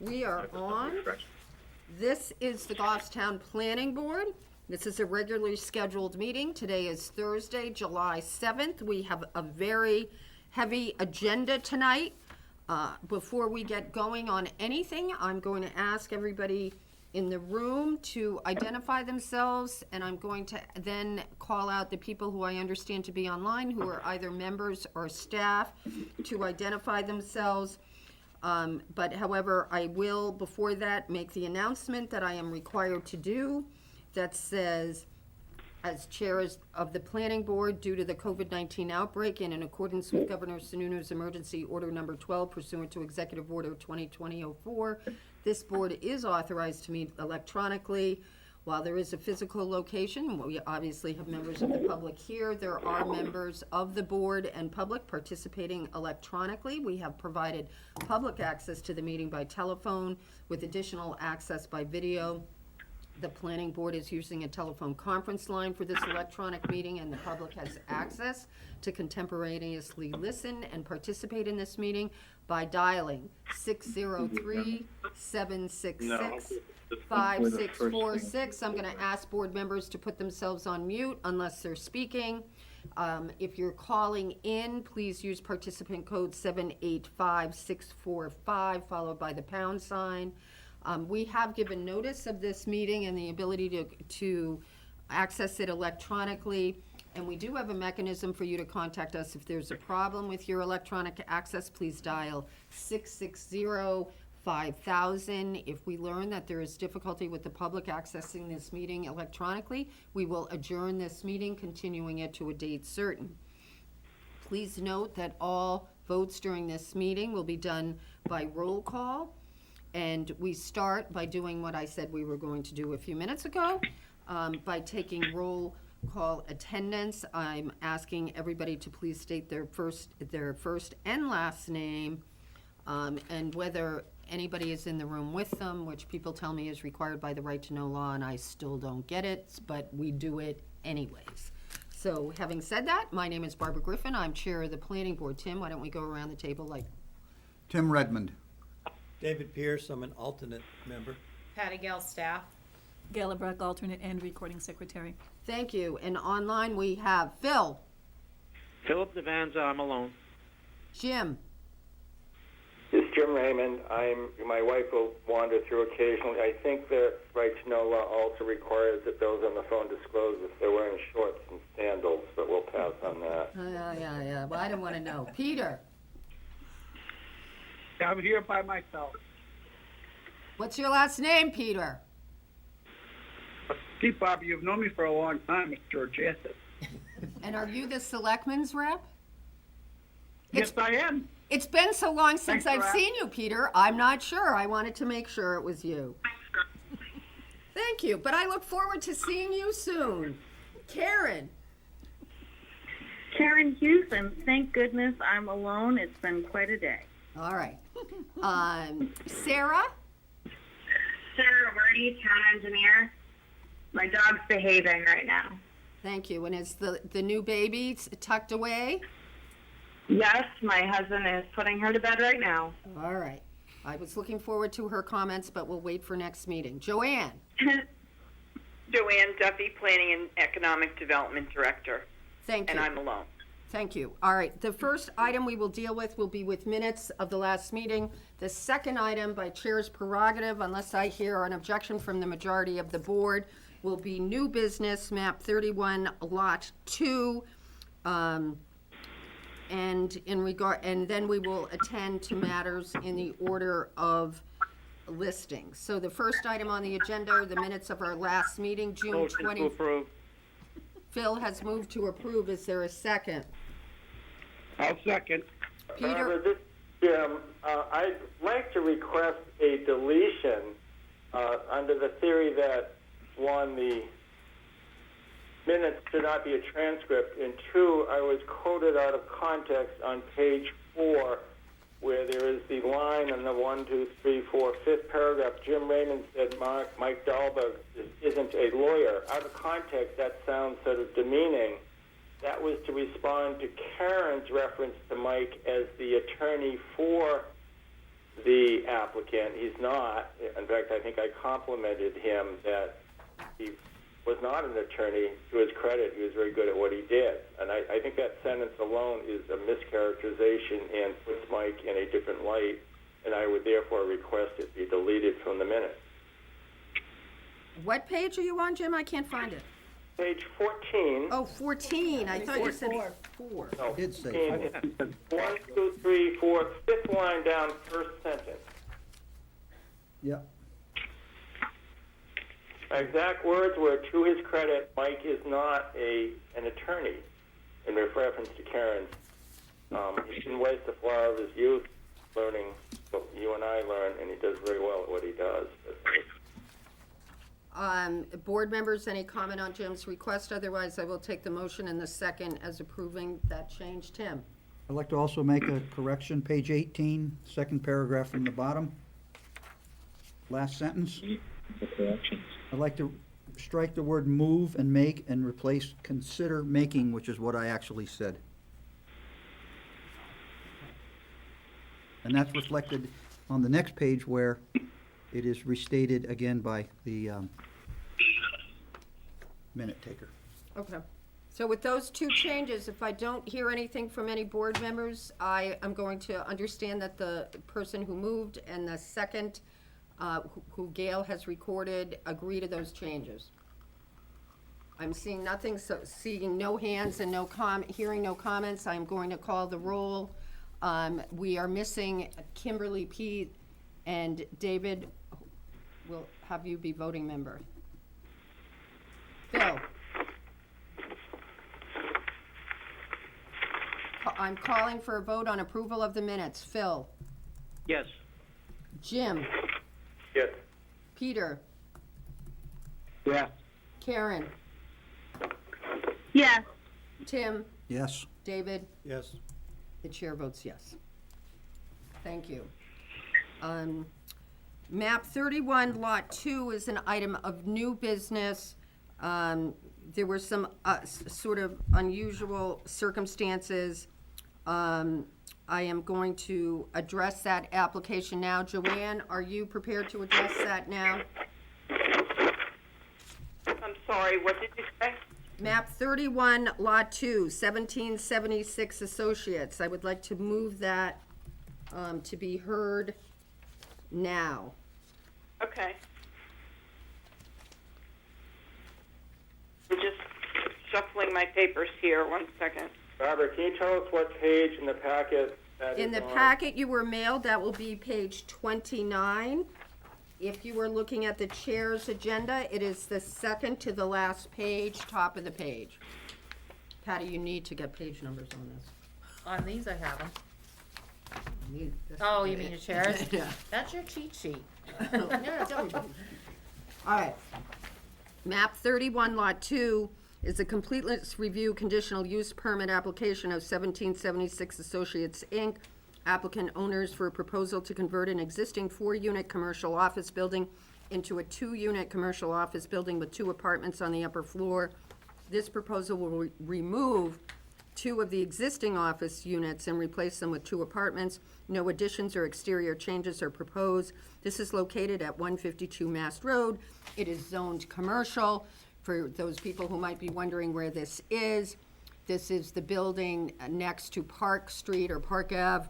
We are on. This is the Goffstown Planning Board. This is a regularly scheduled meeting. Today is Thursday, July 7th. We have a very heavy agenda tonight. Before we get going on anything, I'm going to ask everybody in the room to identify themselves, and I'm going to then call out the people who I understand to be online, who are either members or staff, to identify themselves. But however, I will, before that, make the announcement that I am required to do that says, as chair of the planning board, due to the COVID-19 outbreak and in accordance with Governor Sununu's emergency order number 12 pursuant to Executive Order 2020-04, this board is authorized to meet electronically. While there is a physical location, we obviously have members of the public here. There are members of the board and public participating electronically. We have provided public access to the meeting by telephone with additional access by video. The planning board is using a telephone conference line for this electronic meeting, and the public has access to contemporaneously listen and participate in this meeting by dialing 603-766-5646. I'm going to ask board members to put themselves on mute unless they're speaking. If you're calling in, please use participant code 785645 followed by the pound sign. We have given notice of this meeting and the ability to access it electronically, and we do have a mechanism for you to contact us if there's a problem with your electronic access. Please dial 660-5000. If we learn that there is difficulty with the public accessing this meeting electronically, we will adjourn this meeting, continuing it to a date certain. Please note that all votes during this meeting will be done by roll call. And we start by doing what I said we were going to do a few minutes ago, by taking roll call attendance. I'm asking everybody to please state their first and last name, and whether anybody is in the room with them, which people tell me is required by the right to know law, and I still don't get it, but we do it anyways. So having said that, my name is Barbara Griffin. I'm chair of the planning board. Tim, why don't we go around the table like... Tim Redmond. David Pierce, I'm an alternate member. Patty Gale, staff. Gayla Breck, alternate and recording secretary. Thank you. And online we have Phil. Philip Devanza, I'm alone. Jim. This is Jim Raymond. My wife will wander through occasionally. I think the right to know law also requires that those on the phone disclose if they're wearing shorts and sandals, but we'll pass on that. Yeah. Well, I don't want to know. Peter. I'm here by myself. What's your last name, Peter? Pete Bobby, you've known me for a long time. It's George Jansen. And are you the selectman's rep? Yes, I am. It's been so long since Thanks for I've seen you, Peter. I'm not sure. I wanted to make sure it was you. Thank you, but I look forward to seeing you soon. Karen. Karen Hughes, and thank goodness I'm alone. It's been quite a day. All right. Sarah? Sarah Verdi, town engineer. My dog's behaving right now. Thank you. And is the new baby tucked away? Yes, my husband is putting her to bed right now. All right. I was looking forward to her comments, but we'll wait for next meeting. Joanne? Joanne Duffy, Planning and Economic Development Director. Thank you. And I'm alone. Thank you. All right, the first item we will deal with will be with minutes of the last meeting. The second item, by chair's prerogative, unless I hear an objection from the majority of the board, will be new business, map 31, lot 2. And then we will attend to matters in the order of listings. So the first item on the agenda are the minutes of our last meeting, June 20th. Motion to approve. Phil has moved to approve. Is there a second? I'll second. Peter? This is Jim. I'd like to request a deletion under the theory that, one, the minutes should not be a transcript, and two, I was quoted out of context on page 4 where there is the line in the 1, 2, 3, 4, 5th paragraph. Jim Raymond said Mike Dahlberg isn't a lawyer. Out of context, that sounds sort of demeaning. That was to respond to Karen's reference to Mike as the attorney for the applicant. He's not. In fact, I think I complimented him that he was not an attorney. To his credit, he was very good at what he did. And I think that sentence alone is a mischaracterization and puts Mike in a different light, and I would therefore request it be deleted from the minutes. What page are you on, Jim? I can't find it. Page 14. Oh, 14. I thought you said 4. No, Did say 14. 1, 2, 3, 4, fifth line down, first sentence. Yeah. My exact words were, to his credit, Mike is not an attorney, in reference to Karen's. He didn't waste the flower of his youth learning what you and I learned, and he does very well at what he does. Board members, any comment on Jim's request? Otherwise, I will take the motion in the second as approving that change. Tim? I'd like to also make a correction, page 18, second paragraph from the bottom. Last sentence. I'd like to strike the word move and make and replace consider making, which is what I actually said. And that's reflected on the next page where it is restated again by the minute taker. Okay. So with those two changes, if I don't hear anything from any board members, I am going to understand that the person who moved and the second, who Gail has recorded, agree to those changes. I'm seeing nothing, so seeing no hands and hearing no comments, I'm going to call the roll. We are missing Kimberly Pete, and David will have you be voting member. Phil? I'm calling for a vote on approval of the minutes. Phil? Yes. Jim? Yes. Peter? Yes. Karen? Yes. Tim? Yes. David? Yes. The chair votes yes. Thank you. Map 31, Lot 2 is an item of new business. There were some sort of unusual circumstances. I am going to address that application now. Joanne, are you prepared to address that now? I'm sorry, what did you say? Map 31, Lot 2, 1776 Associates. I would like to move that to be heard now. Okay. I'm just shuffling my papers here, 1 second. Barbara, can you tell us what page in the packet that In is the on? packet you were mailed, that will be page 29. If you were looking at the chair's agenda, it is the second to the last page, top of the page. Patty, you need to get page numbers on this. On these, I have them. This Oh, is you it. mean your chairs? Yeah. That's your cheat sheet. Yeah, it's everybody. All right. Map 31, Lot 2 is a completeness review conditional use permit application of 1776 Associates, Inc., applicant owners for a proposal to convert an existing 4-unit commercial office building into a 2-unit commercial office building with 2 apartments on the upper floor. This proposal will remove 2 of the existing office units and replace them with 2 apartments. No additions or exterior changes are proposed. This is located at 152 Mast Road. It is zoned commercial. For those people who might be wondering where this is the building next to Park Street or Park Ave,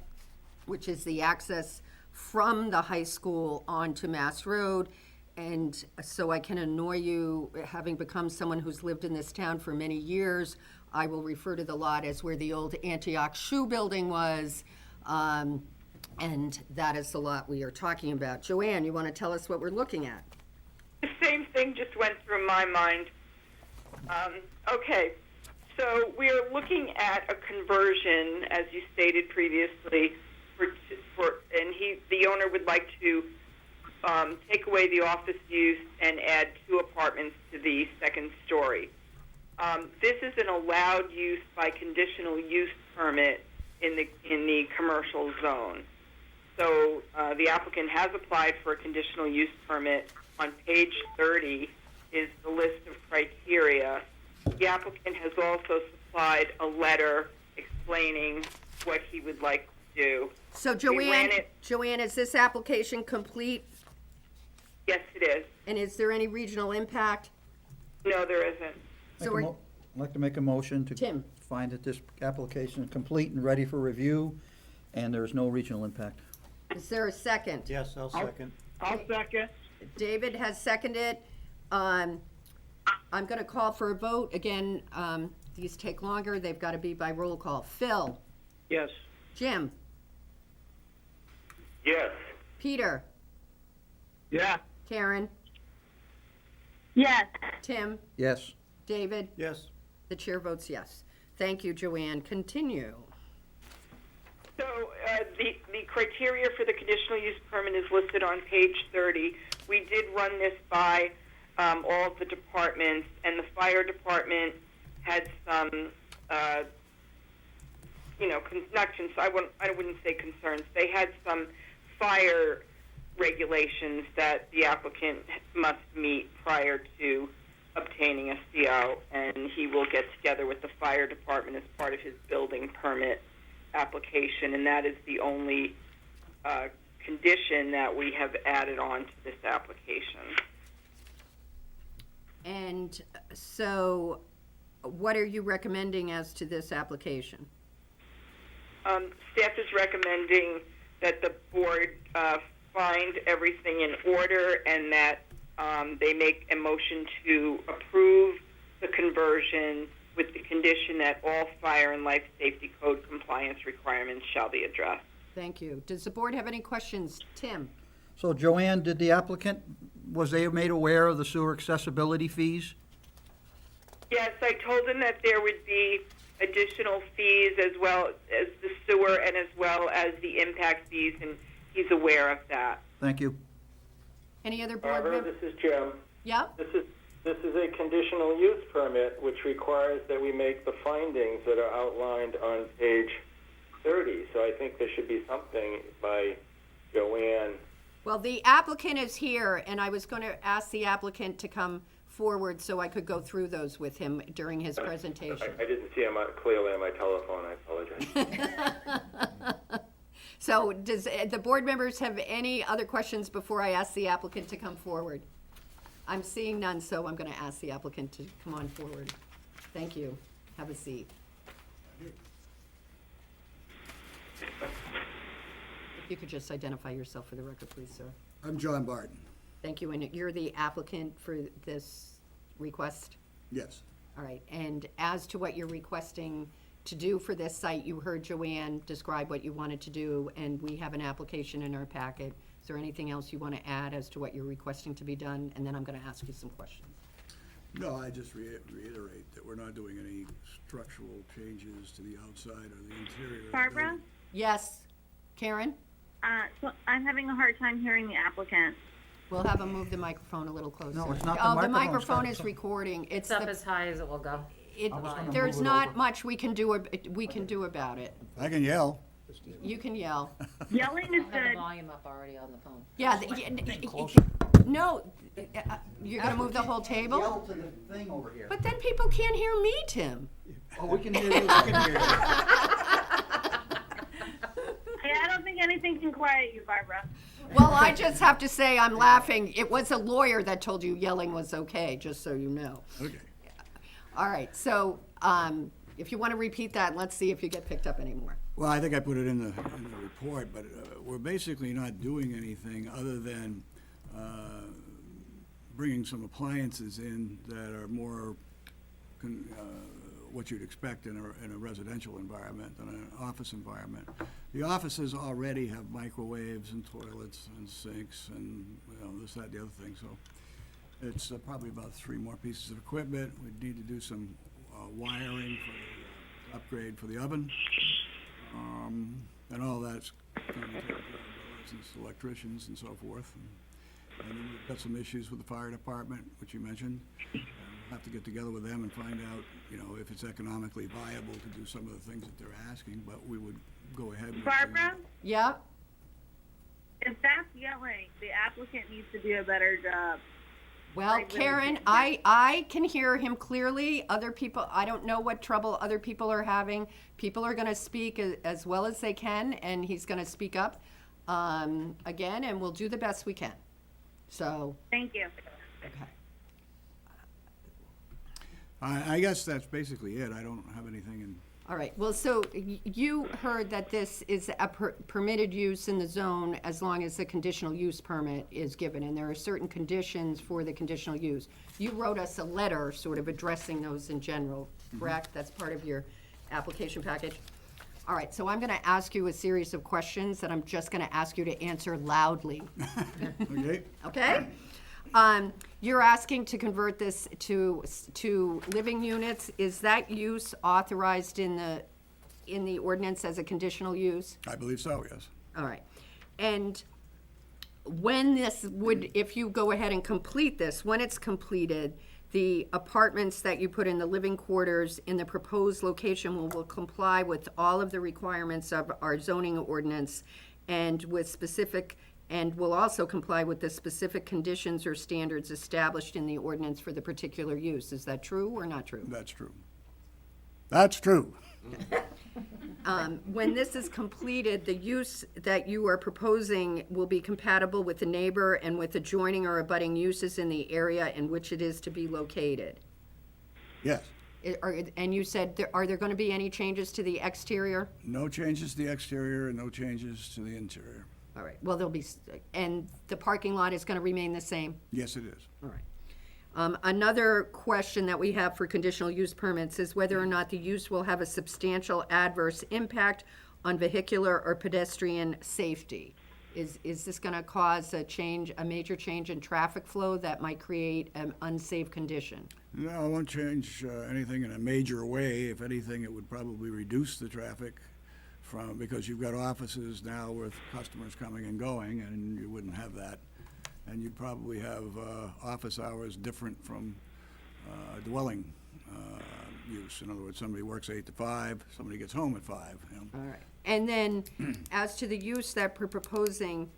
which is the access from the high school onto Mast Road. And so I can annoy you, having become someone who's lived in this town for many years, I will refer to the lot as where the old Antioch Shoe Building was. And that is the lot we are talking about. Joanne, you want to tell us what we're looking at? The same thing just went through my mind. Okay, so we are looking at a conversion, as you stated previously, the owner would like to take away the office use and add 2 apartments to the second story. This is an allowed use by conditional use permit in the commercial zone. So the applicant has applied for a conditional use permit. On page 30 is the list of criteria. The applicant has also supplied a letter explaining what he would like do. So We ran it- Joanne, is this application complete? Yes, it is. And is there any regional impact? No, there isn't. So I'd we're- like to make a motion to Tim. find that this application is complete and ready for review, and there's no regional impact. Is there a second? Yes, I'll second. I'll second. David has seconded. I'm going to call for a vote. Again, these take longer. They've got to be by roll call. Phil? Yes. Jim? Yes. Peter? Yeah. Karen? Yes. Tim? Yes. David? Yes. The chair votes yes. Thank you, Joanne. Continue. So the criteria for the conditional use permit is listed on page 30. We did run this by all of the departments, and the fire department had some, I wouldn't say concerns. They had some fire regulations that the applicant must meet prior to obtaining a CO, and he will get together with the fire department as part of his building permit application, and that is the only condition that we have added on to this application. And so what are you recommending as to this application? Staff is recommending that the board find everything in order and that they make a motion to approve the conversion with the condition that all fire and life safety code compliance requirements shall be addressed. Thank you. Does the board have any questions? Tim? So Joanne, did the applicant, was they made aware of the sewer accessibility fees? Yes, I told him that there would be additional fees as well as the sewer and as well as the impact fees, and he's aware of that. Thank you. Any other board Barbara, members? this is Jim. Yep. This is a conditional use permit which requires that we make the findings that are outlined on page 30. So I think there should be something by Joanne. Well, the applicant is here, and I was going to ask the applicant to come forward so I could go through those with him during his presentation. I didn't see him clearly on my telephone. I apologize. So does the board members have any other questions before I ask the applicant to come forward? I'm seeing none, so I'm going to ask the applicant to come on forward. Thank you. Have a seat. If you could just identify yourself for the record, please, sir. I'm John Barton. Thank you. And you're the applicant for this request? Yes. All right. And as to what you're requesting to do for this site, you heard Joanne describe what you wanted to do, and we have an application in our packet. Is there anything else you want to add as to what you're requesting to be done? And then I'm going to ask you some questions. No, I just reiterate that we're not doing any structural changes to the outside or the interior. of the Barbara? building. Yes, Karen? So I'm having a hard time hearing the applicant. We'll have him move the microphone a little closer. No, it's not the Oh, the microphone, microphone it's is recording. It's It's up the, as high as it will go. there's not much we can do about it. I can yell. You can yell. Yelling is I have the good. volume up already on the phone. Yeah, no, you're gonna move the whole table? Yell to the thing over here. But then people can't hear me, Tim. Oh, we can hear you, we can hear you. I don't think anything can quiet you, Barbara. Well, I just have to say, I'm laughing. It was a lawyer that told you yelling was okay, just so you know. Okay. All right, so, if you want to repeat that, let's see if you get picked up anymore. Well, I think I put it in the report, but we're basically not doing anything other than bringing some appliances in that are more what you'd expect in a residential environment than an office environment. The offices already have microwaves and toilets and sinks and, this, that, the other thing, so it's probably about 3 more pieces of equipment. We need to do some wiring for the upgrade for the oven. And all that's going to take care of those electricians and so forth. And then we've got some issues with the fire department, which you mentioned. And we'll have to get together with them and find out, if it's economically viable to do some of the things that they're asking, but we would go ahead with Barbara, Yeah? if that's yelling, the applicant needs to do a better job. Well, Karen, I can hear him clearly. Other people, I don't know what trouble other people are having. People are gonna speak as well as they can, and he's gonna speak up, again, and we'll do the best we can. So, Thank you. okay. I guess that's basically it. I don't have anything in, All right, well, so you heard that this is a permitted use in the zone as long as the conditional use permit is given, and there are certain conditions for the conditional use. You wrote us a letter sort of addressing those in general, correct? That's part of your application package? All right, so I'm gonna ask you a series of questions that I'm just gonna ask you to answer loudly, okay? okay? You're asking to convert this to living units. Is that use authorized in the ordinance as a conditional use? I believe so, yes. All right. And when this would, if you go ahead and complete this, when it's completed, the apartments that you put in the living quarters in the proposed location will comply with all of the requirements of our zoning ordinance and will also comply with the specific conditions or standards established in the ordinance for the particular use. Is that true or not true? That's true. That's true. When this is completed, the use that you are proposing will be compatible with the neighbor and with adjoining or abutting uses in the area in which it is to be located. Yes. And you said, are there going to be any changes to the exterior? No changes to the exterior and no changes to the interior. All right, well, there'll be, and the parking lot is going to remain the same? Yes, it is. All right. Another question that we have for conditional use permits is whether or not the use will have a substantial adverse impact on vehicular or pedestrian safety. Is this going to cause a major change in traffic flow that might create an unsafe condition? No, it won't change anything in a major way. If anything, it would probably reduce the traffic because you've got offices now with customers coming and going, and you wouldn't have that. And you'd probably have office hours different from dwelling use. In other words, somebody works 8 to 5, somebody gets home at 5. You know? All right. And then, as to the use that we're proposing,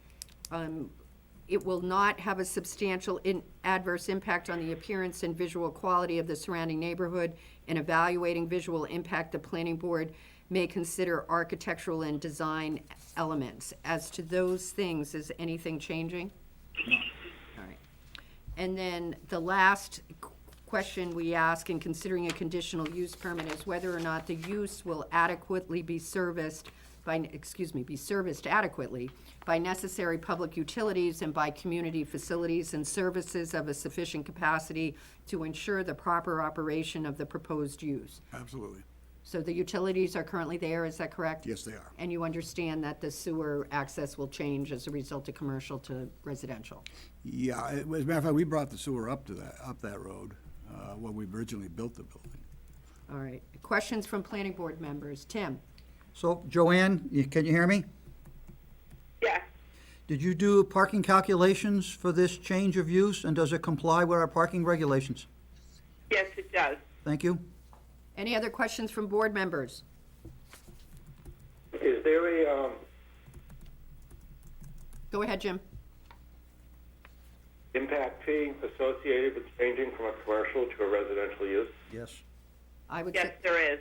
it will not have a substantial adverse impact on the appearance and visual quality of the surrounding neighborhood. In evaluating visual impact, the planning board may consider architectural and design elements. As to those things, is anything changing? No. All right. And then the last question we ask in considering a conditional use permit is whether or not the use will adequately be serviced adequately by necessary public utilities and by community facilities and services of a sufficient capacity to ensure the proper operation of the proposed use. Absolutely. So the utilities are currently there, is that correct? Yes, they are. And you understand that the sewer access will change as a result of commercial to residential? Yeah, as a matter of fact, we brought the sewer up that road when we originally built the building. All right. Questions from planning board members? Tim? So Joanne, can you hear me? Yes. Did you do parking calculations for this change of use, and does it comply with our parking regulations? Yes, it does. Thank you. Any other questions from board members? Is there a, Go ahead, Jim. impact fee associated with changing from a commercial to a residential use? Yes. I would Yes, say, there is.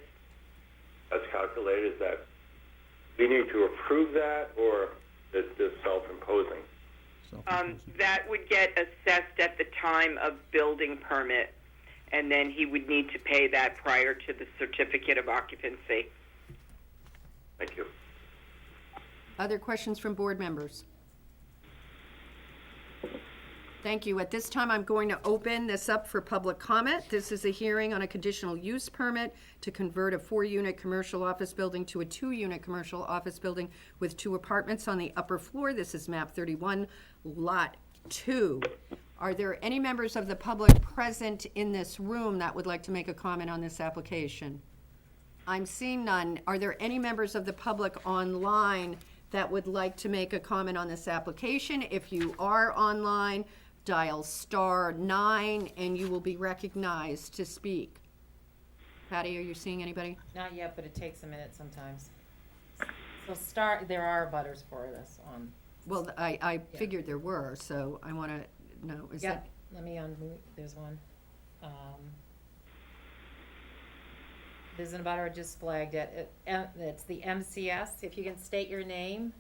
That's calculated. Is that we need to approve that, or is this self-imposing? That would get assessed at the time of building permit, and then he would need to pay that prior to the certificate of occupancy. Thank you. other questions from board members? Thank you. At this time, I'm going to open this up for public comment. This is a hearing on a conditional use permit to convert a 4-unit commercial office building to a 2-unit commercial office building with 2 apartments on the upper floor. This is map 31, lot 2. Are there any members of the public present in this room that would like to make a comment on this application? I'm seeing none. Are there any members of the public online that would like to make a comment on this application? If you are online, dial *9 and you will be recognized to speak. Patty, are you seeing anybody? Not yet, but it takes a minute sometimes. So there are butters for this on. Well, I figured there were, so I want to know, is Yep, let me unmute, there's one. There's an abutter just flagged it. It's the MCS. If you can state your name.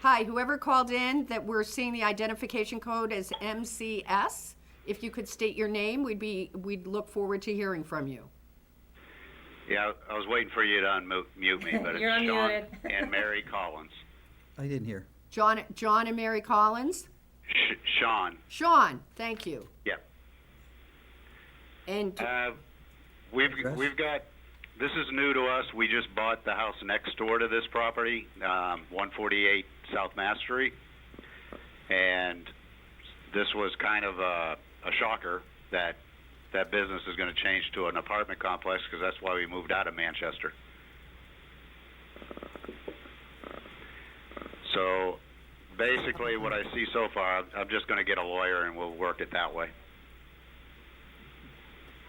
Hi, whoever called in that we're seeing the identification code as MCS, if you could state your name, we'd look forward to hearing from you. Yeah, I was waiting for you to unmute me, but it's You're Sean unmuted. and Mary Collins. I didn't hear. John and Mary Collins? Sean. Sean, thank you. Yep. And We've got, this is new to us. We just bought the house next door to this property, 148 South Mass Street. And this was kind of a shocker that that business is going to change to an apartment complex, because that's why we moved out of Manchester. So basically what I see so far, I'm just going to get a lawyer and we'll work it that way.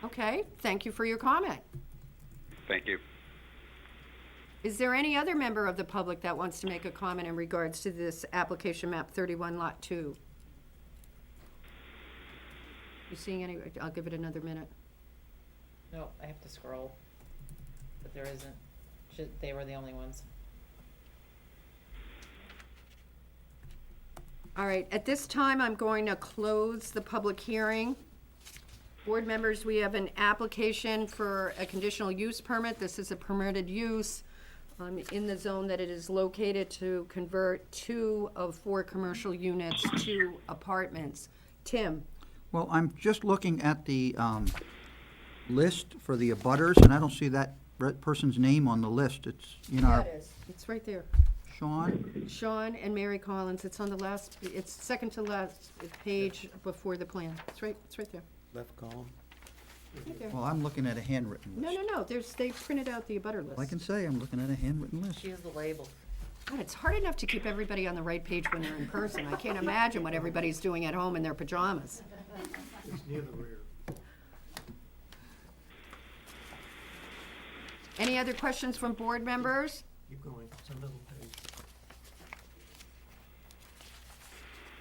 okay, thank you for your comment. Thank you. Is there any other member of the public that wants to make a comment in regards to this application map 31 lot 2? You seeing any? I'll give it another minute. No, I have to scroll. But there isn't. They were the only ones. All right, at this time, I'm going to close the public hearing. Board members, we have an application for a conditional use permit. This is a permitted use in the zone that it is located to convert 2 of 4 commercial units to apartments. Tim? Well, I'm just looking at the list for the abutters, and I don't see that person's name on the list. It's in Yeah, our, it is. It's right there. Sean? Sean and Mary Collins, it's on the last, it's second to last page before the plan. It's right there. Left column. Right there. Well, I'm looking at a handwritten No, list. they printed out the abutter list. I can say I'm looking at a handwritten list. She has the label. God, it's hard enough to keep everybody on the right page when they're in person. I can't imagine what everybody's doing at home in their pajamas. It's near the rear. Any other questions from board members? Keep going, it's a middle page.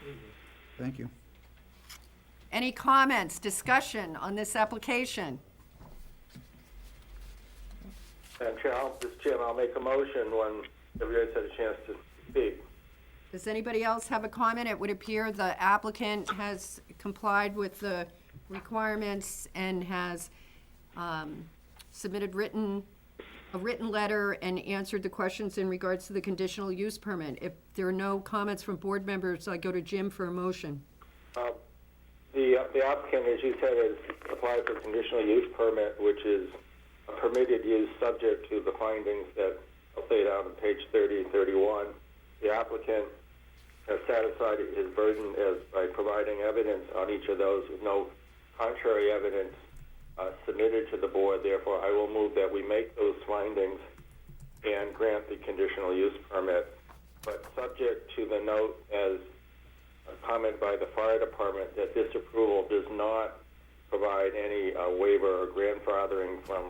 There you go. Thank you. Any comments, discussion on this application? Madam Chair, Mr. Chairman, I'll make a motion when everybody's had a chance to speak. Does anybody else have a comment? It would appear the applicant has complied with the requirements and has submitted a written letter and answered the questions in regards to the conditional use permit. If there are no comments from board members, I go to Jim for a motion. The applicant, as you said, has applied for a conditional use permit, which is a permitted use subject to the findings that I'll lay down on page 30 and 31. The applicant has satisfied his burden by providing evidence on each of those with no contrary evidence submitted to the board. Therefore, I will move that we make those findings and grant the conditional use permit, but subject to the note as a comment by the fire department that this approval does not provide any waiver or grandfathering from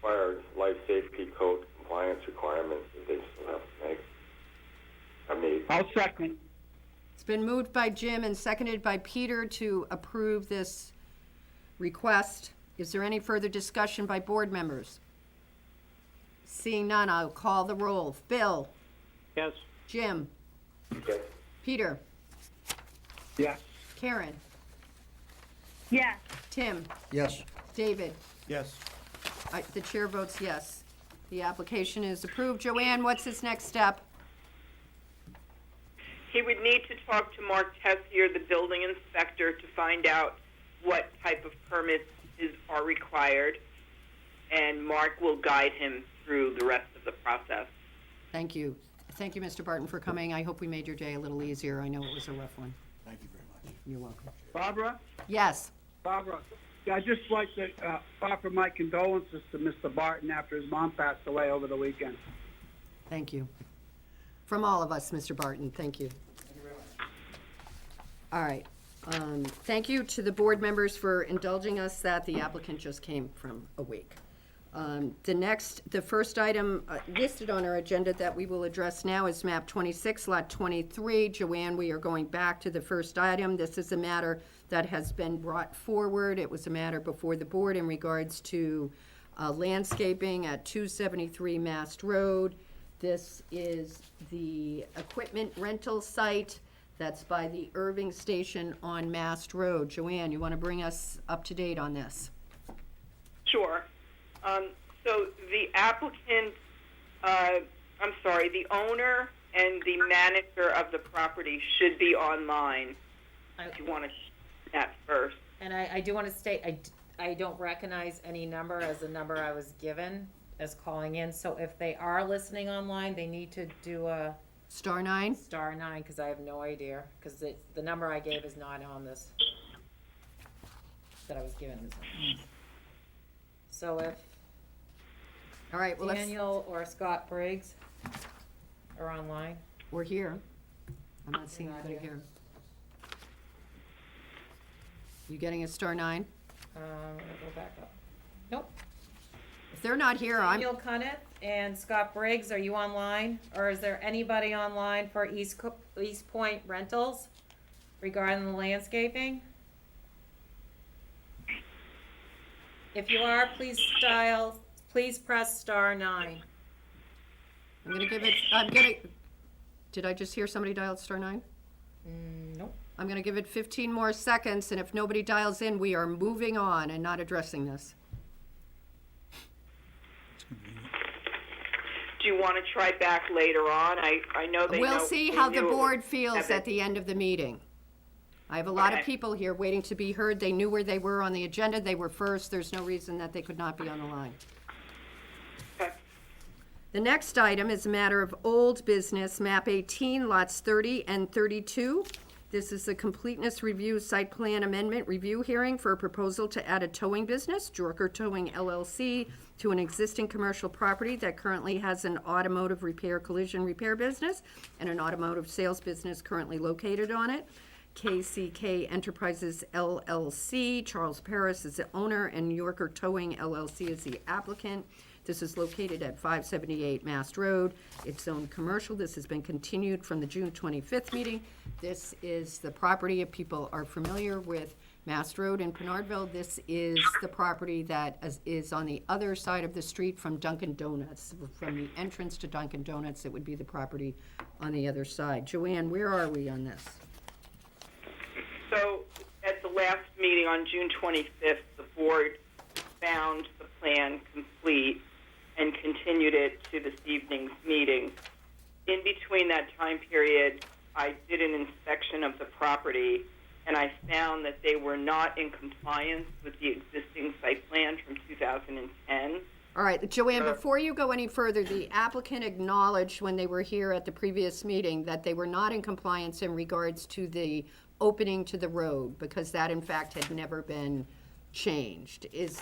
fire life safety code compliance requirements that they still have to make. I'll second. It's been moved by Jim and seconded by Peter to approve this request. Is there any further discussion by board members? Seeing none, I'll call the roll. Bill? Yes. Jim? Yes. Peter? Yes. Karen? Yes. Tim? Yes. David? Yes. The chair votes yes. The application is approved. Joanne, what's his next step? He would need to talk to Mark Tessier, the building inspector, to find out what type of permits are required, and Mark will guide him through the rest of the process. Thank you. Thank you, Mr. Barton, for coming. I hope we made your day a little easier. I know it was a rough one. Thank you very much. You're welcome. Barbara? Yes. Barbara, I'd just like to offer my condolences to Mr. Barton after his mom passed away over the weekend. Thank you. From all of us, Mr. Barton, thank you. All right. Thank you to the board members for indulging us that the applicant just came from a wake. The first item listed on our agenda that we will address now is map 26, lot 23. Joanne, we are going back to the first item. This is a matter that has been brought forward. It was a matter before the board in regards to landscaping at 273 Mast Road. This is the equipment rental site that's by the Irving Station on Mast Road. Joanne, you want to bring us up to date on this? Sure. So the applicant, the owner and the manager of the property should be online. If you want to that first. And I do want to state, I don't recognize any number as the number I was given as calling in. So if they are listening online, they need to do a *9? *9, because I have no idea, because the number I gave is not on this, that I was given. So if All right, well, Daniel or Scott Briggs are online. we're here. I'm not seeing Not anybody here. here. You getting a *9? I'm gonna go back up. Nope. If they're not here, I'm, Daniel Cunneth and Scott Briggs, are you online? Or is there anybody online for East Point Rentals regarding the landscaping? If you are, please press *9. I'm gonna give it, did I just hear somebody dial *9? Nope. I'm gonna give it 15 more seconds, and if nobody dials in, we are moving on and not addressing this. Do you want to try back later on? I know they We'll know- see they how the knew it board was feels Evan. at the end of the meeting. I have a lot of Okay. people here waiting to be heard. They knew where they were on the agenda. They were first. There's no reason that they could not be on the line. Okay. The next item is a matter of old business, map 18, lots 30 and 32. This is the completeness review site plan amendment review hearing for a proposal to add a towing business, Jorker Towing LLC, to an existing commercial property that currently has an automotive repair, collision repair business and an automotive sales business currently located on it. KCK Enterprises LLC, Charles Paris is the owner, and Yorker Towing LLC is the applicant. This is located at 578 Mast Road. It's zoned commercial. This has been continued from the June 25th meeting. This is the property, if people are familiar with Mast Road in Pinardville, this is the property that is on the other side of the street from Dunkin' Donuts. From the entrance to Dunkin' Donuts, it would be the property on the other side. Joanne, where are we on this? So at the last meeting on June 25th, the board found the plan complete and continued it to this evening's meeting. In between that time period, I did an inspection of the property, and I found that they were not in compliance with the existing site plan from 2010. All right, Joanne, before you go any further, the applicant acknowledged when they were here at the previous meeting that they were not in compliance in regards to the opening to the road, because that in fact had never been changed. Is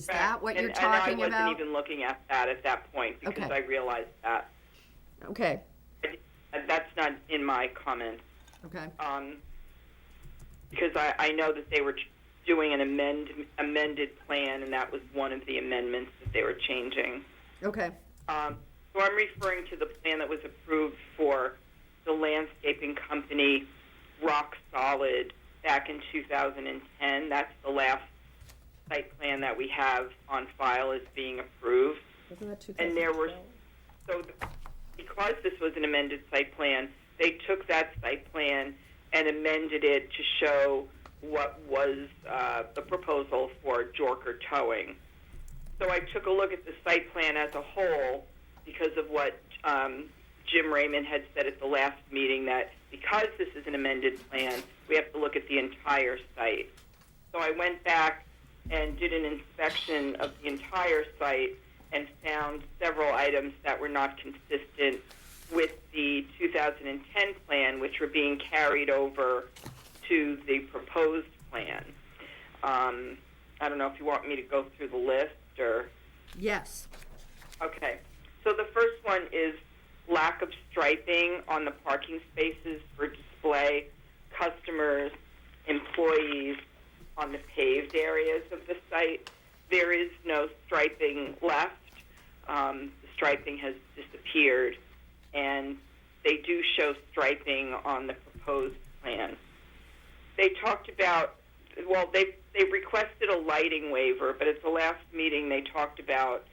that what you're talking And I about? wasn't even looking at that at that point, because Okay. I realized that. Okay, That's not in my comments. okay. Because I know that they were doing an amended plan, and that was one of the amendments that they were changing. Okay, So I'm referring to the plan that was approved for the landscaping company Rock Solid back in 2010. That's the last site plan that we have on file as being approved. Wasn't that And there were, because this was an amended site plan, they took that site plan and amended it to show what was the proposal for Jorker Towing. So I took a look at the site plan as a whole because of what Jim Raymond had said at the last meeting, that because this is an amended plan, we have to look at the entire site. So I went back and did an inspection of the entire site and found several items that were not consistent with the 2010 plan, which were being carried over to the proposed plan. I don't know if you want me to go through the list or... yes. Okay. So the first one is lack of striping on the parking spaces for display, customers, employees on the paved areas of the site. there is no striping left. The striping has disappeared, and they do show striping on the proposed plan. They talked about, well, they requested a lighting waiver, but at the last meeting they talked about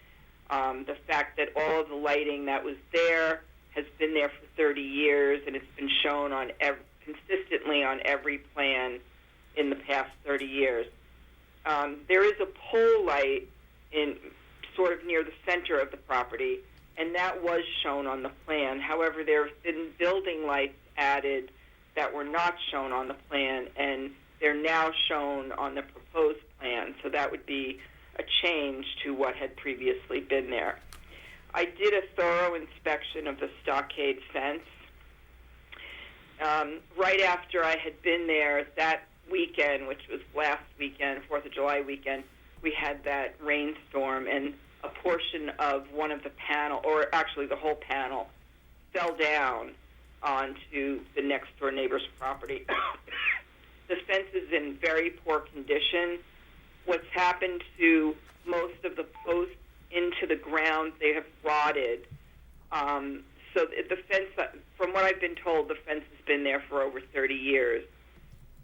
the fact that all of the lighting that was there has been there for 30 years, and it's been shown on consistently on every plan in the past 30 years. There is a pole light in sort of near the center of the property, and that was shown on the plan. However, there have been building lights added that were not shown on the plan, and they're now shown on the proposed plan, so that would be a change to what had previously been there. I did a thorough inspection of the stockade fence. Right after I had been there that weekend, which was last weekend, 4th of July weekend, we had that rainstorm, and a portion of one of the panel, or actually the whole panel, fell down onto the next door neighbor's property. The fence is in very poor condition. What's happened to most of the posts into the ground, they have rotted. So the fence, from what I've been told, the fence has been there for over 30 years.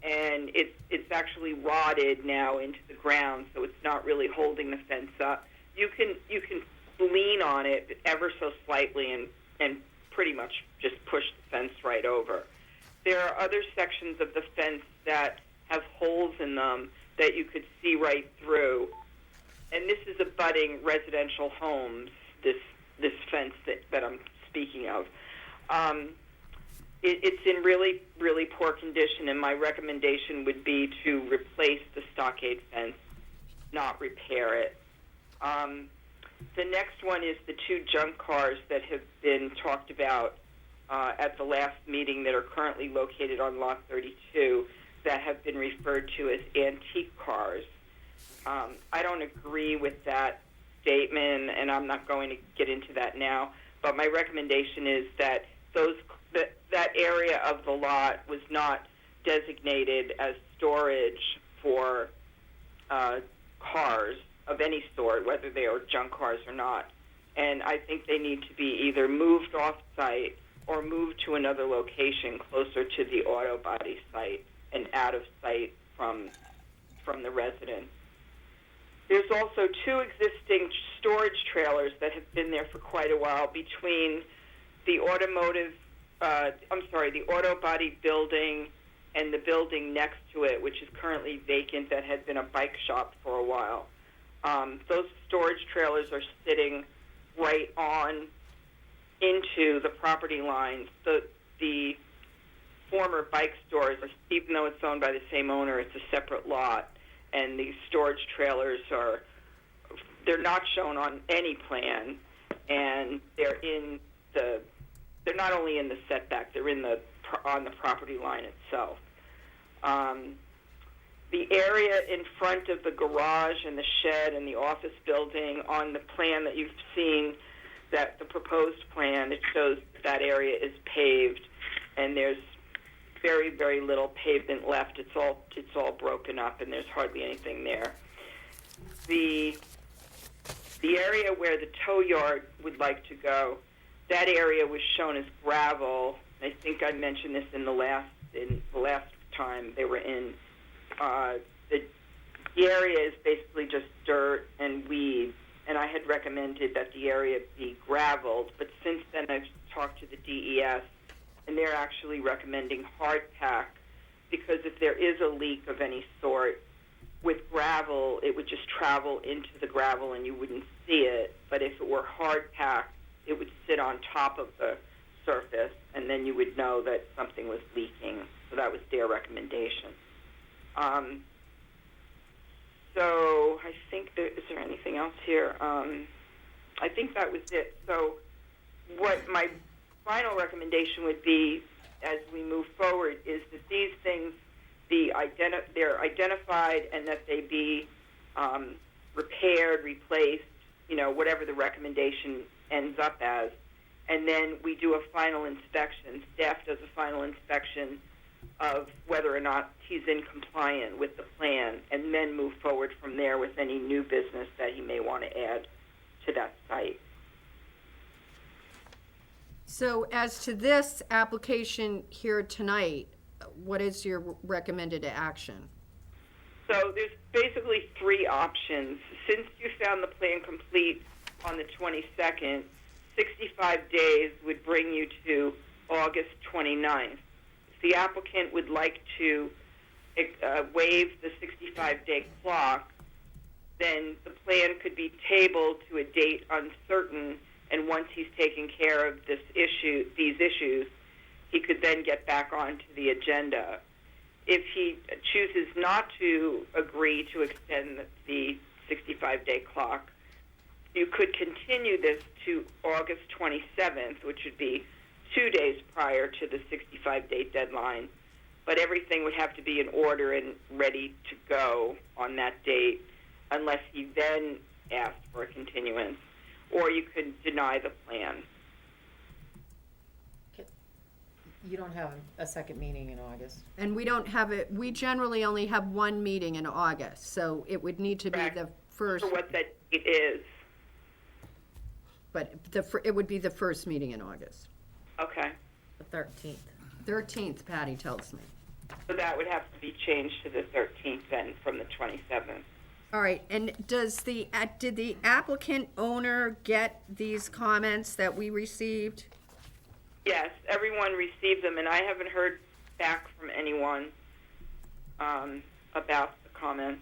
And it's actually rotted now into the ground, so it's not really holding the fence up. You can lean on it ever so slightly and pretty much just push the fence right over. There are other sections of the fence that have holes in them that you could see right through. And this is abutting residential homes, this fence that I'm speaking of. It's in really, really poor condition, and my recommendation would be to replace the stockade fence, not repair it. The next one is the 2 junk cars that have been talked about at the last meeting that are currently located on Lot 32 that have been referred to as antique cars. I don't agree with that statement, and I'm not going to get into that now, but my recommendation is that that area of the lot was not designated as storage for cars of any sort, whether they are junk cars or not. And I think they need to be either moved off-site or moved to another location closer to the auto body site and out of sight from the residence. There's also 2 existing storage trailers that have been there for quite a while between the the auto body building and the building next to it, which is currently vacant, that had been a bike shop for a while. Those storage trailers are sitting right on into the property lines. The former bike stores, even though it's owned by the same owner, it's a separate lot, and these storage trailers they're not shown on any plan, and they're not only in the setback, they're on the property line itself. The area in front of the garage and the shed and the office building, on the plan that you've seen, that the proposed plan, it shows that area is paved, and there's very, very little pavement left. It's all broken up, and there's hardly anything there. The area where the tow yard would like to go, that area was shown as gravel. I think I mentioned this in the last time they were in. The area is basically just dirt and weeds, and I had recommended that the area be graveled, but since then I've talked to the DES, and they're actually recommending hard pack, because if there is a leak of any sort, with gravel, it would just travel into the gravel and you wouldn't see it, but if it were hard packed, it would sit on top of the surface, and then you would know that something was leaking. So that was their recommendation. So I think is there anything else here? I think that was it. So what my final recommendation would be as we move forward is that these things they're identified, and that they be repaired, replaced, whatever the recommendation ends up as. And then we do a final inspection. Staff does a final inspection of whether or not he's in compliance with the plan, and then move forward from there with any new business that he may want to add to that site. So as to this application here tonight, what is your recommended action? So there's basically three options. Since you found the plan complete on the 22nd, 65 days would bring you to August 29th. If the applicant would like to waive the 65-day clock, then the plan could be tabled to a date uncertain, and once he's taken care of these issues, he could then get back onto the agenda. If he chooses not to agree to extend the 65-day clock, you could continue this to August 27th, which would be 2 days prior to the 65-day deadline, but everything would have to be in order and ready to go on that date unless he then asked for a continuance, or you could deny the plan. You don't have a second meeting in August. And we don't have it, we generally only have one meeting in August, so it would need to be Correct. the first, For what that date is. but it would be the first meeting in August. Okay. The 13th. 13th, Patty tells me. So that would have to be changed to the 13th then from the 27th. All right, and did the applicant owner get these comments that we received? Yes, everyone received them, and I haven't heard back from anyone about the comments.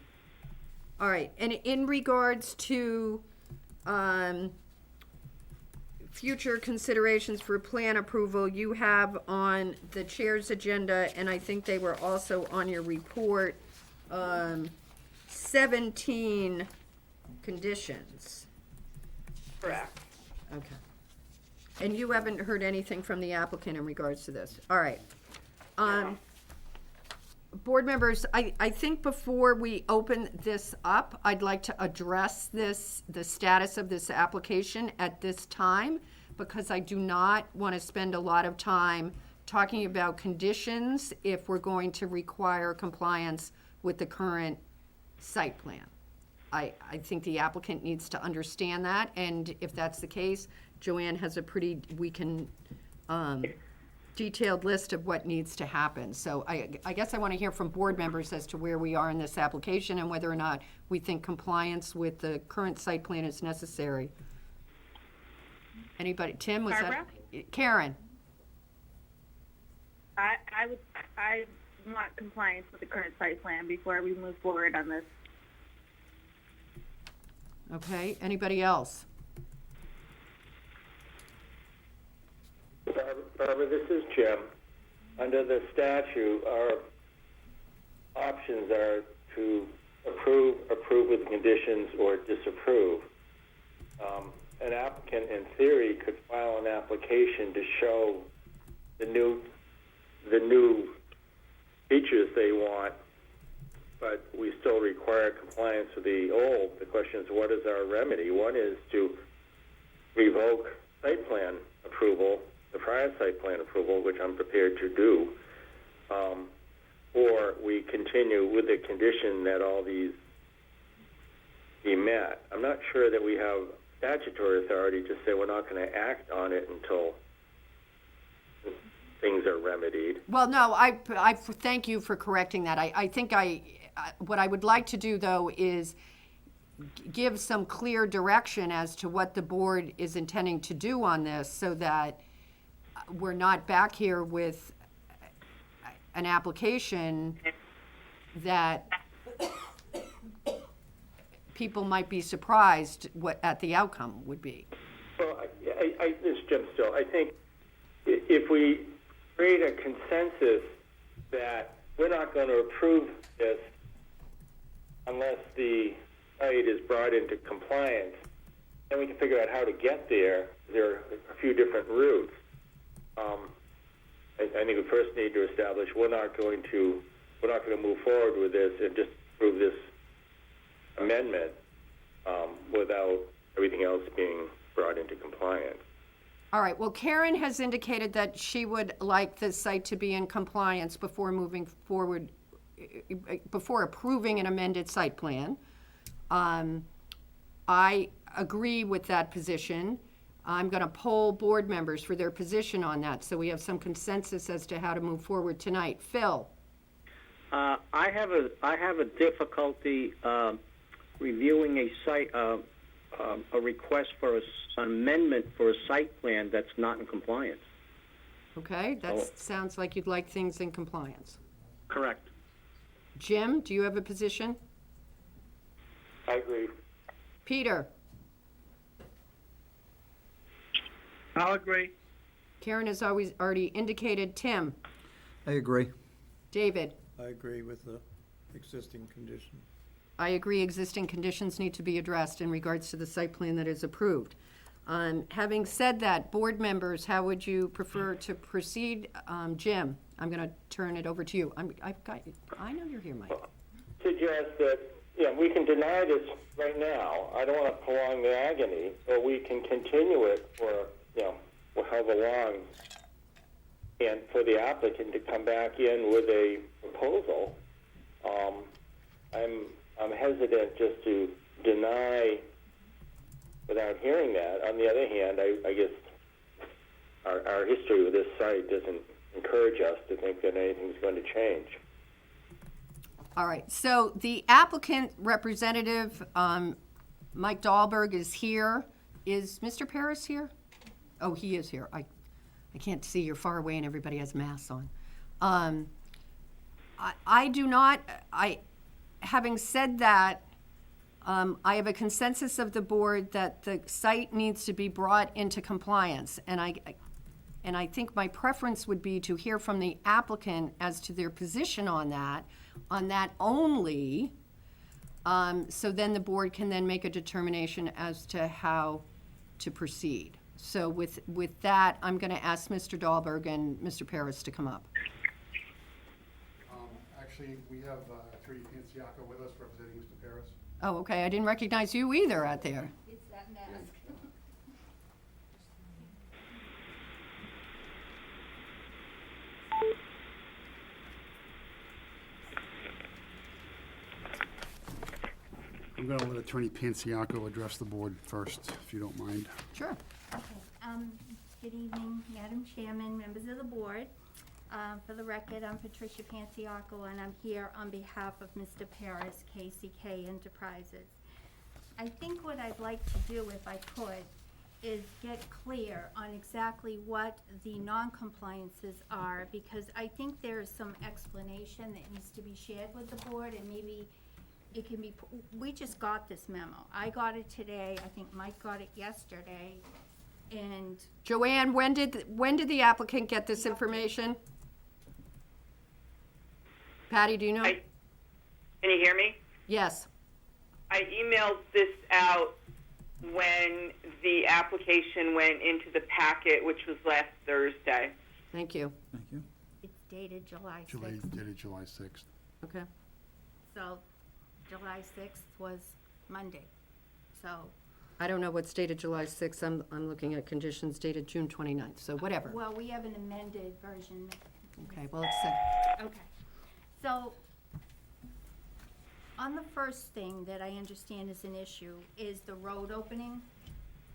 All right, and in regards to future considerations for plan approval, you have on the chair's agenda, and I think they were also on your report, 17 conditions. Correct. Okay. And you haven't heard anything from the applicant in regards to this? All right. Board members, I think before we open this up, I'd like to address the status of this application at this time, because I do not want to spend a lot of time talking about conditions if we're going to require compliance with the current site plan. I think the applicant needs to understand that, and if that's the case, Joanne has a pretty, detailed list of what needs to happen. So I guess I want to hear from board members as to where we are in this application and whether or not we think compliance with the current site plan is necessary. Anybody? Tim, was Barbara? that? Karen? I want compliance with the current site plan before we move forward on this. Okay, anybody else? Barbara, this is Jim. Under the statute, our options are to approve with conditions, or disapprove. An applicant, in theory, could file an application to show the new features they want, but we still require compliance with the old. The question is, what is our remedy? One is to revoke site plan approval, the prior site plan approval, which I'm prepared to do, or we continue with the condition that all these be met. I'm not sure that we have statutory authority to say we're not going to act on it until things are remedied. Well, no, I thank you for correcting that. I think what I would like to do, though, is give some clear direction as to what the board is intending to do on this, so that we're not back here with an application that people might be surprised at the outcome would be. Well, this is Jim Still. I think if we create a consensus that we're not going to approve this unless the site is brought into compliance, then we can figure out how to get there. There are a few different routes. I think we first need to establish we're not going to move forward with this and just approve this amendment without everything else being brought into compliance. All right, well, Karen has indicated that she would like the site to be in compliance before moving forward, before approving an amended site plan. I agree with that position. I'm going to poll board members for their position on that, so we have some consensus as to how to move forward tonight. Phil? I have a difficulty reviewing a site, a request for an amendment for a site plan that's not in compliance. Okay, that sounds like you'd like things in compliance. Correct. Jim, do you have a position? I agree. Peter? I'll agree. Karen has already indicated. Tim? I agree. David? I agree with the existing condition. I agree existing conditions need to be addressed in regards to the site plan that is approved. Having said that, board members, how would you prefer to proceed? Jim, I'm going to turn it over to you. I know you're here, Mike. Suggest that, we can deny this right now. I don't want to prolong the agony, or we can continue it for, however long, and for the applicant to come back in with a proposal. I'm hesitant just to deny without hearing that. On the other hand, I guess our history with this site doesn't encourage us to think that anything's going to change. All right, so the applicant representative, Mike Dahlberg, is here. Is Mr. Paris here? Oh, he is here. I can't see, you're far away and everybody has masks on. Having said that, I have a consensus of the board that the site needs to be brought into compliance. And I think my preference would be to hear from the applicant as to their position on that only. So then the board can then make a determination as to how to proceed. So with that, I'm going to ask Mr. Dahlberg and Mr. Paris to come up. Actually, we have Attorney Panciaco with us representing Mr. Paris. Oh, okay, I didn't recognize you either out there. It's that mask. I'm going to let Attorney Panciaco address the board first, if you don't mind. Sure. Okay, good evening, Madam Chairman, members of the board. For the record, I'm Patricia Panciaco, and I'm here on behalf of Mr. Paris, KCK Enterprises. I think what I'd like to do, if I could, is get clear on exactly what the non-compliances are, because I think there's some explanation that needs to be shared with the board, and maybe it can be, we just got this memo. I got it today, I think Mike got it yesterday, and Joanne, when did the applicant get this information? Patty, do you know? Can you hear me? Yes. I emailed this out when the application went into the packet, which was last Thursday. Thank you. Thank you. it's dated July 6th. Dated July 6th. Okay. So July 6th was Monday. So, I don't know what's dated July 6th. I'm looking at conditions dated June 29th, so whatever. well, we have an amended version. Okay, well, it's, Okay. So, on the first thing that I understand is an issue is the road opening.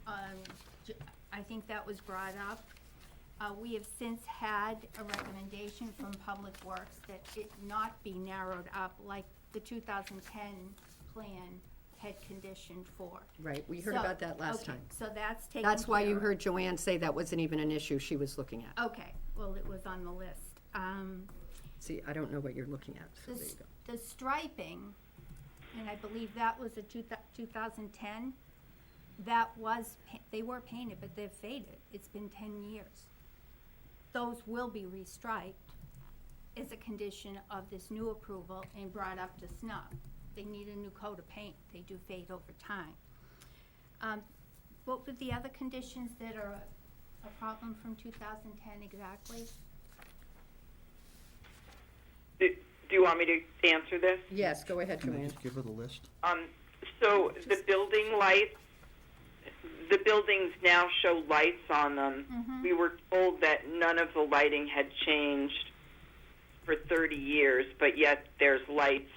I think that was brought up. We have since had a recommendation from Public Works that it not be narrowed up like the 2010 plan had conditioned for. right, we heard So- about that last okay, time. So that's taken That's why you care of. heard Joanne say that wasn't even an issue she was looking at. Okay, well, it was on the list. See, I don't know what you're looking at, so there you go. The striping, and I believe that was a 2010, that was, they were painted, but they've faded. It's been 10 years. Those will be restriped as a condition of this new approval and brought up to snuff. They need a new coat of paint. They do fade over time. What were the other conditions that are a problem from 2010 exactly? Do you want me to answer this? Yes, go ahead, Can I Joanne. just give her the list? So the building lights, the buildings now show lights on them. We were told that none of the lighting had changed for 30 years, but yet there's lights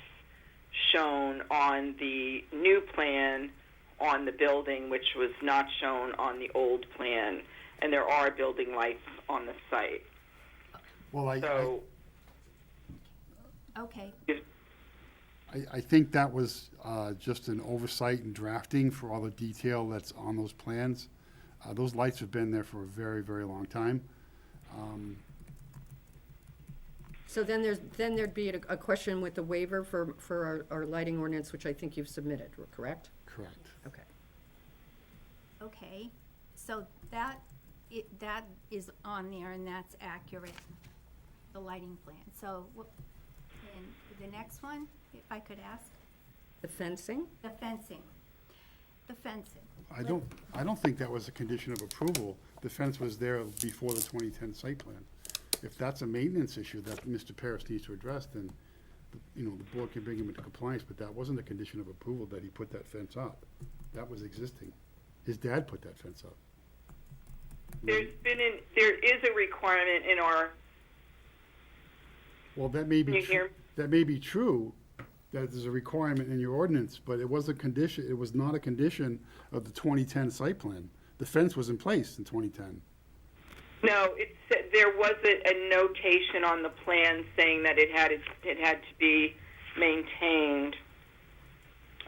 shown on the new plan on the building, which was not shown on the old plan, and there are building lights on the site. Well, Okay. I think that was just an oversight in drafting for all the detail that's on those plans. Those lights have been there for a very, very long time. So then there'd be a question with the waiver for our lighting ordinance, which I think you've submitted, correct? Correct. Okay. Okay, so that is on there and that's accurate, the lighting plan. So, and the next one, if I could ask? The fencing? The fencing. I don't think that was a condition of approval. The fence was there before the 2010 site plan. If that's a maintenance issue that Mr. Paris needs to address, then, the board can bring him into compliance, but that wasn't a condition of approval that he put that fence up. That was existing. His dad put that fence up. There is a requirement in our. Well, that may be Can you hear? That may be true, that there's a requirement in your ordinance, but it was a condition, it was not a condition of the 2010 site plan. The fence was in place in 2010. No, there was a notation on the plan saying that it had to be maintained.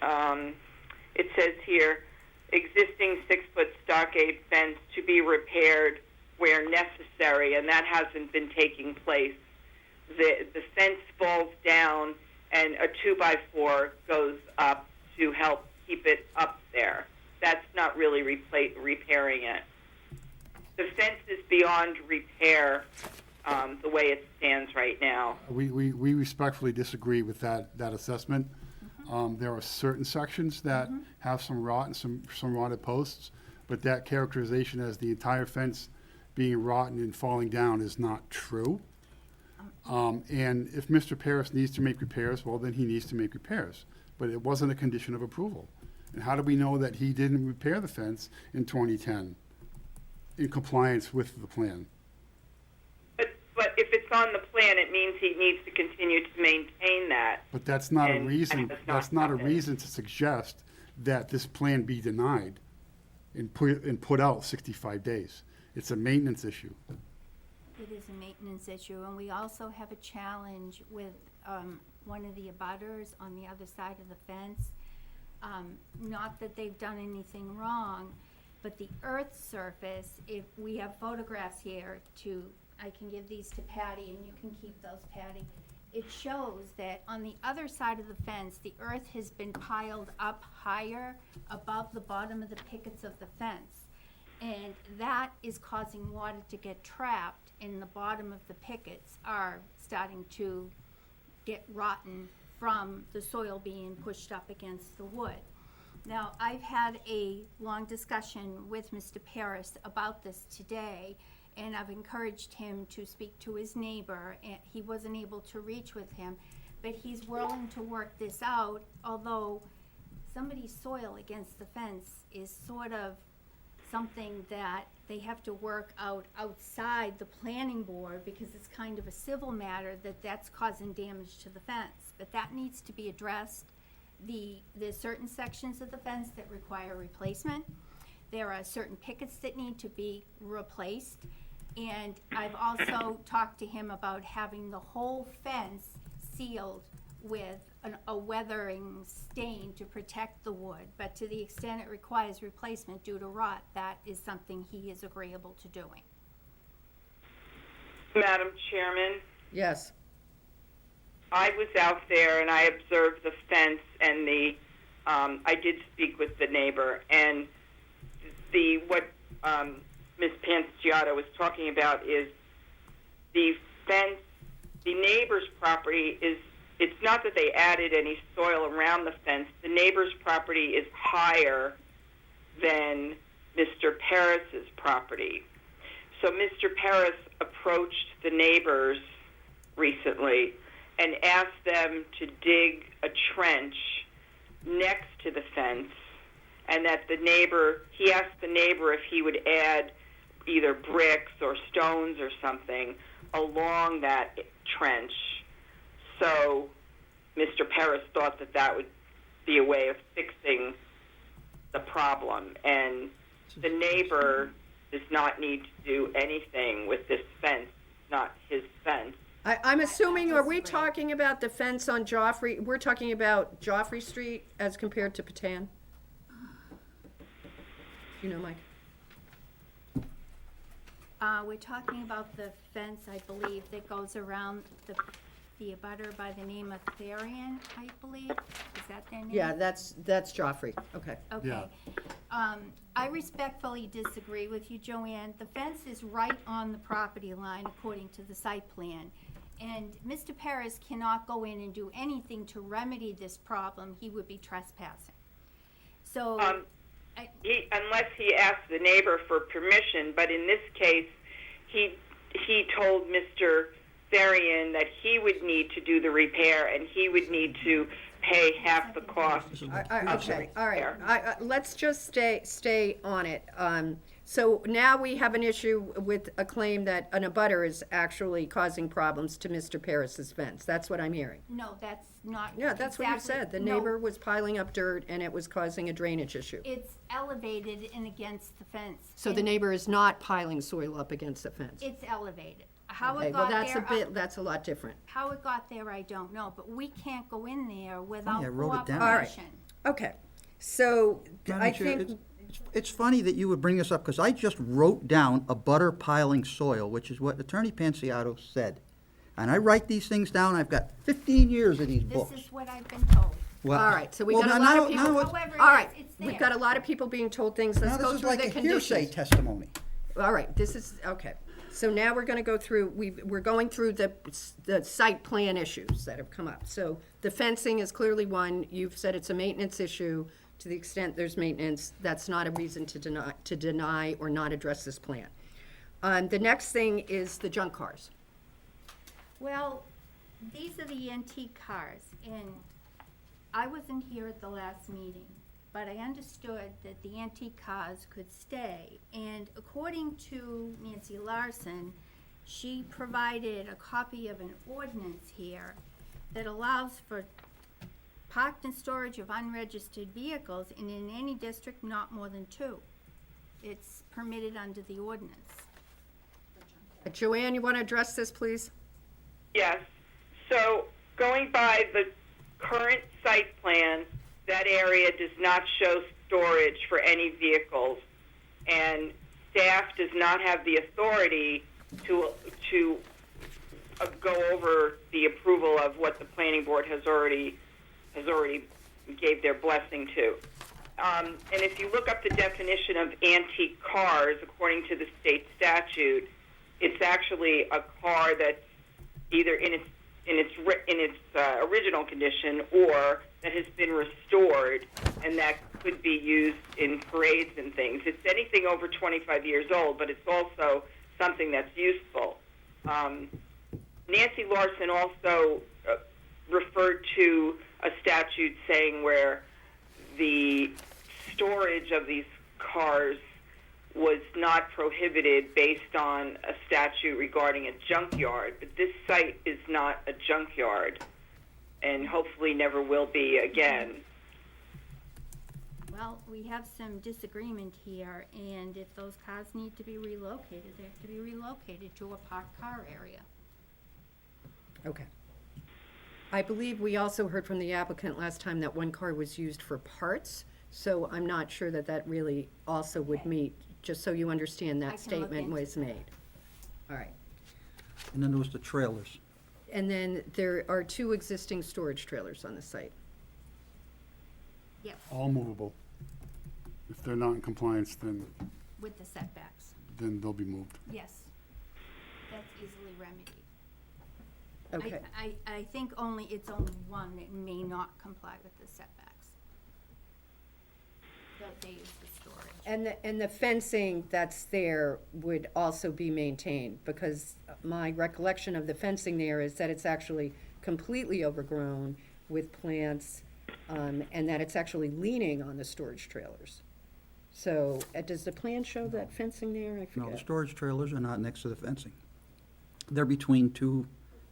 It says here, existing 6-foot stockade fence to be repaired where necessary, and that hasn't been taking place. The fence falls down, and a 2x4 goes up to help keep it up there. That's not really repairing it. The fence is beyond repair the way it stands right now. We respectfully disagree with that assessment. There are certain sections that have some rot and some rotted posts, but that characterization as the entire fence being rotten and falling down is not true. And if Mr. Paris needs to make repairs, well, then he needs to make repairs. But it wasn't a condition of approval. And how do we know that he didn't repair the fence in 2010 in compliance with the plan? But if it's on the plan, it means he needs to continue to maintain that. But that's not a And reason, that has not that's not a happened. reason to suggest that this plan be denied and put out 65 days. It's a maintenance issue. It is a maintenance issue, and we also have a challenge with one of the abutters on the other side of the fence. Not that they've done anything wrong, but the earth surface, if we have photographs here I can give these to Patty, and you can keep those, Patty. It shows that on the other side of the fence, the earth has been piled up higher above the bottom of the pickets of the fence. And that is causing water to get trapped, and the bottom of the pickets are starting to get rotten from the soil being pushed up against the wood. Now, I've had a long discussion with Mr. Paris about this today, and I've encouraged him to speak to his neighbor, and he wasn't able to reach with him, but he's willing to work this out, although somebody's soil against the fence is sort of something that they have to work out outside the planning board, because it's kind of a civil matter that's causing damage to the fence. But that needs to be addressed. There's certain sections of the fence that require replacement. There are certain pickets that need to be replaced. And I've also talked to him about having the whole fence sealed with a weathering stain to protect the wood. But to the extent it requires replacement due to rot, that is something he is agreeable to doing. Madam Chairman, Yes. I was out there and I observed the fence and I did speak with the neighbor, and what Ms. Panciotto was talking about is the fence, the neighbor's property it's not that they added any soil around the fence. The neighbor's property is higher than Mr. Paris's property. So Mr. Paris approached the neighbors recently and asked them to dig a trench next to the fence and that he asked the neighbor if he would add either bricks or stones or something along that trench. So Mr. Paris thought that that would be a way of fixing the problem, and the neighbor does not need to do anything with this fence, not his fence. I'm assuming, are we talking about the fence on Joffrey? We're talking about Joffrey Street as compared to Patan? You know, Mike? We're talking about the fence, I believe, that goes around the abutter by the name of Therian, I believe. Is that their name? Yeah, that's Joffrey, okay. Okay. I respectfully disagree with you, Joanne. The fence is right on the property line according to the site plan. And Mr. Paris cannot go in and do anything to remedy this problem. He would be trespassing. So, Unless he asked the neighbor for permission, but in this case, he told Mr. Therian that he would need to do the repair and he would need to pay half the cost. Okay, all right. Let's just stay on it. So now we have an issue with a claim that an abutter is actually causing problems to Mr. Paris's fence. That's what I'm hearing. no, that's not. Yeah, that's what you exactly- said. The no, neighbor was piling up dirt and it was causing a drainage issue. It's elevated and against the fence. So the And neighbor is not piling soil up against the fence. It's elevated. How Okay, it well, got there, that's a lot different. how it got there, I don't know, but we can't go in there without I wrote it down. All right. cooperation. Okay, so I Madam Chair, think, it's funny that you would bring this up, because I just wrote down a butter piling soil, which is what Attorney Panciato said. And I write these things down, I've got 15 years of these This books. is what I've been told. Well, all right, so we well, got a now- lot of now people. it's- However, All right, it's we've there. got a lot of people being told things. Let's Now go this is through like the a hearsay conditions. testimony. All right, this is, okay. So now we're gonna go through, we're going through the site plan issues that have come up. So the fencing is clearly one. You've said it's a maintenance issue. To the extent there's maintenance, that's not a reason to deny or not address this plan. The next thing is the junk cars. Well, these are the antique cars, and I wasn't here at the last meeting, but I understood that the antique cars could stay. And according to Nancy Larson, she provided a copy of an ordinance here that allows for parked and storage of unregistered vehicles, and in any district, not more than 2. It's permitted under the ordinance. Joanne, you wanna address this, please? Yes. So going by the current site plan, that area does not show storage for any vehicles, and staff does not have the authority to go over the approval of what the planning board has already gave their blessing to. And if you look up the definition of antique cars, according to the state statute, it's actually a car that's either in its original condition or that has been restored and that could be used in parades and things. It's anything over 25 years old, but it's also something that's useful. Nancy Larson also referred to a statute saying where the storage of these cars was not prohibited based on a statute regarding a junkyard, but this site is not a junkyard and hopefully never will be again. Well, we have some disagreement here, and if those cars need to be relocated, they have to be relocated to a parked car area. Okay. I believe we also heard from the applicant last time that one car was used for parts, so I'm not sure that that really also would meet, just so you understand I that can look statement into was made. All right. And then there was the trailers. And then there are 2 existing storage trailers on the site. Yes, All movable. If they're not in compliance, then with the setbacks. they'll be moved. Yes, that's easily remedied. Okay. I think it's only one that may not comply with the setbacks. That they use for storage. And the fencing that's there would also be maintained, because my recollection of the fencing there is that it's actually completely overgrown with plants. and that it's actually leaning on the storage trailers. So, does the plan show that fencing there? I No, forget. the storage trailers are not next to the fencing. They're between two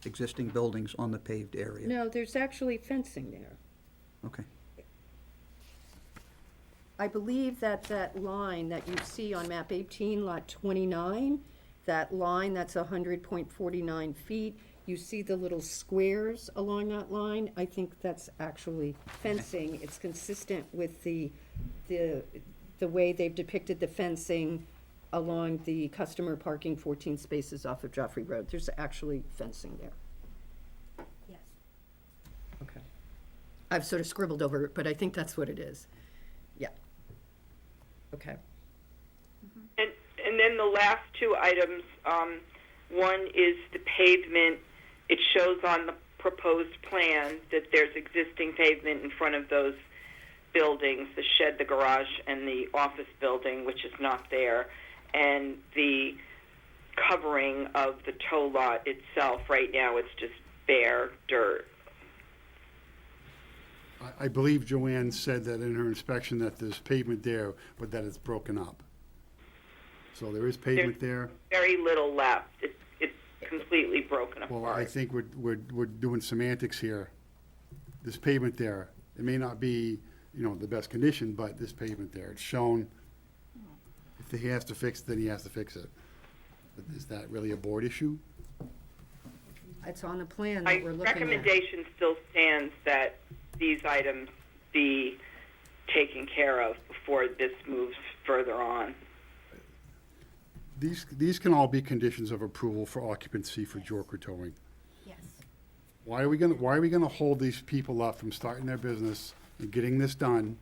existing buildings on the paved area. No, there's actually fencing there. Okay. I believe that that line that you see on map 18, lot 29, that line that's 100.49 feet, you see the little squares along that line? I think that's actually fencing. It's consistent with the way they've depicted the fencing along the customer parking 14 spaces off of Joffrey Road. There's actually fencing there. Yes. Okay. I've sort of scribbled over it, but I think that's what it is. Yeah. Okay. And then the last two items, one is the pavement. It shows on the proposed plan that there's existing pavement in front of those buildings, the shed, the garage, and the office building, which is not there, and the covering of the tow lot itself. Right now it's just bare dirt. I believe Joanne said that in her inspection that there's pavement there, but that it's broken up. So there is pavement there. Very little left. It's completely broken apart. Well, I think we're doing semantics here. There's pavement there. It may not be, the best condition, but there's pavement there. It's shown. If he has to fix it, then he has to fix it. But is that really a board issue? It's on the plan My that we're looking at. recommendation still stands that these items be taken care of before this moves further on. These can all be conditions of approval for occupancy for Joker Towing. Yes. Why are we gonna hold these people up from starting their business and getting this done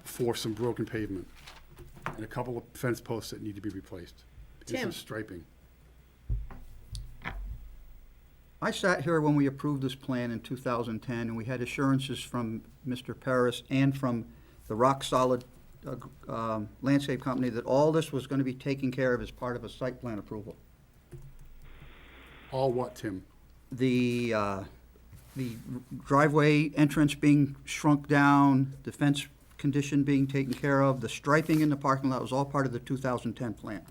for some broken pavement and a couple of fence posts that need to be replaced? And Tim. some striping. I sat here when we approved this plan in 2010, and we had assurances from Mr. Paris and from the Rock Solid Landscape Company that all this was going to be taken care of as part of a site plan approval. All what, Tim? The driveway entrance being shrunk down, the fence condition being taken care of, the striping in the parking lot was all part of the 2010 plan.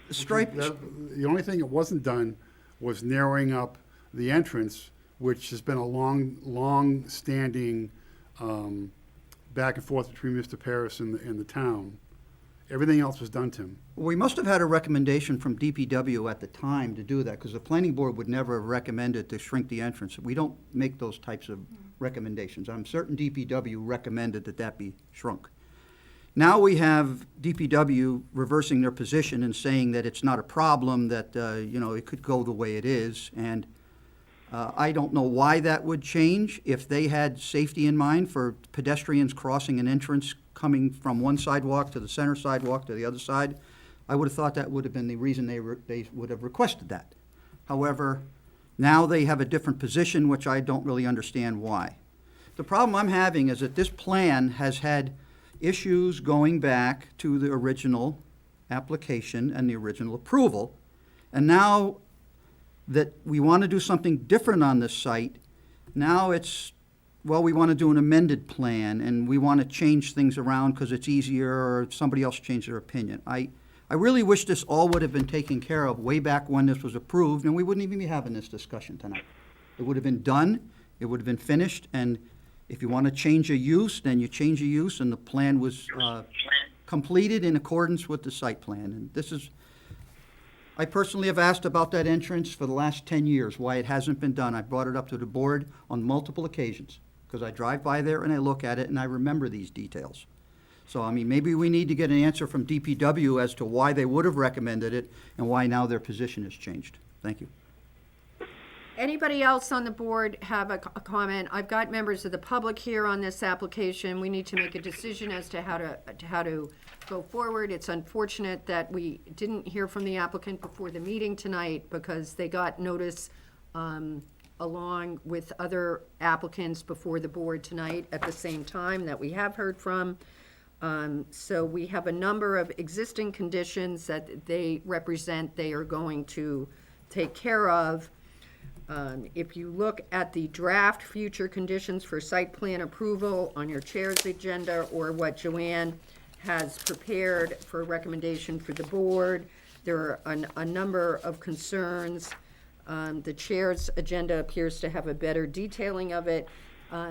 The stripe, The only thing that wasn't done was narrowing up the entrance, which has been a long-standing back and forth between Mr. Paris and the town. Everything else was done, Tim. we must have had a recommendation from DPW at the time to do that, because the planning board would never have recommended to shrink the entrance. We don't make those types of recommendations. I'm certain DPW recommended that that be shrunk. Now we have DPW reversing their position and saying that it's not a problem, that, it could go the way it is. And I don't know why that would change. If they had safety in mind for pedestrians crossing an entrance coming from one sidewalk to the center sidewalk to the other side, I would have thought that would have been the reason they would have requested that. However, now they have a different position, which I don't really understand why. The problem I'm having is that this plan has had issues going back to the original application and the original approval. And now that we want to do something different on this site, now it's, well, we want to do an amended plan and we want to change things around because it's easier, or somebody else changed their opinion. I really wish this all would have been taken care of way back when this was approved, and we wouldn't even be having this discussion tonight. It would have been done, it would have been finished, and if you want to change a use, then you change a use, and the plan was completed in accordance with the site plan. And this is, I personally have asked about that entrance for the last 10 years, why it hasn't been done. I brought it up to the board on multiple occasions, because I drive by there and I look at it and I remember these details. So, maybe we need to get an answer from DPW as to why they would have recommended it and why now their position has changed. Thank you. Anybody else on the board have a comment? I've got members of the public here on this application. We need to make a decision as to how to go forward. It's unfortunate that we didn't hear from the applicant before the meeting tonight, because they got notice along with other applicants before the board tonight at the same time that we have heard from. So we have a number of existing conditions that they represent they are going to take care of. If you look at the draft future conditions for site plan approval on your chair's agenda, or what Joanne has prepared for a recommendation for the board, there are a number of concerns. The chair's agenda appears to have a better detailing of it.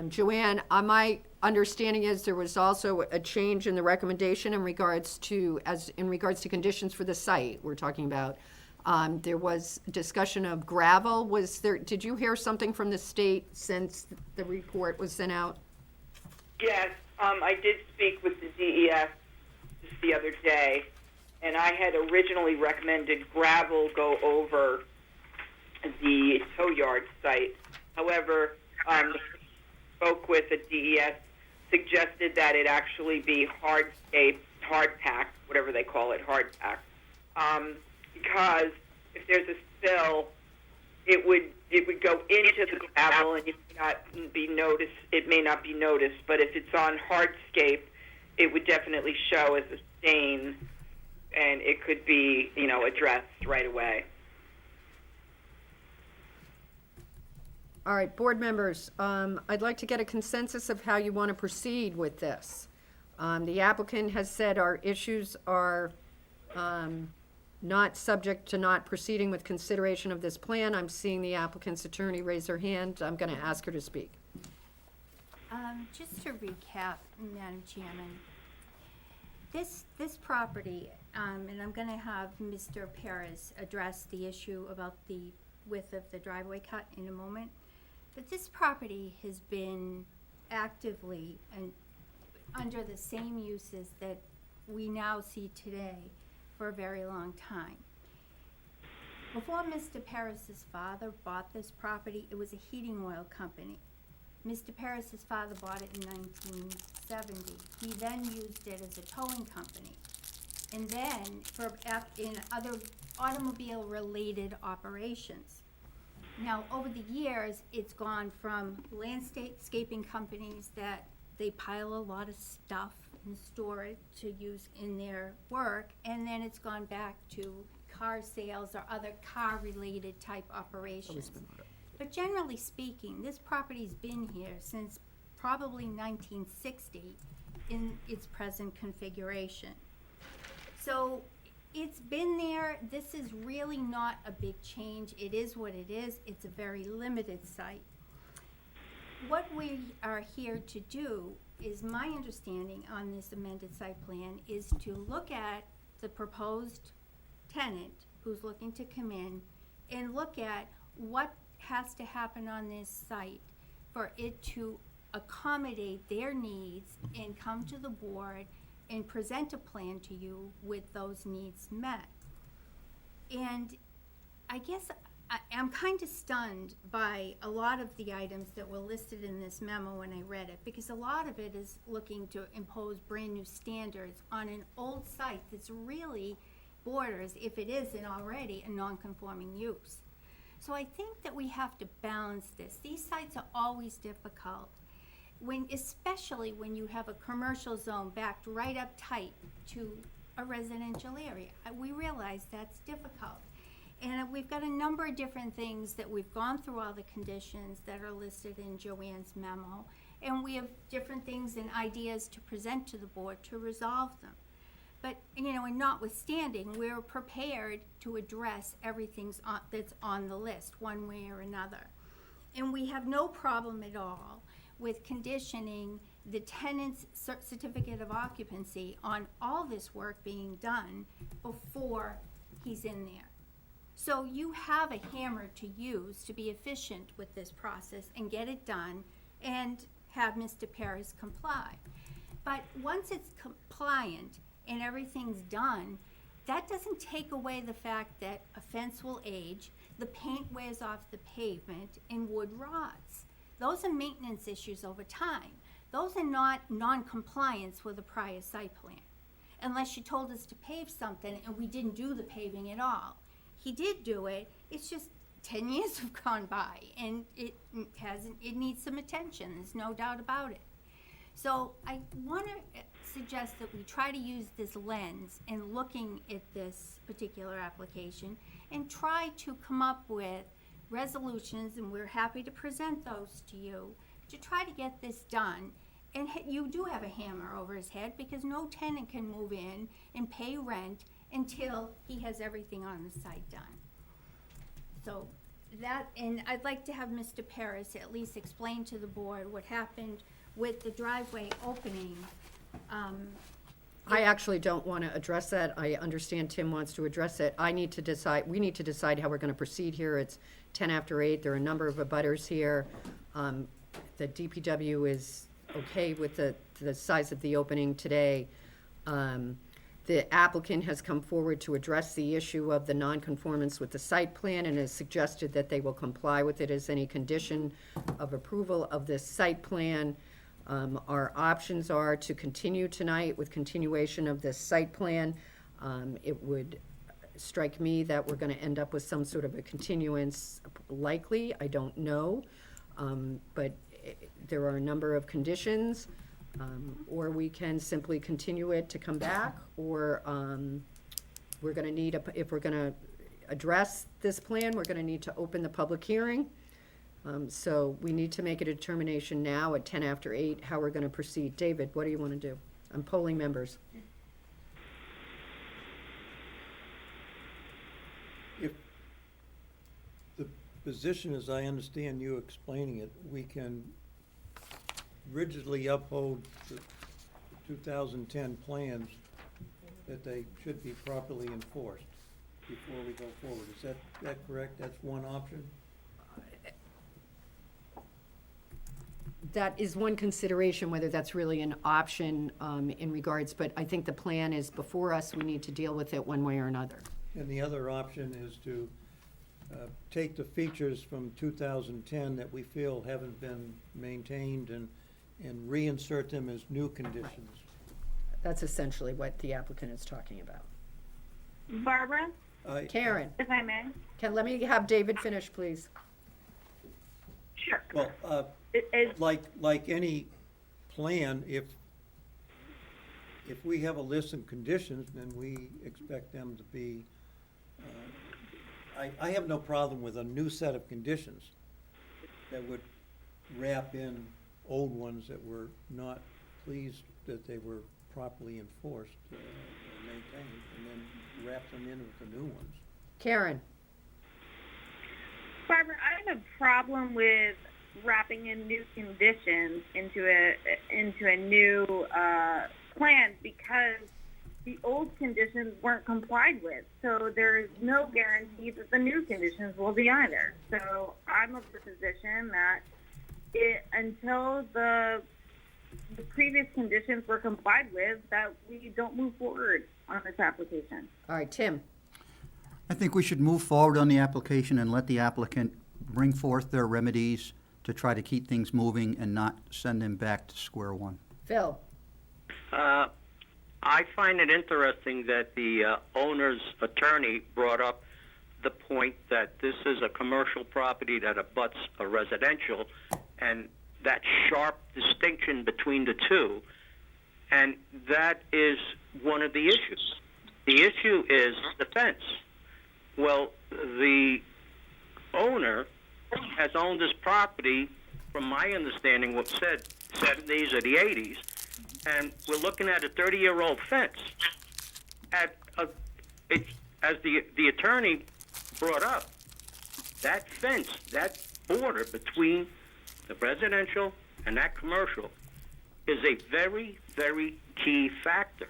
Joanne, my understanding is there was also a change in the recommendation in regards to conditions for the site we're talking about. There was discussion of gravel. Did you hear something from the state since the report was sent out? Yes, I did speak with the DES just the other day, and I had originally recommended gravel go over the tow yard site. However, spoke with the DES, suggested that it actually be hard pack, whatever they call it, hard pack. Because if there's a spill, it would go into the gravel and it may not be noticed. But if it's on hardscape, it would definitely show as a stain, and it could be, addressed right away. All right, board members, I'd like to get a consensus of how you want to proceed with this. The applicant has said our issues are not subject to not proceeding with consideration of this plan. I'm seeing the applicant's attorney raise her hand. I'm going to ask her to speak. Just to recap, Madam Chairman, this property, and I'm going to have Mr. Perez address the issue about the width of the driveway cut in a moment. But this property has been actively and under the same uses that we now see today for a very long time. Before Mr. Perez's father bought this property, it was a heating oil company. Mr. Perez's father bought it in 1970. He then used it as a towing company, and then in other automobile-related operations. Now, over the years, it's gone from landscaping companies that they pile a lot of stuff and store it to use in their work, and then it's gone back to car sales or other car-related type operations. But generally speaking, this property's been here since probably 1960 in its present configuration. So it's been there. This is really not a big change. It is what it is. It's a very limited site. What we are here to do is, my understanding on this amended site plan is to look at the proposed tenant who's looking to come in and look at what has to happen on this site for it to accommodate their needs and come to the board and present a plan to you with those needs met. And I guess I'm kind of stunned by a lot of the items that were listed in this memo when I read it, because a lot of it is looking to impose brand new standards on an old site that's really borders, if it isn't already, a non-conforming use. So I think that we have to balance this. These sites are always difficult, especially when you have a commercial zone backed right up tight to a residential area. We realize that's difficult. And we've got a number of different things that we've gone through, all the conditions that are listed in Joanne's memo, and we have different things and ideas to present to the board to resolve them. But, and notwithstanding, we're prepared to address everything that's on the list, one way or another. And we have no problem at all with conditioning the tenant's certificate of occupancy on all this work being done before he's in there. So you have a hammer to use to be efficient with this process and get it done and have Mr. Perez comply. But once it's compliant and everything's done, that doesn't take away the fact that a fence will age, the paint wears off the pavement, and wood rots. Those are maintenance issues over time. Those are not non-compliance with a prior site plan, unless you told us to pave something and we didn't do the paving at all. He did do it, it's just 10 years have gone by and it needs some attention, there's no doubt about it. So I want to suggest that we try to use this lens in looking at this particular application and try to come up with resolutions, and we're happy to present those to you, to try to get this done. And you do have a hammer over his head, because no tenant can move in and pay rent until he has everything on the site done. So that, and I'd like to have Mr. Paris at least explain to the board what happened with the driveway opening. I actually don't want to address that. I understand Tim wants to address it. We need to decide how we're going to proceed here. It's 10 after 8. There are a number of abutters here. The DPW is okay with the size of the opening today. The applicant has come forward to address the issue of the nonconformance with the site plan and has suggested that they will comply with it as any condition of approval of this site plan. Our options are to continue tonight with continuation of this site plan. It would strike me that we're going to end up with some sort of a continuance, likely, I don't know. But there are a number of conditions, or we can simply continue it to come back, or we're going to need, if we're going to address this plan, we're going to need to open the public hearing. So we need to make a determination now at 10 after 8 how we're going to proceed. David, what do you want to do? I'm polling members. If the position, as I understand you explaining it, we can rigidly uphold the 2010 plans, that they should be properly enforced before we go forward. Is that correct? That's one option? That is one consideration, whether that's really an option in regards, but I think the plan is before us. We need to deal with it one way or another. And the other option is to take the features from 2010 that we feel haven't been maintained and reinsert them as new conditions. That's essentially what the applicant is talking about. Barbara, Karen, if I may. let me have David finish, please. Sure. Well, like any plan, if we have a list of conditions, then we expect them to be, I have no problem with a new set of conditions that would wrap in old ones that were not pleased that they were properly enforced and maintained, and then wrap them in with the new ones. Karen. Barbara, I have a problem with wrapping in new conditions into a new plan, because the old conditions weren't complied with. So there's no guarantee that the new conditions will be either. So I'm of the position that until the previous conditions were complied with, that we don't move forward on this application. All right, Tim. I think we should move forward on the application and let the applicant bring forth their remedies to try to keep things moving and not send them back to square one. Phil. I find it interesting that the owner's attorney brought up the point that this is a commercial property that abuts a residential, and that sharp distinction between the two, and that is one of the issues. The issue is the fence. Well, the owner has owned this property, from my understanding, what said 70s or the 80s, and we're looking at a 30-year-old fence. As the attorney brought up, that fence, that border between the residential and that commercial, is a very, very key factor.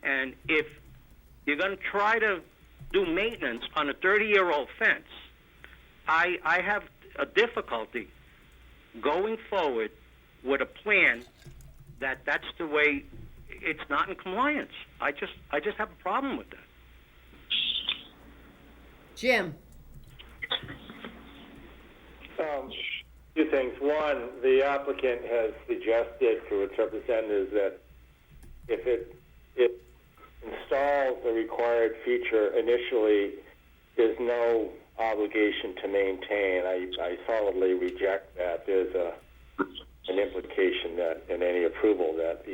And if you're going to try to do maintenance on a 30-year-old fence, I have a difficulty going forward with a plan that's the way it's not in compliance. I just have a problem with that. Jim. Two things. One, the applicant has suggested to its representatives that if it installs the required feature initially, there's no obligation to maintain. I solidly reject that. There's an implication that in any approval that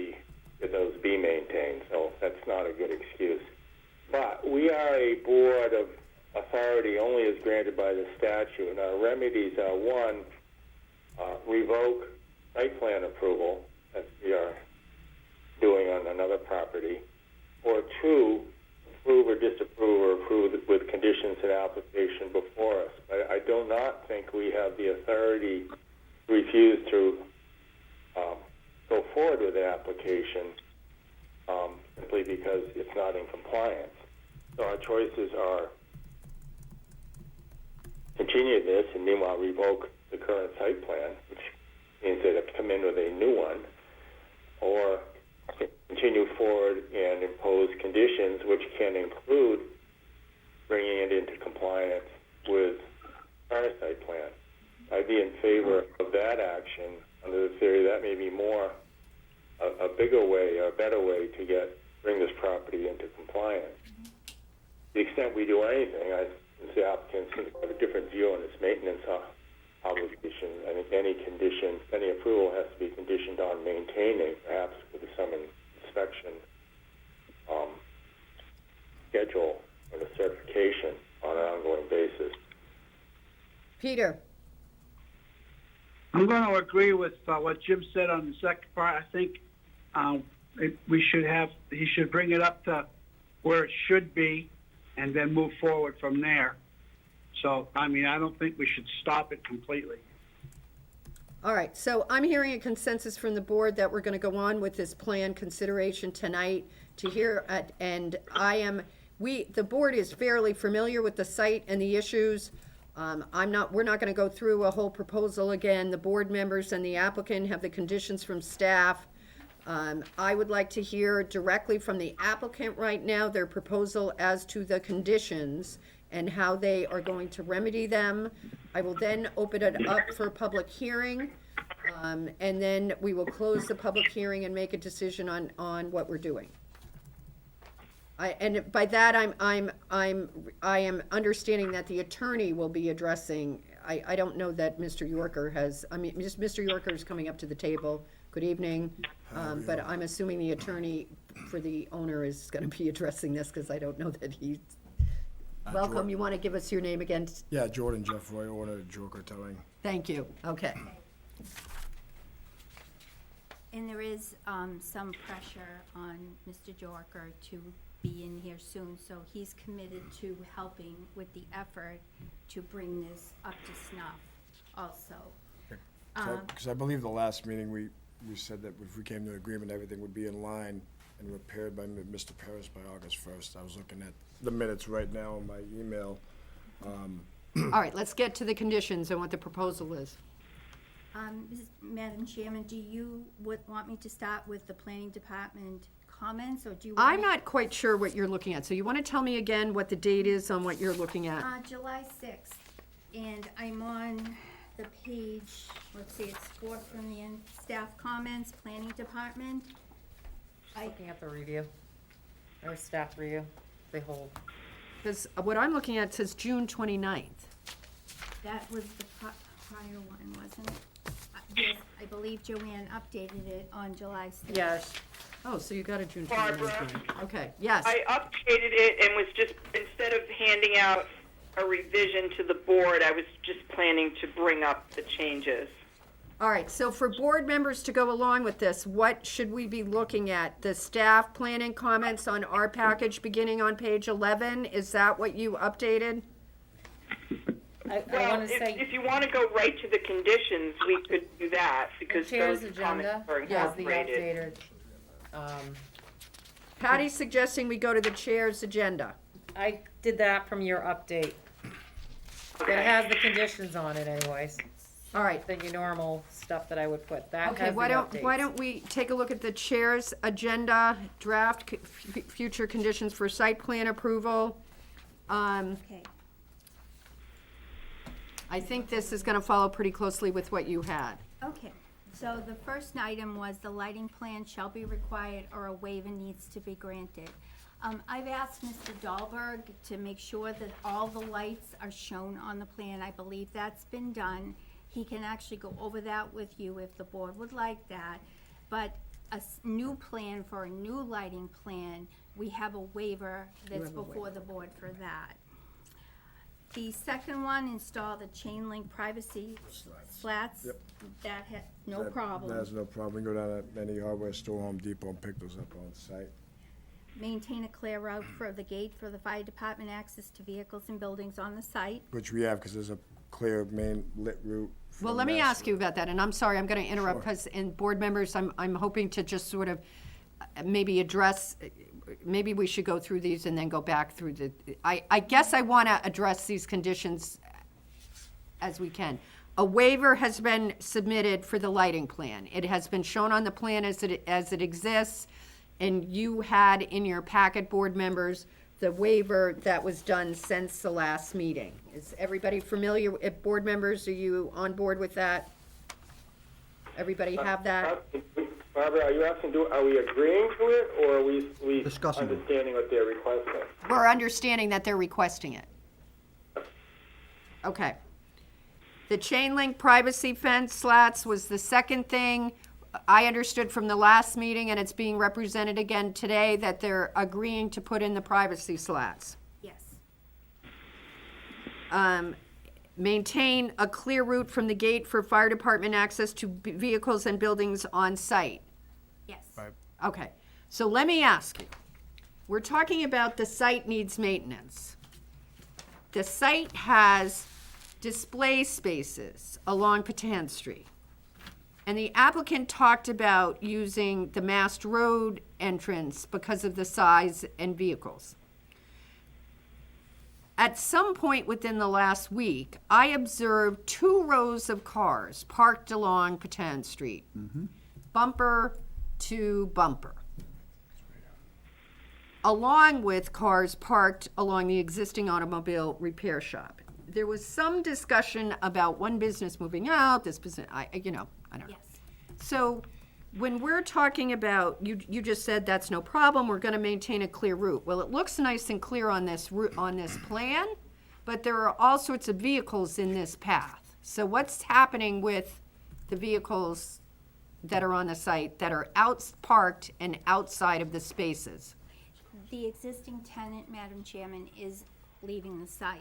those be maintained. So that's not a good excuse. But we are a board of authority only is granted by the statute. And our remedies are, one, revoke site plan approval, as we are doing on another property, or two, approve or disapprove or approve with conditions and application before us. I do not think we have the authority to refuse to go forward with the application simply because it's not in compliance. So our choices are continue this and meanwhile revoke the current site plan, which means they'd have to come in with a new one, or continue forward and impose conditions which can include bringing it into compliance with our site plan. I'd be in favor of that action under the theory that may be a bigger way, or a better way to bring this property into compliance. To the extent we do anything, I think the applicant seems to have a different view on its maintenance obligation. I think any approval has to be conditioned on maintaining, perhaps with some inspection schedule and a certification on an ongoing basis. Peter? I'm going to agree with what Jim said on the second part. I think he should bring it up to where it should be and then move forward from there. So, I don't think we should stop it completely. All right, so I'm hearing a consensus from the board that we're going to go on with this plan consideration tonight to hear, the board is fairly familiar with the site and the issues. We're not going to go through a whole proposal again. The board members and the applicant have the conditions from staff. I would like to hear directly from the applicant right now, their proposal as to the conditions and how they are going to remedy them. I will then open it up for a public hearing, and then we will close the public hearing and make a decision on what we're doing. And by that, I am understanding that the attorney will be addressing. I don't know that Mr. Yorker has. Mr. Yorker is coming up to the table. Good evening, but I'm assuming the attorney for the owner is going to be addressing this because I don't know that he's. Welcome. You want to give us your name again? Yeah, Jordan Jeffroy, owner of Joker Towing. Thank you. Okay. And there is some pressure on Mr. Jorker to be in here soon, so he's committed to helping with the effort to bring this up to snuff also. Because I believe the last meeting, we said that if we came to an agreement, everything would be in line and repaired by Mr. Paris by August 1st. I was looking at the minutes right now in my email. All right, let's get to the conditions and what the proposal is. Madam Chairman, do you want me to start with the planning department comments, or do you? I'm not quite sure what you're looking at, so you want to tell me again what the date is on what you're looking at? July 6th, and I'm on the page, let's see, it's fourth from the end, staff comments, planning department. Looking at the review, or staff review, they hold. Because what I'm looking at says June 29th. That was the prior one, wasn't it? Yes, I believe Joanne updated it on July 6th. Yes. Oh, so you got a June 29th. Barbara. one. Okay, yes. I updated it and was just, instead of handing out a revision to the board, I was just planning to bring up the changes. All right, so for board members to go along with this, what should we be looking at? The staff planning comments on our package beginning on page 11? Is that what you updated? Well, if you want to go right to the conditions, we could do that, because The chair's those comments agenda are has the incorporated. updated, Patty's suggesting we go to the chair's agenda. I did that from your update. Okay. It has the conditions on it anyways. All right. The normal stuff that I would put, that Okay, has the why updates. don't we take a look at the chair's agenda, draft future conditions for site plan approval. Okay. I think this is gonna follow pretty closely with what you had. Okay, so the first item was the lighting plan shall be required or a waiver needs to be granted. I've asked Mr. Dahlberg to make sure that all the lights are shown on the plan. I believe that's been done. He can actually go over that with you if the board would like that. But a new plan for a new lighting plan, we have a waiver that's before the board for that. The second one, install the chain link privacy slats. Yep. That had no That- problem. That's no problem. We can go down to any hardware store, Home Depot, and pick those up on site. Maintain a clear route for the gate for the fire department access to vehicles and buildings on the site. Which we have, because there's a clear main lit route. Well, let me ask you about that, and I'm sorry, I'm gonna interrupt, because in board members, I'm hoping to just sort of maybe address, maybe we should go through these and then go back through the, I guess I wanna address these conditions as we can. A waiver has been submitted for the lighting plan. It has been shown on the plan as it exists, and you had in your packet, board members, the waiver that was done since the last meeting. Is everybody familiar, board members, are you on board with that? Everybody have that? Barbara, are you asking, are we agreeing to it, or are we Discussing it. understanding what they're requesting? We're understanding that they're requesting it. Okay. The chain link privacy fence slats was the second thing. I understood from the last meeting, and it's being represented again today, that they're agreeing to put in the privacy slats. Yes. Maintain a clear route from the gate for fire department access to vehicles and buildings on site. Yes. Okay, so let me ask you, we're talking about the site needs maintenance. The site has display spaces along Patan Street. And the applicant talked about using the Mast Road entrance because of the size and vehicles. At some point within the last week, I observed 2 rows of cars parked along Patan Street, bumper to bumper, along with cars parked along the existing automobile repair shop. There was some discussion about one business moving out, this business, I don't know. Yes. So when we're talking about, you just said that's no problem, we're gonna maintain a clear route. Well, it looks nice and clear on this route, on this plan, but there are all sorts of vehicles in this path. So happening with the vehicles that are on the site that are parked and outside of the spaces? The existing tenant, Madam Chairman, is leaving the site.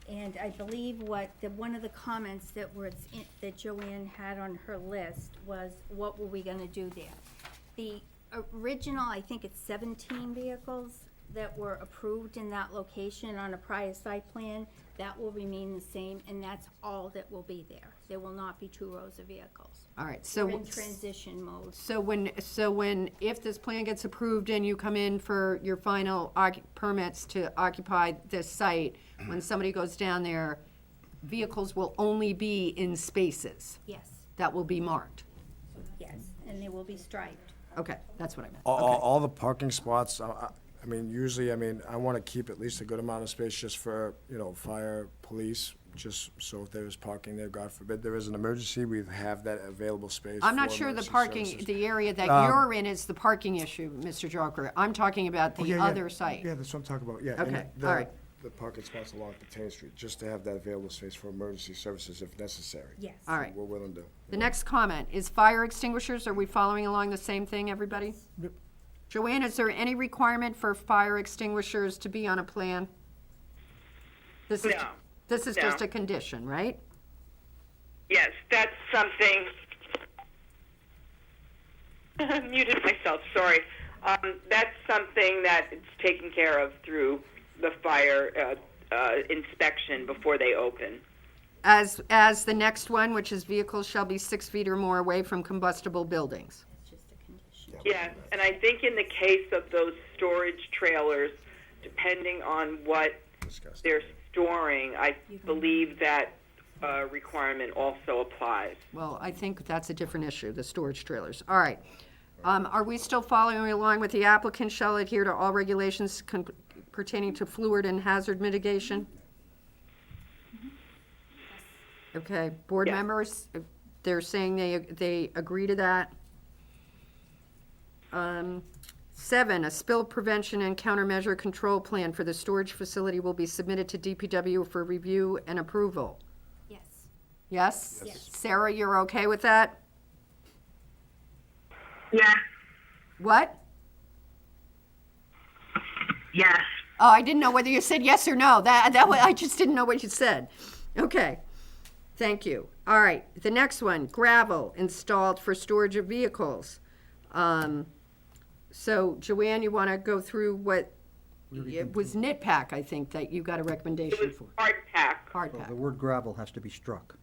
And I believe one of the comments that Joanne had on her list was, what were we gonna do there? The original, I think it's 17 vehicles that were approved in that location on a prior site plan, that will remain the same, and that's all that will be there. There will not be 2 rows of vehicles. All right, so. We're in transition mode. If this plan gets approved and you come in for your final permits to occupy this site, when somebody goes down there, vehicles will only be in spaces Yes, that will be marked. yes, and they will be striped. Okay, that's what I meant. All the parking spots, I mean, usually, I want to keep at least a good amount of space just for, fire, police, just so if there is parking there, God forbid there is an emergency, we have that available space. I'm not for sure the emergency parking, services. the area that you're in is the parking issue, Mr. Joker. I'm talking about the other site. Yeah, that's what I'm talking about, yeah. Okay, and the- all right. The parking spots along Patan Street, just to have that available space for emergency services if necessary. Yes. All right. We're willing to. The next comment is fire extinguishers. Are we following along the same thing, everybody? Yep. Joanne, is there any requirement for fire extinguishers to be on a plan? This is No. just a condition, right? Yes, that's something. Muted myself, sorry. That's something that it's taken care of through the fire inspection before they open. As the next one, which is vehicles shall be 6 feet or more away from combustible buildings. It's just a condition. Yes, and I think in the case of those storage trailers, depending on what they're storing, I believe that requirement also applies. Well, I think that's a different issue, the storage trailers. All right. Are we still following along with the applicant shall adhere to all regulations pertaining to fluid and hazard mitigation? Okay, board Yeah. members, they're saying they agree to that. 7, a spill prevention and countermeasure control plan for the storage facility will be submitted to DPW for review and approval. Yes. Yes? Yes. Sarah, you're okay with that? Yes. What? Yes. Oh, I didn't know whether you said yes or no. I just didn't know what you said. Okay, thank you. All right, the next one, gravel installed for storage of vehicles. So Joanne, you want to go through what, it was Nitpack, I think, that you got a recommendation for. Hard pack. Hard So pack. the word gravel has to be struck.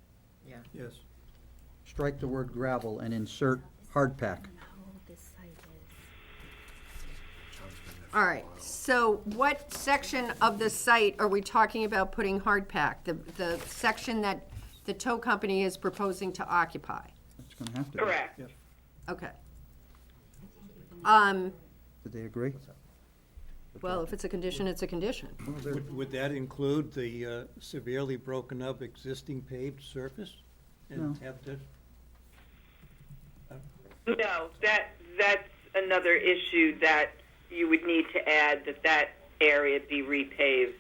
Yes. Strike the word gravel and insert hard pack. All right, so what section of the site are we talking about putting hard pack? The section that the tow company is proposing to occupy? It's gonna have to be. Correct. Okay. Did they agree? Well, if it's a condition, it's a condition. Would that include the severely broken up existing paved surface? And No. have to, No, that's another issue that you would need to add, that area be repaved.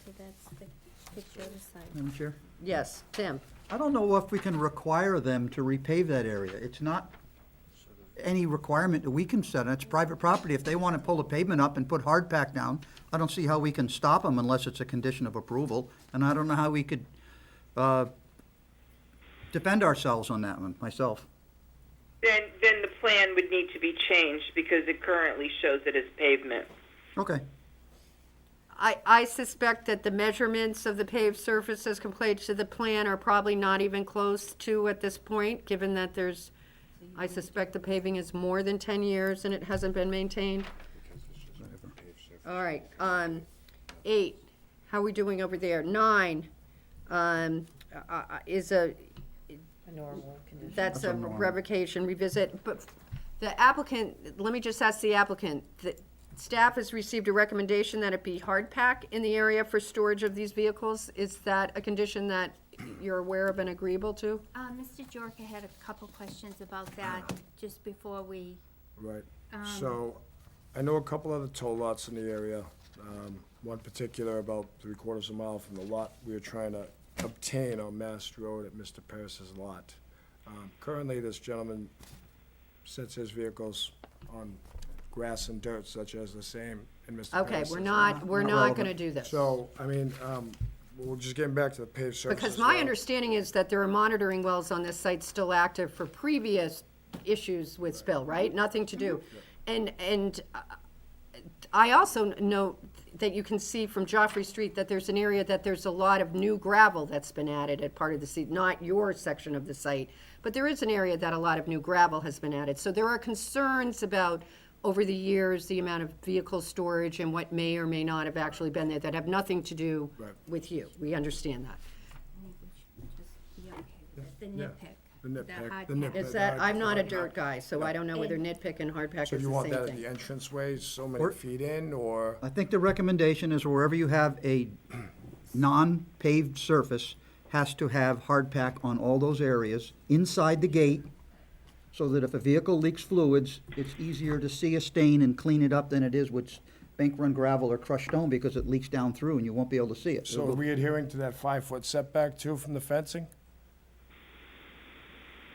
So that's the picture of the site. Madam Chair? Yes, Tim? I don't know if we can require them to repave that area. It's not any requirement that we can set. It's private property. If they want to pull the pavement up and put hard pack down, I don't see how we can stop them unless it's a condition of approval. And I don't know how we could defend ourselves on that one, myself. Then the plan would need to be changed because it currently shows it as pavement. Okay. I suspect that the measurements of the paved surfaces compared to the plan are probably not even close to at this point, given that there's, I suspect the paving is more than 10 years and it hasn't been maintained. All right, 8, how are we doing over there? 9, is a, A normal condition. that's a a norm. revocation, revisit, but the applicant, let me just ask the applicant, the staff has received a recommendation that it be hard pack in the area for storage of these vehicles. Is that a condition that you're aware of and agreeable to? Mr. Jorka had a couple questions about that just before we, Right. So, I know a couple other tow lots in the area. One particular about 3/4 of a mile from the lot we were trying to obtain on Mass Road at Mr. Paris's lot. Currently, this gentleman sets his vehicles on grass and dirt, such as the same in Mr. Okay, Paris's we're lot. not gonna do this. So, I mean, we're just getting back to the paved surface. Because my understanding is that there are monitoring wells on this site still active for previous issues with spill, right? Nothing to do. And I also note that you can see from Joffrey Street that there's an area that there's a lot of new gravel that's been added at part of the site, not your section of the site, but there is an area that a lot of new gravel has been added. So there are concerns about, over the years, the amount of vehicle storage and what may or may not have actually been there that have nothing to do Right. with you. We understand that. I think we should just be okay with it. The Yeah. nitpick. The nitpick, hard the pack. nitpick. Is that, I'm not a hard dirt pack. guy, so I don't know whether nitpick and hard pack So is you the want same that at the thing. entranceway, so many Or- feet in, or? I think the recommendation is wherever you have a non-paved surface has to have hard pack on all those areas inside the gate, so that if a vehicle leaks fluids, it's easier to see a stain and clean it up than it is with bank run gravel or crushed stone, because it leaks down through and you won't be able to see it. So are we adhering to that 5-foot setback too from the fencing?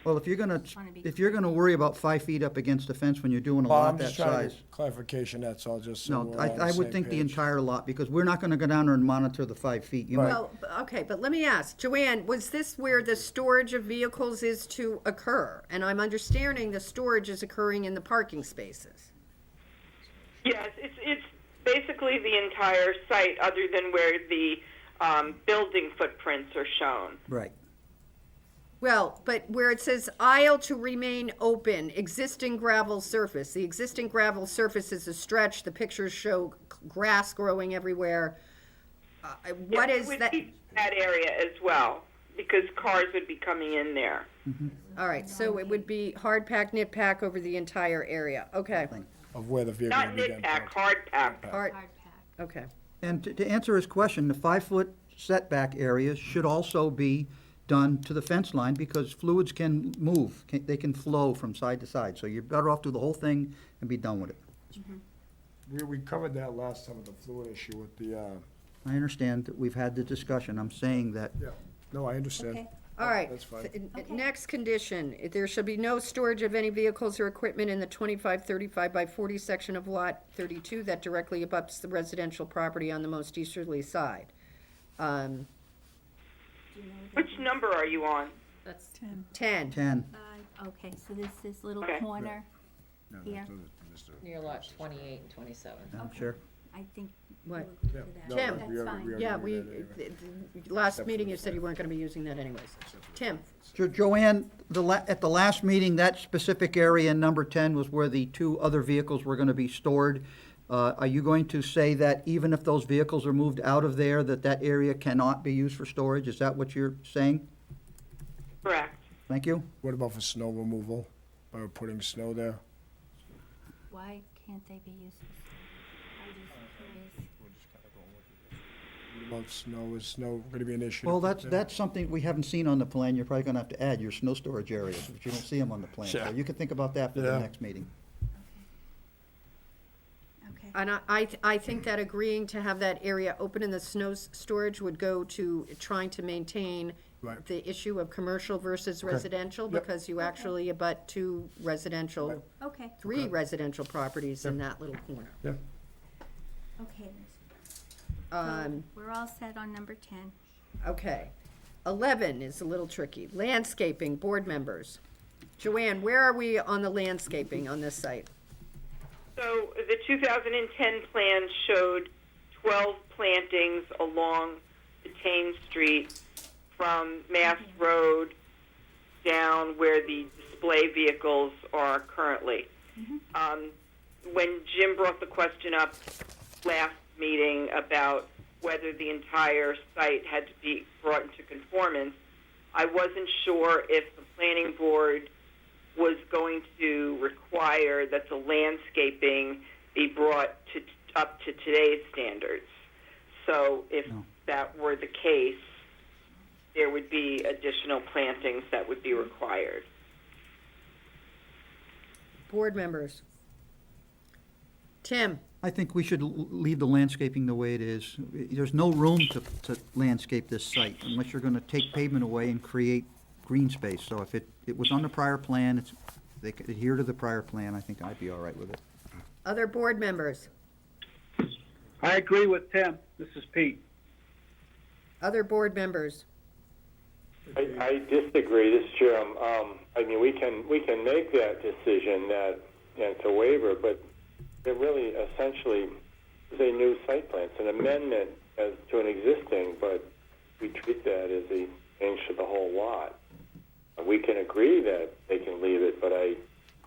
Well, if you're gonna, Wanna be if you're gonna worry about 5 feet up against the fence when you're doing a Well, lot I'm that just trying to size. get clarification, that's all, just so No, we're all on the I would same think the page. entire lot, because we're not gonna go down there and monitor the 5 feet. You might- Well, okay, but let me ask, Joanne, was this where the storage of vehicles is to occur? And I'm understanding the storage is occurring in the parking spaces. Yes, it's basically the entire site, other than where the building footprints are shown. Right. Well, but where it says aisle to remain open, existing gravel surface, the existing gravel surface is a stretch, the pictures show grass growing everywhere. What Yes, is it would that? be that area as well, because cars would be coming in there. All right, so it would be hard pack, knit pack over the entire area, okay. Of where the vehicle Not would be knit getting pack, parked. hard pack. Hard, Hard pack. okay. And to answer his question, the 5-foot setback areas should also be done to the fence line, because fluids can move, they can flow from side to side. So you're better off do the whole thing and be done with it. We covered that last time with the fluid issue with the, I understand that we've had the discussion. I'm saying that yeah, no, I understand. Okay. All right. That's fine. Next condition, there shall be no storage of any vehicles or equipment in the 25-35 by 40 section of lot 32 that directly abuts the residential property on the most easterly side. Which number are you on? That's 10. 10. Okay, so this little Okay. corner here, near lot 28 and 27. Sure. I think. What? we'll agree to that. Tim? That's we already- fine. we already Yeah, agreed that anyway. last Except meeting for you the said you site. weren't gonna be using that anyways. Tim? Joanne, at the last meeting, that specific area in number 10 was where the two other vehicles were going to be stored. Are you going to say that even if those vehicles are moved out of there, that area cannot be used for storage? Is that what you're saying? Correct. Thank you. What about for snow removal? By putting snow there? Why can't they be used for I'm just curious. What about snow? Is snow gonna be an issue? Well, that's something we haven't seen on the plan. You're probably going to have to add your snow storage areas, but you don't see them on the plan. So Yeah. you can think about that for the Yeah. next meeting. Okay. And I think that agreeing to have that area open in the storage would go to trying to maintain Right. the issue of commercial versus residential, Yep. because you actually abut two residential, Okay, three residential properties in that little corner. Yeah. okay. We're all set on number 10. Okay. 11 is a little tricky. Landscaping, board members. Joanne, where are we on the landscaping on this site? So the 2010 plan showed 12 plantings along Thames Street from Mass Road down where the display vehicles are currently. When Jim brought the question up last meeting about whether the entire site had to be brought into conformance, I wasn't sure if the planning board was going to require that the landscaping be brought up to today's standards. So if that were the case, there would be additional plantings that would be required. Board members. Tim? I think we should leave the landscaping the way it is. There's no room to landscape this site unless you're going to take pavement away and create green space. So if it was on the prior plan, they could adhere to the prior plan, I think I'd be all right with it. Other board members? I agree with Tim. This is Pete. Other board members? I disagree. This is Jim. I mean, we can make that decision that it's a waiver, but it really essentially is a new site plan. It's an amendment as to an existing, but we treat that as a change to the whole lot. We can agree that they can leave it, but I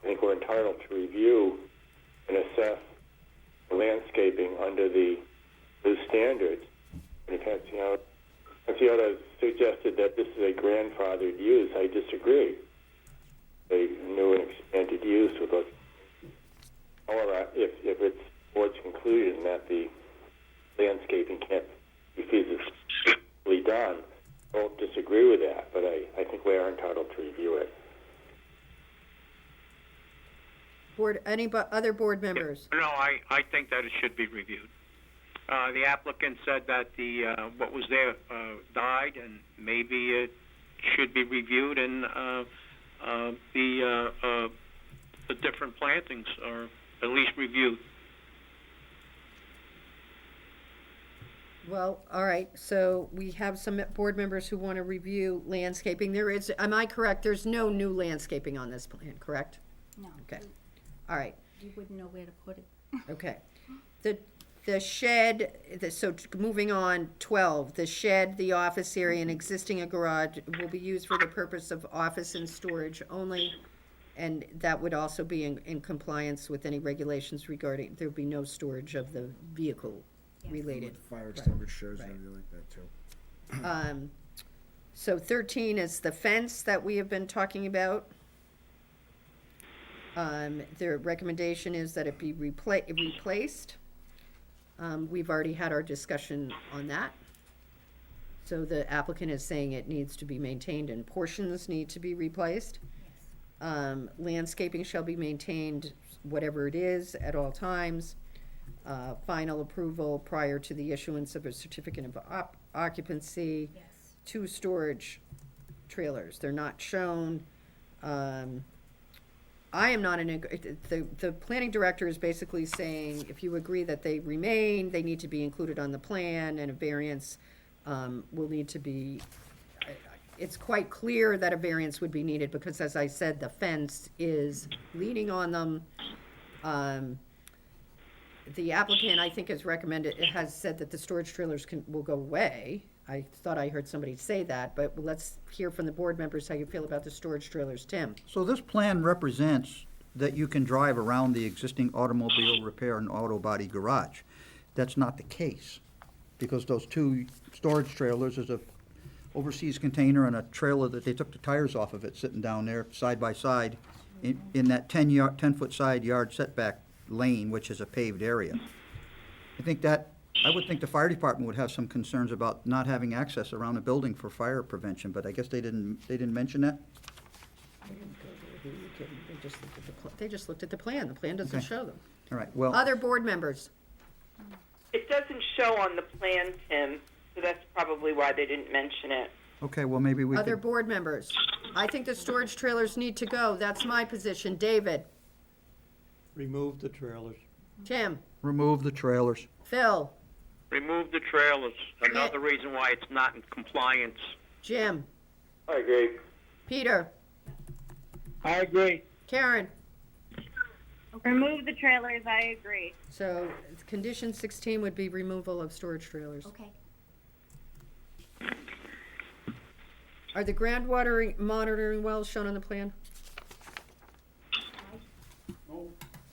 think we're entitled to review and assess the landscaping under the new standards. In fact, Fiona suggested that this is a grandfathered use. I disagree. A new and expanded use with us. However, if it's board's conclusion that the landscaping can't be feasibly done, I won't disagree with that, but I think we are entitled to review it. Other board members? No, I think that it should be reviewed. The applicant said that what was there died, and maybe it should be reviewed, and the different plantings are at least reviewed. Well, all right, so we have some board members who want to review landscaping. There is, am I correct, there's no new landscaping on this plan, correct? No. Okay, all right, You wouldn't know where to put it. okay. The shed, so moving on, 12, the shed, the office area, and existing a garage will be used for the purpose of office and storage only, and that would also be in compliance with any regulations regarding, there would be no storage of the vehicle related. Fire extinguishers and everything like that too. So 13 is the fence that we have been talking about. Their recommendation is that it be replaced. We've already had our discussion on that. So the applicant is saying it needs to be maintained and portions need to be replaced. Landscaping shall be maintained, whatever it is, at all times. Final approval prior to the issuance of a certificate of occupancy. Yes. 2 storage trailers. They're not shown. I am not the planning director is basically saying, if you agree that they remain, they need to be included on the plan, and a variance will need to be, it's quite clear that a variance would be needed, because as I said, the fence is leaning on them. The applicant, I think, has recommended, it has said that the storage trailers will go away. I thought I heard somebody say that, but let's hear from the board members how you feel about the storage trailers. Tim? So this plan represents that you can drive around the existing automobile repair and auto body garage. That's not the case, because those two storage trailers, there's a overseas container and a trailer that they took the tires off of it, sitting down there side by side in that 10-foot side yard setback lane, which is a paved area. I would think the fire department would have some concerns about not having access around a building for fire prevention, but I guess they didn't mention that? They just looked at the plan. The plan doesn't Okay. show them. All right, well, Other board members? It doesn't show on the plan, Tim, so that's probably why they didn't mention it. okay, well, maybe we Other could, board members? I think the storage trailers need to go. That's my position. David? Remove the trailers. Tim? remove the trailers. Phil? Remove the trailers. Another reason why it's not in compliance. Jim? I agree. Peter? I agree. Karen? Remove the trailers, I agree. So, condition 16 would be removal of storage trailers. Okay. Are the groundwater monitoring wells shown on the plan?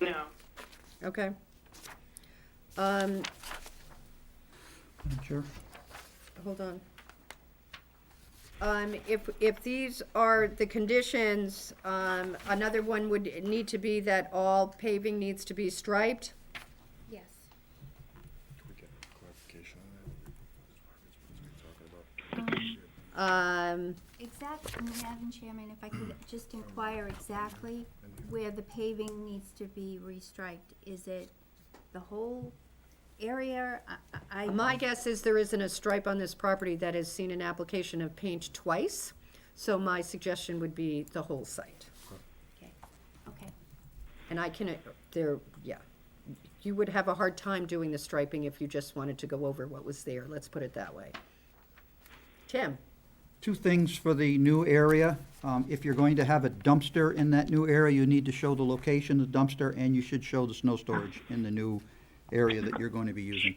No. Okay. Madam Chair? Hold on. If these are the conditions, another one would need to be that all paving needs to be striped. Yes. Can we get clarification on that? Madam Chairman, if I could just inquire exactly where the paving needs to be restriped. Is it the whole area? My guess is there isn't a stripe on this property that has seen an application of paint twice, so my suggestion would be the whole site. Okay. And I can, yeah. You would have a hard time doing the striping if you just wanted to go over what was there, let's put it that way. Tim? Two things for the new area. If you're going to have a dumpster in that new area, you need to show the location of the dumpster, and you should show the snow storage in the new area that you're going to be using.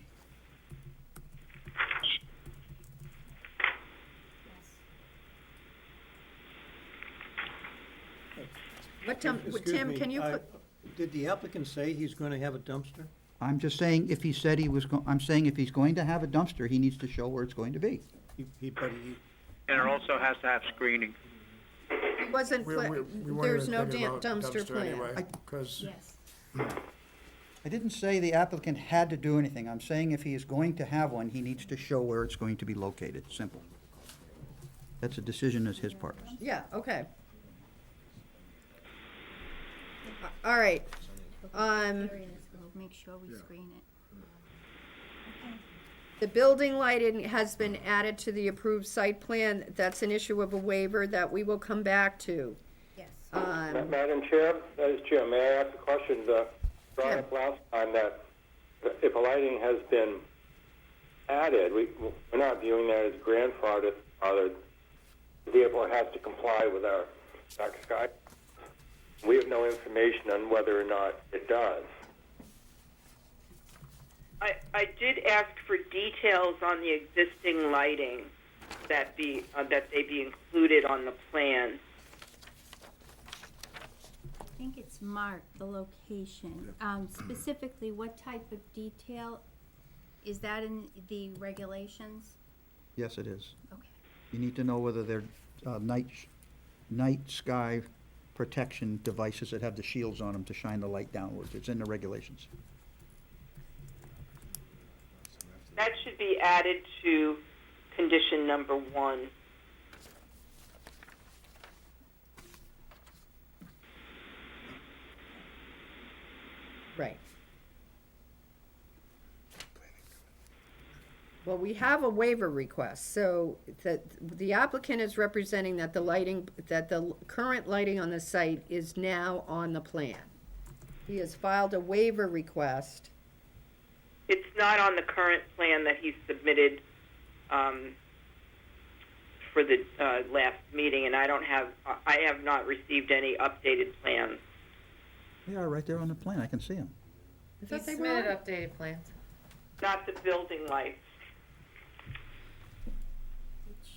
Excuse Tim, me, can you put, Did the applicant say he's going to have a dumpster? I'm just saying, if he said he was, I'm saying if he's going to have a dumpster, he needs to show where it's going to be. And it also has to have screening. it wasn't, there's no dumpster plan. Because Yes. I didn't say the applicant had to do anything. I'm saying if he is going to have one, he needs to show where it's going to be located. Simple. That's a decision as his part. Yeah, okay. All right. We'll make sure we screen it. The building lighting has been added to the approved site plan. That's an issue of a waiver that we will come back to. Yes. Madam Chair, that is Jim. May I ask a question? Brought up last time that if a lighting has been added, we're not viewing that as grandfathered. The vehicle has to comply with our dark sky. We have no information on whether or not it does. I did ask for details on the existing lighting that they be included on the plan. I think it's marked, the location. Specifically, what type of detail, is that in the regulations? Yes, it is. Okay. You need to know whether they're night sky protection devices that have the shields on them to shine the light downwards. It's in the regulations. That should be added to condition number 1. Right. Well, we have a waiver request, so the applicant is representing that the current lighting on the site is now on the plan. He has filed a waiver request. It's not on the current plan that he submitted for the last meeting, and I have not received any updated plans. They are right there on the plan, I can see them. I He thought they were submitted on. updated plans. Not the building lights.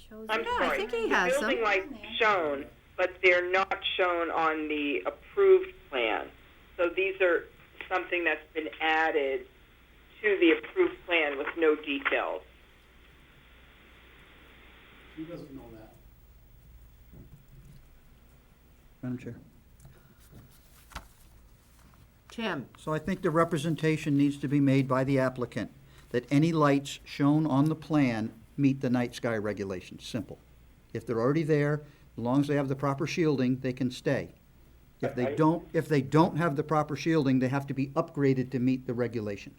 Shows I'm it. Yeah, I sorry. think he has The building them. lights shown, but they're not shown on the approved plan. So these are something that's been added to the approved plan with no details. Who doesn't know that? Madam Chair. Jim, So I think the representation needs to be made by the applicant that any lights shown on the plan meet the night sky regulations, simple. If they're already there, as long as they have the proper shielding, they can stay. If they don't have the proper shielding, they have to be upgraded to meet the regulation.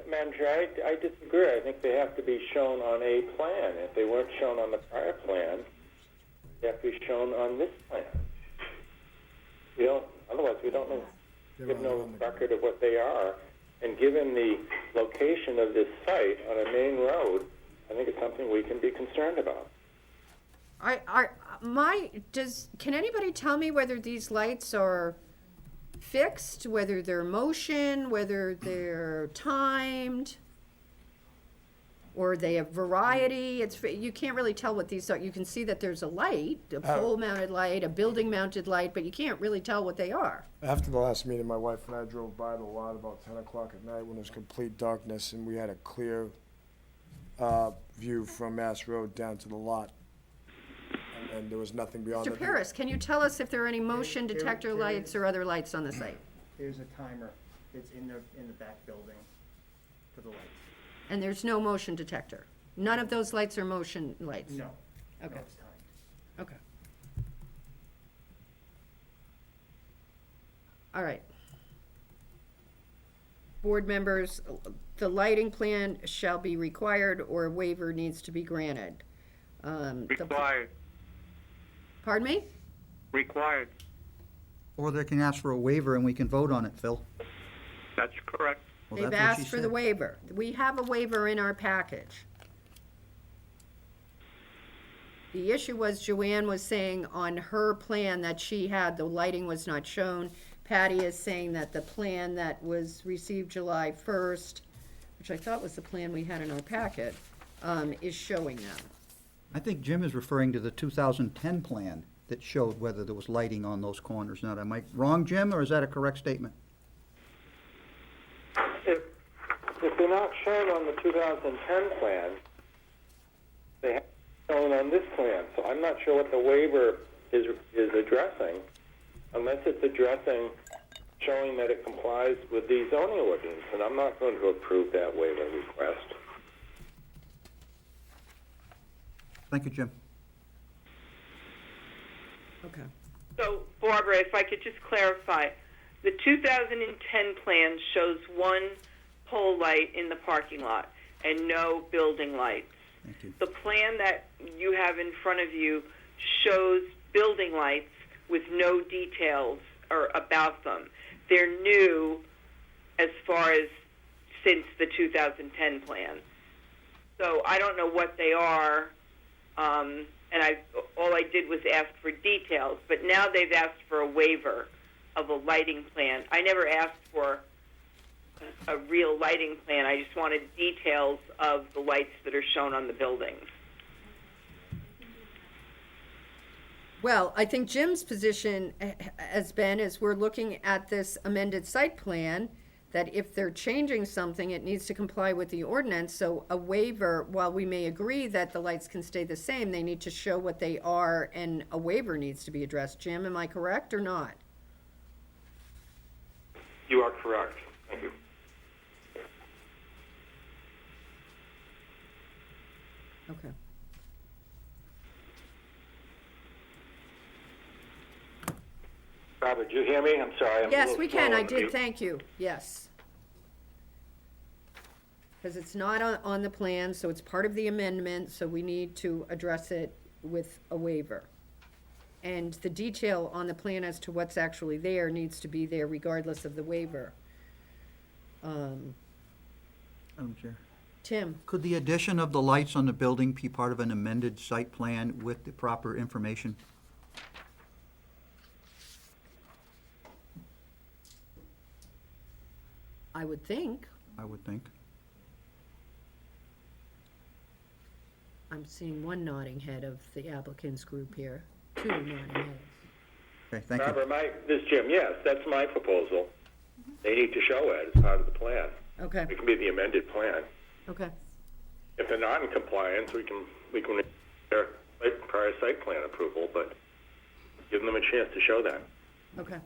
Madam Chair, I disagree. I think they have to be shown on a plan. If they weren't shown on the prior plan, they have to be shown on this plan. Otherwise we don't know. We have no record of what they are. And given the location of this site on a main road, I think it's something we can be concerned about. can anybody tell me whether these lights are fixed, whether they're motion, whether they're timed, or they have variety? You can't really tell what these are. You can see that there's a light, a pole-mounted light, a building-mounted light, but you can't really tell what they are. After the last meeting, my wife and I drove by the lot about 10 o'clock at night when it was complete darkness, and we had a clear view from Mass Road down to the lot. And there was nothing beyond Mr. that. Paris, can you tell us if there are any motion detector lights or other lights on the site? There's a timer that's in the back building for the lights. And there's no motion detector? None of those lights are motion lights? No. Okay. No, it's timed. Okay. All right. Board members, the lighting plan shall be required or a waiver needs to be granted. Required. Pardon me? Required. Or they can ask for a waiver and we can vote on it, Phil. That's correct. Well, They've that's what she asked for the said. waiver. We have a waiver in our package. The issue was Joanne was saying on her plan that she had, the lighting was not shown. Patty is saying that the plan that was received July 1st, which I thought was the plan we had in our packet, is showing them. I think Jim is referring to the 2010 plan that showed whether there was lighting on those corners. Now, am I wrong, Jim, or is that a correct statement? If they're not shown on the 2010 plan, they have to be shown on this plan. So I'm not sure what the waiver is addressing, unless it's addressing showing that it complies with the zoning ordinance, and I'm not going to approve that waiver request. Thank you, Jim. Okay. So, Barbara, if I could just clarify, the 2010 plan shows one pole light in the parking lot and no building lights. Thank you. The plan that you have in front of you shows building lights with no details or about them. They're new as far as since the 2010 plan. So I don't know what they are, and all I did was ask for details, but now they've asked for a waiver of a lighting plan. I never asked for a real lighting plan. I just wanted details of the lights that are shown on the buildings. Well, I think Jim's position has been, as we're looking at this amended site plan, that if they're changing something, it needs to comply with the ordinance. So a waiver, while we may agree that the lights can stay the same, they need to show what they are, and a waiver needs to be addressed. Jim, am I correct or not? You are correct. Thank you. Okay. Robert, did you hear me? I'm sorry. I'm a Yes, little we can. slow I on the did. mute. Thank you. Yes. Because it's not on the plan, so it's part of the amendment, so we need to address it with a waiver. And the detail on the plan as to what's actually there needs to be there regardless of the waiver. Madam Chair. Tim? Could the addition of the lights on the building be part of an amended site plan with the proper information? I would think. I would think. I'm seeing one nodding head of the applicant's group here, two nodding heads. Okay, thank you. Robert, this is Jim. Yes, that's my proposal. They need to show it as part of the plan. Okay, It can be the amended plan. okay, If they're not in compliance, we can their prior site plan approval, but give them a chance to show that. okay.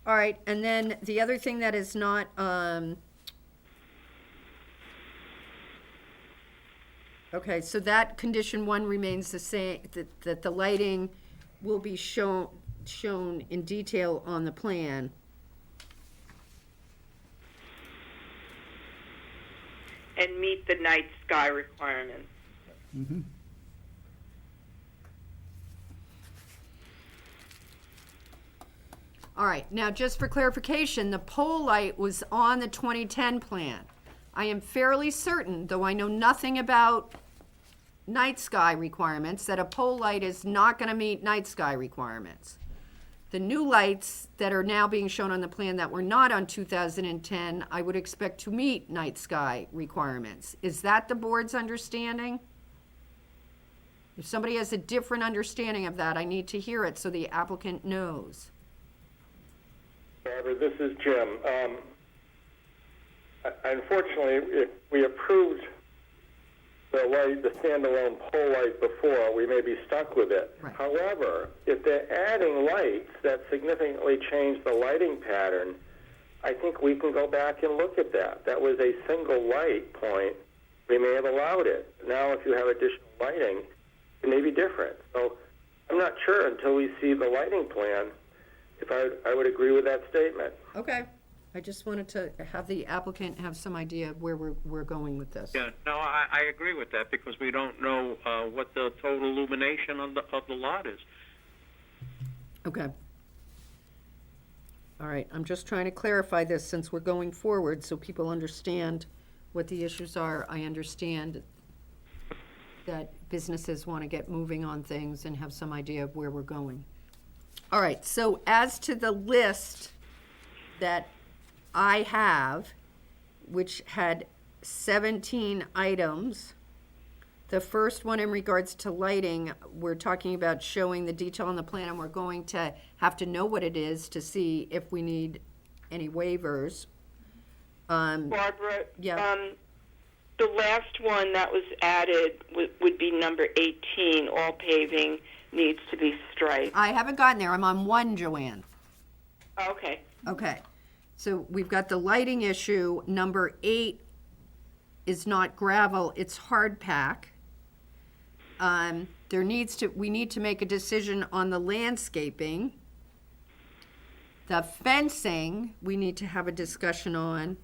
All right, and then the other thing that is not, okay, so that condition one remains the same, that the lighting will be shown in detail on the plan. And meet the night sky requirements. Mm-hmm. All right, now just for clarification, the pole light was on the 2010 plan. I am fairly certain, though I know nothing about night sky requirements, that a pole light is not gonna meet night sky requirements. The new lights that are now being shown on the plan that were not on 2010, I would expect to meet night sky requirements. Is that the board's understanding? If somebody has a different understanding of that, I need to hear it so the applicant knows. Barbara, this is Jim. Unfortunately, if we approved the standalone pole light before, we may be stuck with it. Right. However, if they're adding lights that significantly change the lighting pattern, I think we can go back and look at that. That was a single light point. We may have allowed it. Now, if you have additional lighting, it may be different. So I'm not sure until we see the lighting plan if I would agree with that statement. Okay, I just wanted to have the applicant have some idea of where we're going with this. Yeah, no, I agree with that because we don't know what the total illumination of the lot is. Okay. All right, I'm just trying to clarify this since we're going forward so people understand what the issues are. I understand that businesses want to get moving on things and have some idea of where we're going. All right, so as to the list that I have, which had 17 items, the first one in regards to lighting, we're talking about showing the detail on the plan, and we're going to have to know what it is to see if we need any waivers. Barbara, Yeah. The last one that was added would be number 18, all paving needs to be striped. I haven't gotten there, I'm on 1, Joanne. Okay. Okay, so we've got the lighting issue. Number 8 is not gravel, it's hard pack. We need to make a decision on the landscaping. The fencing, we need to have a discussion on.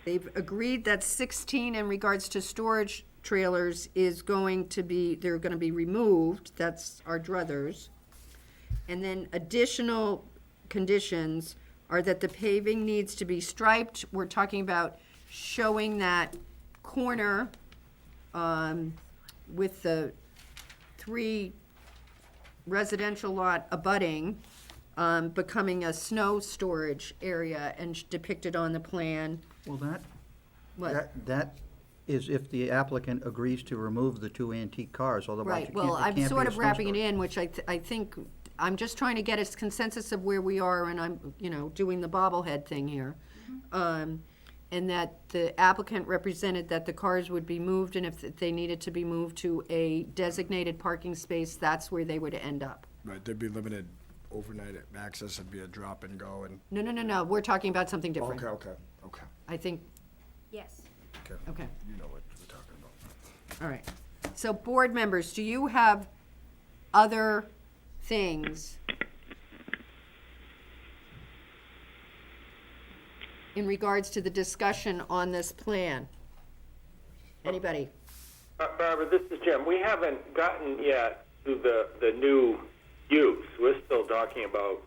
They've agreed that 16 in regards to storage trailers is going to be, they're gonna be removed, that's our druthers. And then additional conditions are that the paving needs to be striped. We're talking about showing that corner with the 3 residential lot abutting, becoming a snow storage area and depicted on the plan. Well, What? that is if the applicant agrees to remove the 2 antique cars, otherwise Right, it well, can't be I'm a sort of snow wrapping it storage. in, which I think, I'm just trying to get a consensus of where we are, and I'm, doing the bobblehead thing here. And that the applicant represented that the cars would be moved, and if they needed to be moved to a designated parking space, that's where they would end up. Right, there'd be limited overnight access, it'd be a drop and go and. No, we're talking about something different. Okay. I think, Yes. okay, You know what we're talking about. all right. So, board members, do you have other things in regards to the discussion on this plan? Anybody? Barbara, this is Jim. We haven't gotten yet to the new use. We're still talking about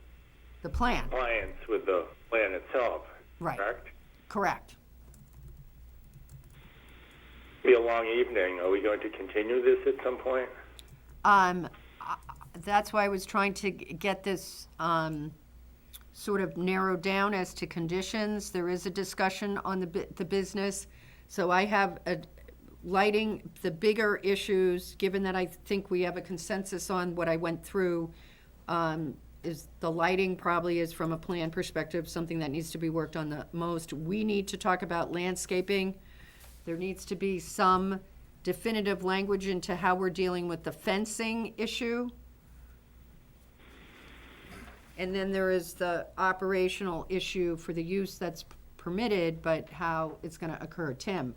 The plan, compliance with the plan itself, right, correct? correct. Be a long evening. Are we going to continue this at some point? That's why I was trying to get this, sort of narrowed down as to conditions. There is a discussion on the business. So I have lighting, the bigger issues, given that I think we have a consensus on what I went through, is the lighting probably is, from a plan perspective, something that needs to be worked on the most. We need to talk about landscaping. There needs to be some definitive language into how we're dealing with the fencing issue. And then there is the operational issue for the use that's permitted, but how it's gonna occur. Tim?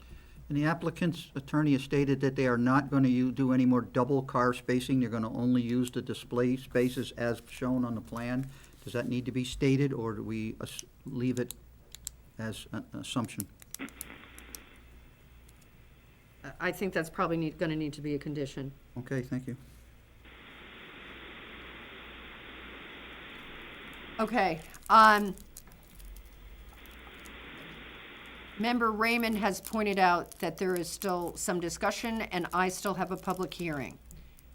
And the applicant's attorney has stated that they are not going to do any more double car spacing. They're going to only use the display spaces as shown on the plan. Does that need to be stated, or do we leave it as an assumption? I think that's probably gonna need to be a condition. Okay, thank you. Okay, Member Raymond has pointed out that there is still some discussion, and I still have a public hearing.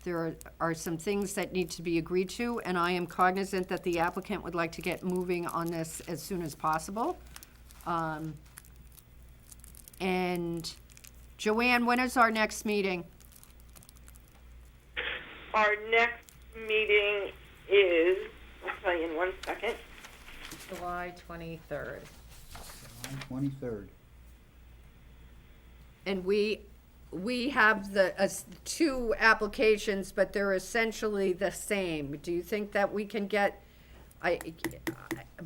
There are some things that need to be agreed to, and I am cognizant that the applicant would like to get moving on this as soon as possible. And Joanne, when is our next meeting? Our next meeting is, I'll tell you in 1 second. July 23rd. July 23rd. And we have the, two applications, but they're essentially the same. Do you think that we can get,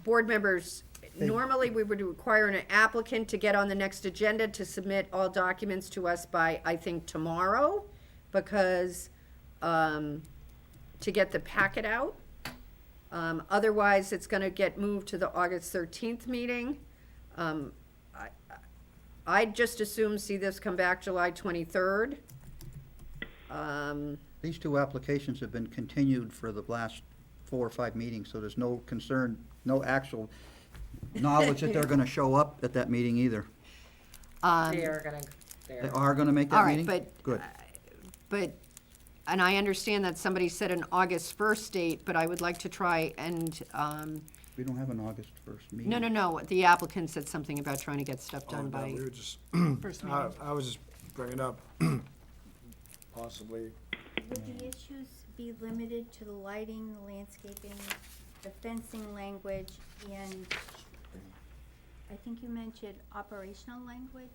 board members, normally we would require an applicant to get on the next agenda to submit all documents to us by, I think, tomorrow, because, to get the packet out. Otherwise, it's gonna get moved to the August 13th meeting. I'd just assume see this come back July 23rd. These two applications have been continued for the last 4 or 5 meetings, so there's no concern, no actual knowledge that they're gonna show up at that meeting either. They are gonna, They are gonna make that meeting? All right, Good. but, and I understand that somebody said an August 1st date, but I would like to try and, We don't have an August 1st meeting. no, the applicant said something about trying to get stuff done by, We were just, First meeting. I was just bringing up, possibly, Would the issues be limited to the lighting, the landscaping, the fencing language, and I think you mentioned operational language?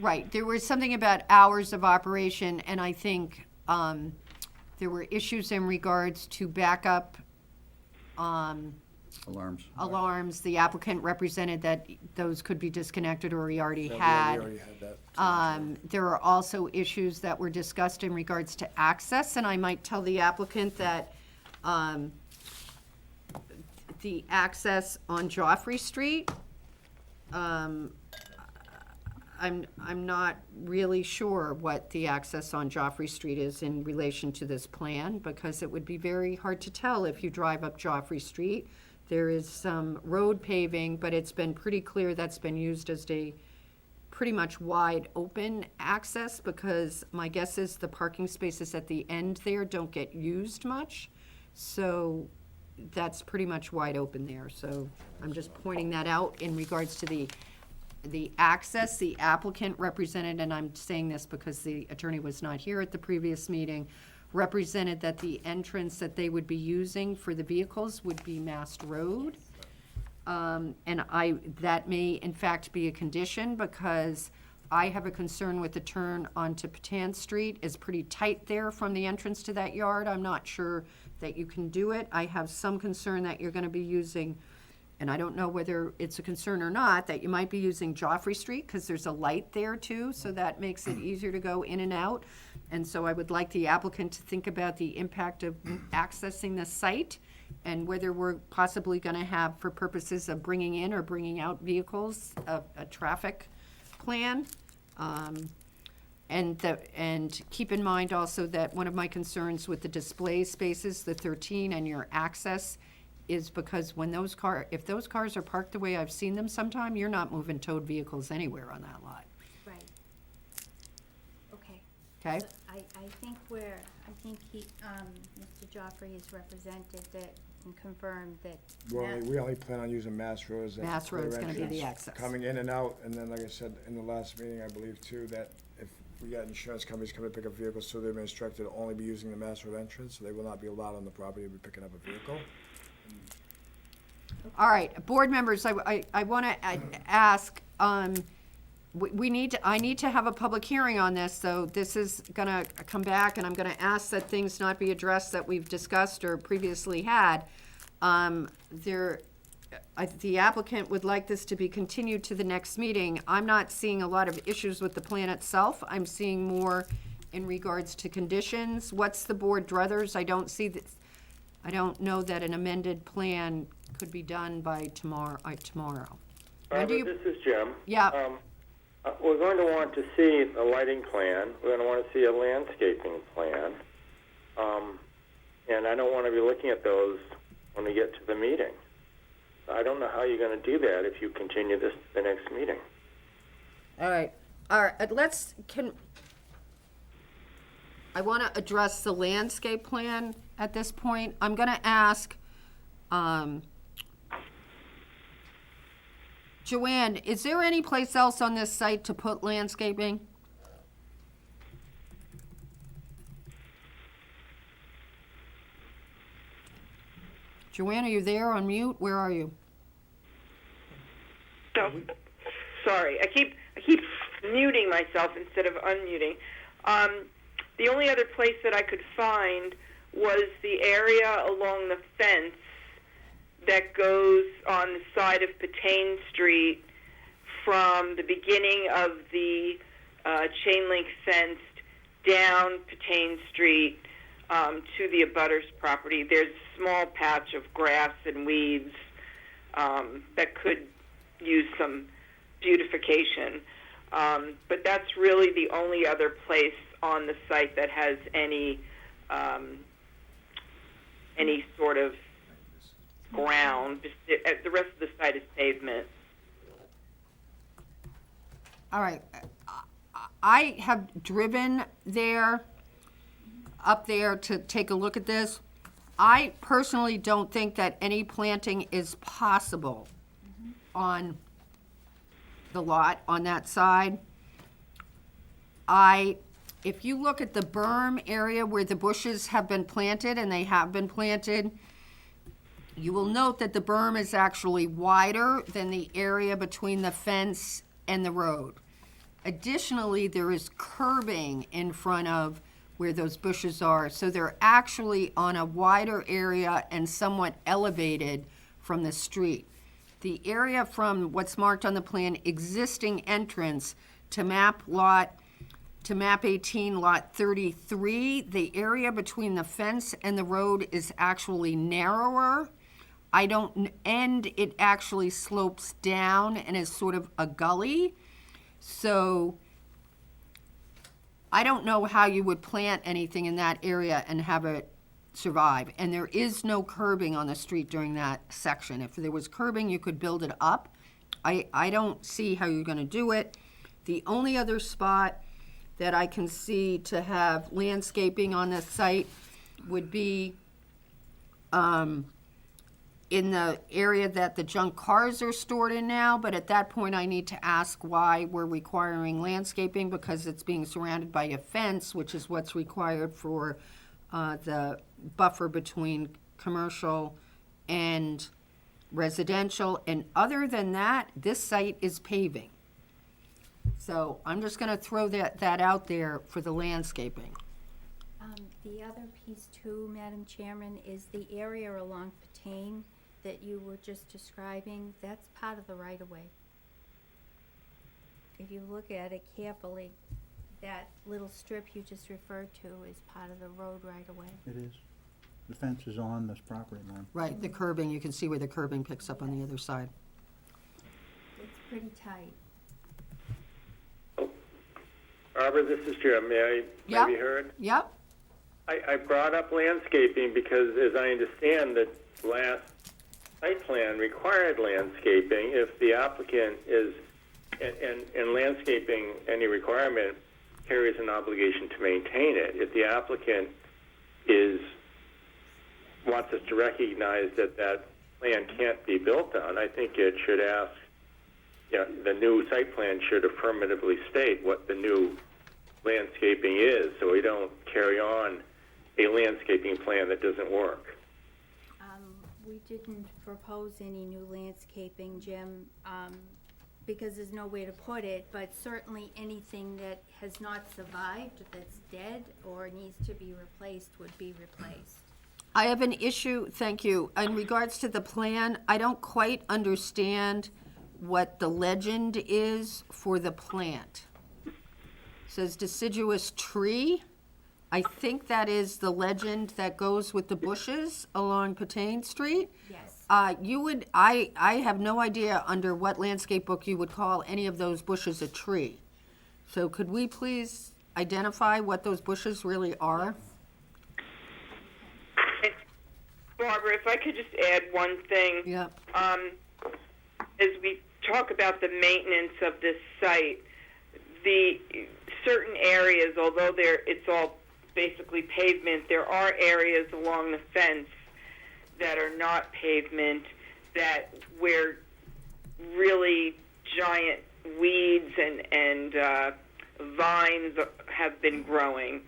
right, there was something about hours of operation, and I think, there were issues in regards to backup, alarms. The applicant represented that those could be disconnected, or he already we had. already had that. There are also issues that were discussed in regards to access, and I might tell the applicant that, the access on Joffrey Street, I'm not really sure what the access on Joffrey Street is in relation to this plan, because it would be very hard to tell if you drive up Joffrey Street. There is some road paving, but it's been pretty clear that's been used as a pretty much wide open access, because my guess is the parking spaces at the end there don't get used much. So that's pretty much wide open there. So I'm just pointing that out in regards to the access. The applicant represented, and I'm saying this because the attorney was not here at the previous meeting, represented that the entrance that they would be using for the vehicles would be Mast Road. And that may in fact be a condition, because I have a concern with the turn onto Patan Street is pretty tight there from the entrance to that yard. I'm not sure that you can do it. I have some concern that you're gonna be using, and I don't know whether it's a concern or not, that you might be using Joffrey Street, because there's a light there too, so that makes it easier to go in and out. And so I would like the applicant to think about the impact of accessing the site and whether we're possibly gonna have, for purposes of bringing in or bringing out vehicles, a traffic plan. And keep in mind also that one of my concerns with the display spaces, the 13, and your access, is because when if those cars are parked the way I've seen them sometime, you're not moving towed vehicles anywhere on that lot, Right. Okay. okay? So I think Mr. Joffrey has represented that and confirmed that. We only plan on using Mass Roads. as Mass the clear Road's gonna be the entrance, access. Coming in and out, and then, like I said, in the last meeting, I believe too, that if we got insurance companies come to pick up vehicles, so they've been instructed to only be using the Mass Road entrance, so they will not be allowed on the property to be picking up a vehicle. All right, board members, I wanna ask, I need to have a public hearing on this, so this is gonna come back, and I'm gonna ask that things not be addressed that we've discussed or previously had. The applicant would like this to be continued to the next meeting. I'm not seeing a lot of issues with the plan itself. I'm seeing more in regards to conditions. What's the board druthers? I don't see this, I don't know that an amended plan could be done by tomorrow. When do you? This is Jim. Yeah. We're going to want to see a lighting plan. We're going to want to see a landscaping plan. And I don't want to be looking at those when we get to the meeting. I don't know how you're going to do that if you continue this to the next meeting. All right, I want to address the landscape plan at this point. I'm going to ask, Joanne, is there any place else on this site to put landscaping? Joanne, are you there on mute? Where are you? So, sorry, I keep muting myself instead of unmuting. The only other place that I could find was the area along the fence that goes on the side of Patain Street from the beginning of the chain link fence down Patain Street to the abutters property. There's a small patch of grass and weeds that could use some beautification. But that's really the only other place on the site that has any sort of ground. The rest of the site is pavement. All right. I have driven up there to take a look at this. I personally don't think that any planting is possible on the lot on that side. If you look at the berm area where the bushes have been planted, and they have been planted, you will note that the berm is actually wider than the area between the fence and the road. Additionally, there is curbing in front of where those bushes are, so they're actually on a wider area and somewhat elevated from the street. The area from what's marked on the plan, existing entrance to map 18, lot 33, the area between the fence and the road is actually narrower. It actually slopes down and is sort of a gully. So I don't know how you would plant anything in that area and have it survive. And there is no curbing on the street during that section. If there was curbing, you could build it up. I don't see how you're gonna do it. The only other spot that I can see to have landscaping on this site would be in the area that the junk cars are stored in now, but at that point I need to ask why we're requiring landscaping, because it's being surrounded by a fence, which is what's required for the buffer between commercial and residential. And other than that, this site is paving. So I'm just gonna throw that out there for the landscaping. The other piece too, Madam Chairman, is the area along Patain that you were just describing. That's part of the right-of-way. If you look at it carefully, that little strip you just referred to is part of the road right-of-way. It is. The fence is on this property line. Right, the curbing, you can see where the curbing picks up on the other side. It's pretty tight. Barbara, this is Jim. May I be heard? Yep. I brought up landscaping because, as I understand, the last site plan required landscaping. If the applicant is, and landscaping, any requirement carries an obligation to maintain it. If the applicant wants us to recognize that that plan can't be built on, I think it should ask, the new site plan should affirmatively state what the new landscaping is, so we don't carry on a landscaping plan that doesn't work. We didn't propose any new landscaping, Jim, because there's no way to put it, but certainly anything that has not survived, that's dead or needs to be replaced would be replaced. I have an issue, thank you, in regards to the plan. I don't quite understand what the legend is for the plant. It says deciduous tree. I think that is the legend that goes with the bushes along Patain Street. Yes. I have no idea under what landscape book you would call any of those bushes a tree. So could we please identify what those bushes really are? Barbara, if I could just add one thing. Yeah. As we talk about the maintenance of this site, the certain areas, although it's all basically pavement, there are areas along the fence that are not pavement where really giant weeds and vines have been growing,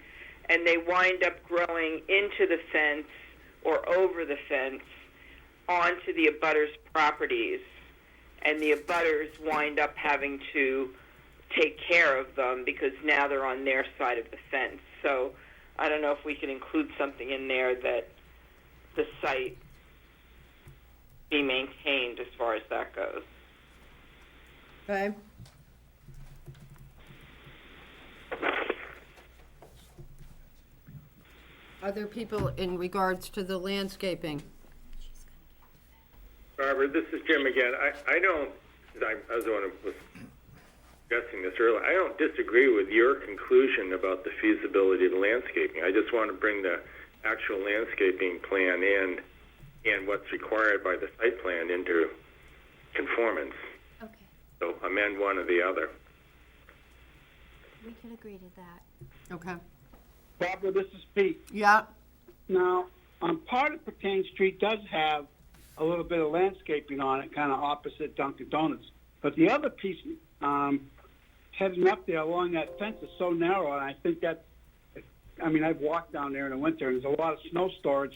and they wind up growing into the fence or over the fence onto the abutters' properties, and the abutters wind up having to take care of them because now they're on their side of the fence. So I don't know if we can include something in there that the site be maintained as far as that goes. Okay. Other people in regards to the landscaping? Barbara, this is Jim again. I was the one who was discussing this earlier. I don't disagree with your conclusion about the feasibility of the landscaping. I just want to bring the actual landscaping plan in and what's required by the site plan into conformance. Okay, So amend one or the other. we could agree to that. Okay. Barbara, this is Pete. Yeah. Now, part of Patain Street does have a little bit of landscaping on it, kind of opposite Dunkin' Donuts. But the other piece, heading up there along that fence is so narrow, and I think I've walked down there in the winter, and there's a lot of snow storage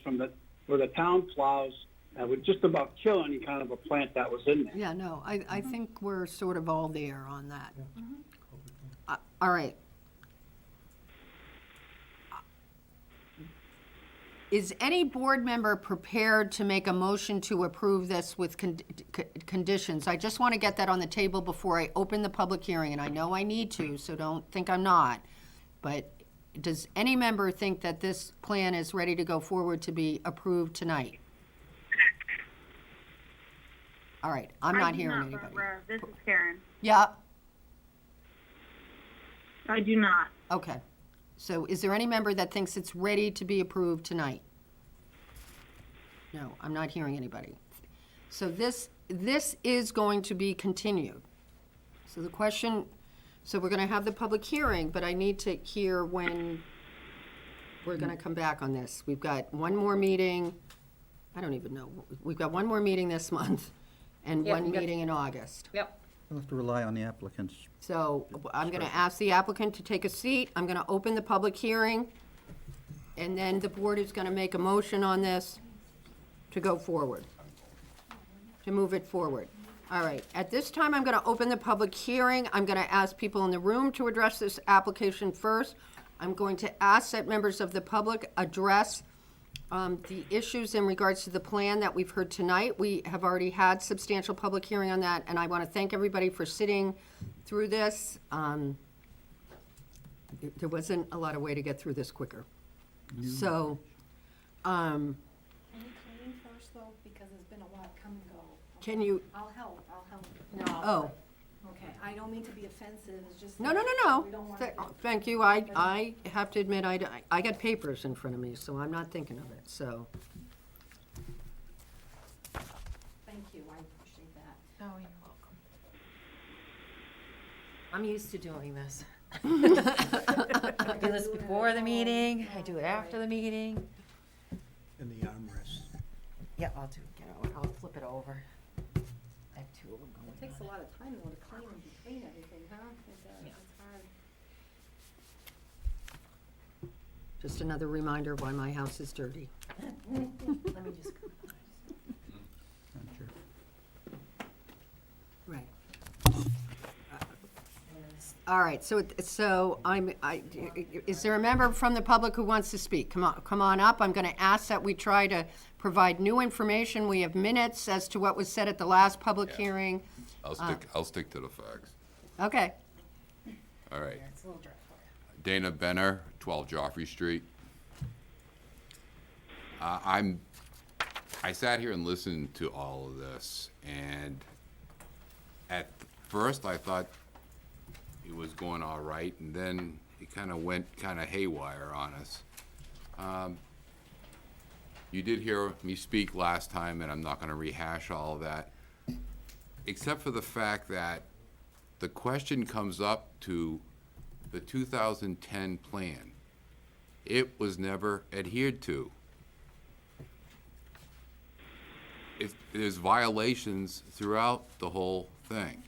where the town plows that would just about kill any kind of a plant that was in there. Yeah, no, I think we're sort of all there on that. All right. Is any board member prepared to make a motion to approve this with conditions? I just want to get that on the table before I open the public hearing, and I know I need to, so don't think I'm not. But does any member think that this plan is ready to go forward to be approved tonight? All right, I'm not hearing anybody. Barbara. This is Karen. Yeah, I do not. okay. So is there any member that thinks it's ready to be approved tonight? No, I'm not hearing anybody. So this is going to be continued. So the question, so we're going to have the public hearing, but I need to hear when we're going to come back on this. We've got one more meeting, I don't even know, we've got one more meeting this month and Yep, one we've got- meeting in August. Yep. We'll have to rely on the applicants. So I'm going to ask the applicant to take a seat. I'm going to open the public hearing, and then the board is going to make a motion on this to go forward, to move it forward. All right, at this time, I'm going to open the public hearing. I'm going to ask people in the room to address this application first. I'm going to ask that members of the public address the issues in regards to the plan that we've heard tonight. We have already had substantial public hearing on that, and I want to thank everybody for sitting through this. There wasn't a lot of way to get through this quicker. So, Um, Can you clean first, though, because there's been a lot come and go. Can you- I'll help. No. Oh. Okay, I don't mean to be offensive, it's just. No, no, that no, we don't no. want Th- to- Thank you. I have to admit, I got papers in front of me, so I'm not thinking of it, so. Thank you, I appreciate that. Oh, you're welcome. I'm used to doing this. I do this before the meeting, I do it after the meeting. And the armrest. Yeah, I'll flip it over. I have two of them going It takes a on. lot of time, though, to clean everything, huh? Yeah. It's hard. Just another reminder why my house is dirty. Let me just. Right. All right, so is there a member from the public who wants to speak? Come on up. I'm going to ask that we try to provide new information. We have minutes as to what was said at the last public hearing. I'll stick to the facts. Okay. All right. It's a little dry for you. Dana Benner, 12 Joffrey Street. I sat here and listened to all of this, and at first I thought it was going all right, and then it kind of went kind of haywire on us. You did hear me speak last time, and I'm not going to rehash all of that, except for the fact that the question comes up to the 2010 plan. It was never adhered to. There's violations throughout the whole thing.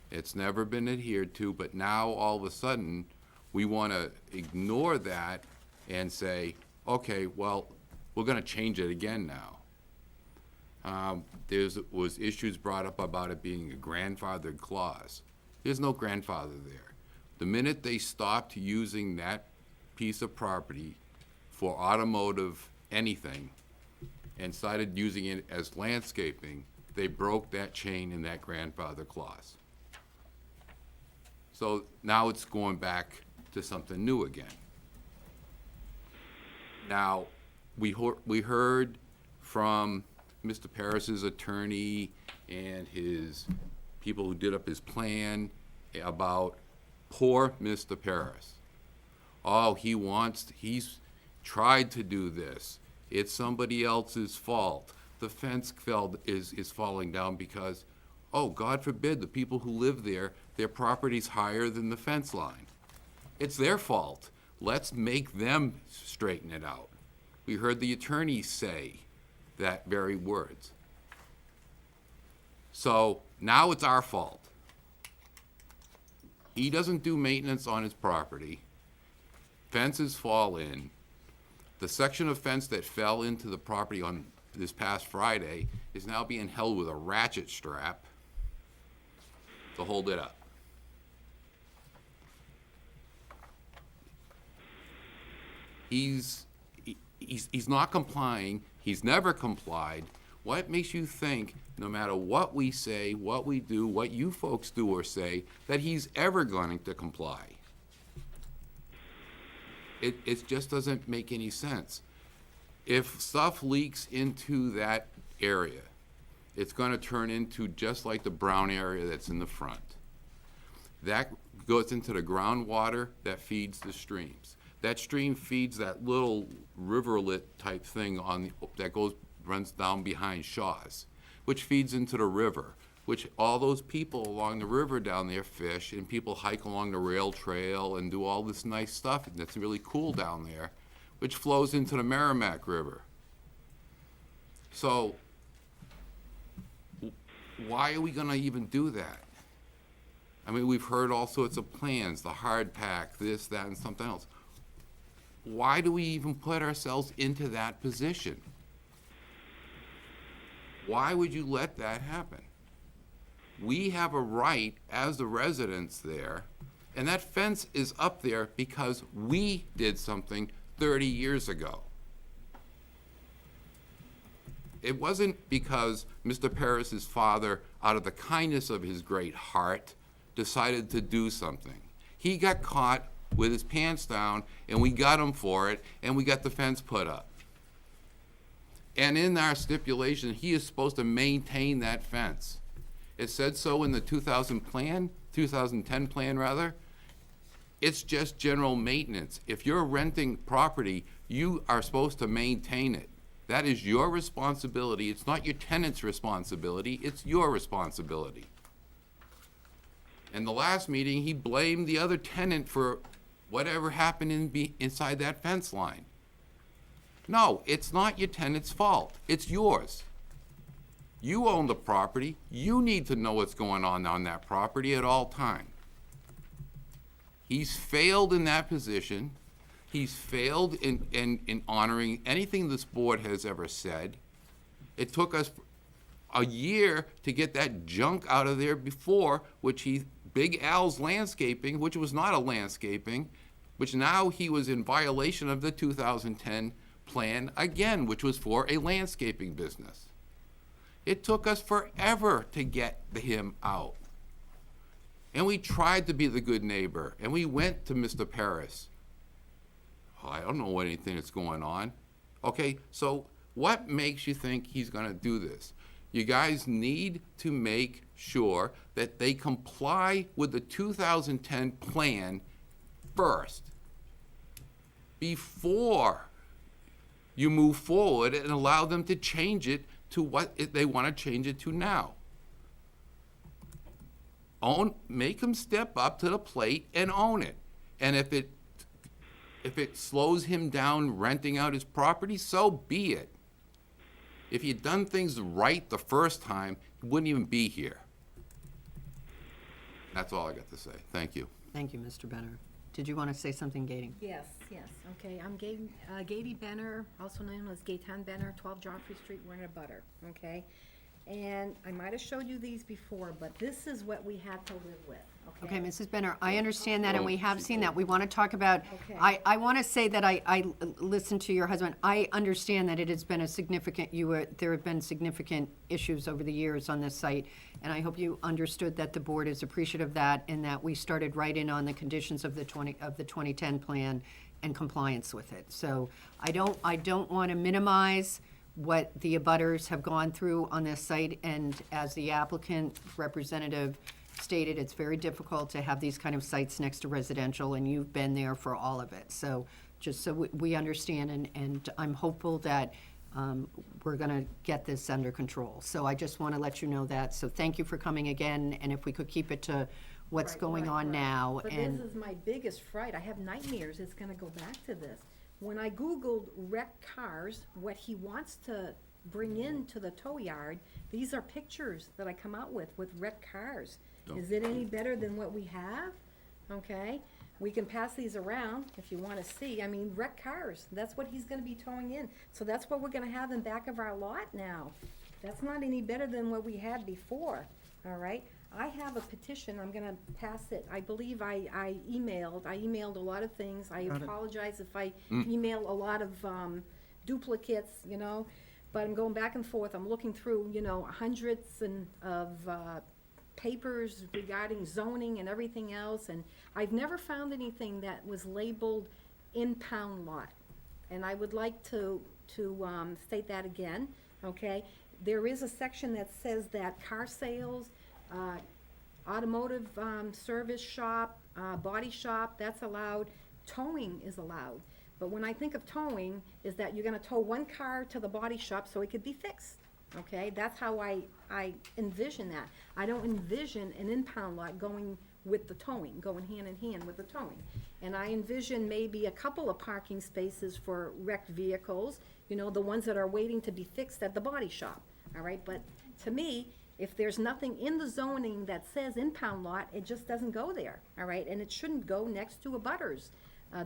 It's never been adhered to, but now all of a sudden, we want to ignore that and say, okay, well, we're going to change it again now. Was issues brought up about it being a grandfathered clause. There's no grandfather there. The minute they stopped using that piece of property for automotive anything and started using it as landscaping, they broke that chain in that grandfather clause. So now it's going back to something new again. Now, we heard from Mr. Paris's attorney and his people who did up his plan about poor Mr. Paris. Oh, he's tried to do this. It's somebody else's fault. The fence is falling down because, oh, God forbid, the people who live there, their property's higher than the fence line. It's their fault. Let's make them straighten it out. We heard the attorney say that very words. So now it's our fault. He doesn't do maintenance on his property. Fences fall in. The section of fence that fell into the property on this past Friday is now being held with a ratchet strap to hold it up. He's not complying. He's never complied. What makes you think, no matter what we say, what we do, what you folks do or say, that he's ever going to comply? It just doesn't make any sense. If stuff leaks into that area, it's going to turn into just like the brown area that's in the front. That goes into the groundwater that feeds the streams. That stream feeds that little rivulet type thing that runs down behind Shaw's, which feeds into the river, which all those people along the river down there fish, and people hike along the rail trail and do all this nice stuff that's really cool down there, which flows into the Merrimack River. So why are we gonna even do that? I mean, we've heard all sorts of plans, the hard pack, this, that, and something else. Why do we even put ourselves into that position? Why would you let that happen? We have a right as the residents there, and that fence is up there because we did something 30 years ago. It wasn't because Mr. Paris's father, out of the kindness of his great heart, decided to do something. He got caught with his pants down, and we got him for it, and we got the fence put up. And in our stipulation, he is supposed to maintain that fence. It said so in the 2010 plan rather. It's just general maintenance. If you're renting property, you are supposed to maintain it. That is your responsibility. It's not your tenant's responsibility, it's your responsibility. In the last meeting, he blamed the other tenant for whatever happened inside that fence line. No, it's not your tenant's fault. It's yours. You own the property. You need to know what's going on that property at all times. He's failed in that position. He's failed in honoring anything this board has ever said. It took us a year to get that junk out of there before, Big Al's landscaping, which was not a landscaping, which now he was in violation of the 2010 plan again, which was for a landscaping business. It took us forever to get him out. And we tried to be the good neighbor, and we went to Mr. Paris. Oh, I don't know anything that's going on. Okay, so what makes you think he's gonna do this? You guys need to make sure that they comply with the 2010 plan first, before you move forward and allow them to change it to what they want to change it to now. Make them step up to the plate and own it. And if it slows him down renting out his property, so be it. If you'd done things right the first time, you wouldn't even be here. That's all I got to say. Thank you. Thank you, Mr. Benner. Did you want to say something, Gaty? Yes, okay, I'm Gaty Benner, also known as Gaetan Benner, 12 Joffrey Street, we're in a butter, okay? And I might have showed you these before, but this is what we had to live with, Okay, Mrs. Benner, I understand that, and we have seen that. We want to talk about, Okay. I want to say that I listened to your husband. I understand that it has been there have been significant issues over the years on this site, and I hope you understood that the board is appreciative of that, and that we started right in on the conditions of the 2010 plan and compliance with it. So I don't want to minimize what the abutters have gone through on this site, and as the applicant representative stated, it's very difficult to have these kind of sites next to residential, and you've been there for all of it. So just so we understand, and I'm hopeful that we're going to get this under control. So I just want to let you know that. So thank you for coming again, and if we could keep it to what's going on now. But And this is my biggest fright, I have nightmares, it's gonna go back to this. When I Googled wrecked cars, what he wants to bring into the tow yard, these are pictures that I come out with wrecked cars. Is it any better than what we have? Okay, we can pass these around if you wanna see, I mean, wrecked cars, that's what he's gonna be towing in. So that's what we're gonna have in back of our lot now. That's not any better than what we had before, all right? I have a petition, I'm gonna pass it, I believe I emailed a lot of things, I Got it. apologize if I email a lot of, duplicates, but I'm going back and forth, I'm looking through, hundreds of papers regarding zoning and everything else, and I've never found anything that was labeled impound lot. And I would like to state that again, okay? There is a section that says that car sales, automotive service shop, body shop, that's allowed, towing is allowed. But when I think of towing, is that you're gonna tow one car to the body shop so it could be fixed, okay? That's how I envision that. I don't envision an impound lot going with the towing, going hand in hand with the towing. And I envision maybe a couple of parking spaces for wrecked vehicles, the ones that are waiting to be fixed at the body shop, all right? But to me, if there's nothing in the zoning that says impound lot, it just doesn't go there, all right? And it shouldn't go next to abutters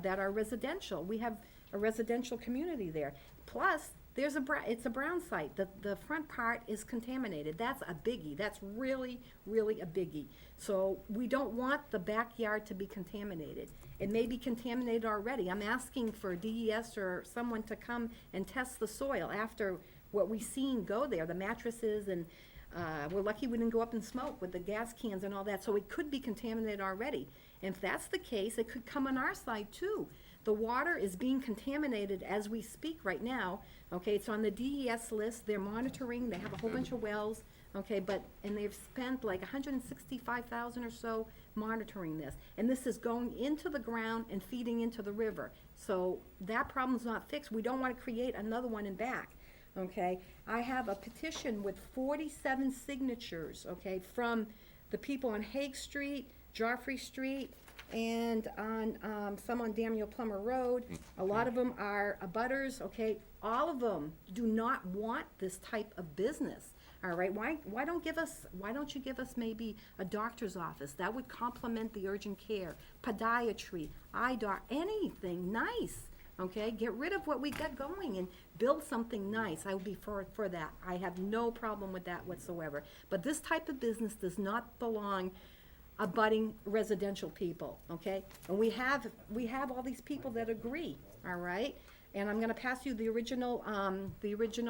that are residential. We have a residential community there. Plus, it's a brown site. The front part is contaminated. That's a biggie. That's really, really a biggie. So we don't want the backyard to be contaminated. It may be contaminated already. I'm asking for DES or someone to come and test the soil after what we've seen go there, the mattresses, and we're lucky we didn't go up in smoke with the gas cans and all that, so it could be contaminated already. And if that's the case, it could come on our side too. The water is being contaminated as we speak right now, okay? It's on the DES list, they're monitoring, they have a whole bunch of wells, okay? And they've spent like $165,000 or so monitoring this. And this is going into the ground and feeding into the river. So that problem's not fixed. We don't want to create another one in back, okay? I have a petition with 47 signatures, okay, from the people on Hague Street, Joffrey Street, and on, some on Daniel Plummer Road. A lot of them are abutters, okay? All of them do not want this type of business, all right? Why don't you give us maybe a doctor's office? That would complement the urgent care, podiatry, eye doc, anything nice, okay? Get rid of what we got going and build something nice. I would be for that. I have no problem with that whatsoever. But this type of business does not belong abutting residential people, okay? And we have all these people that agree, all right? And I'm gonna pass you the original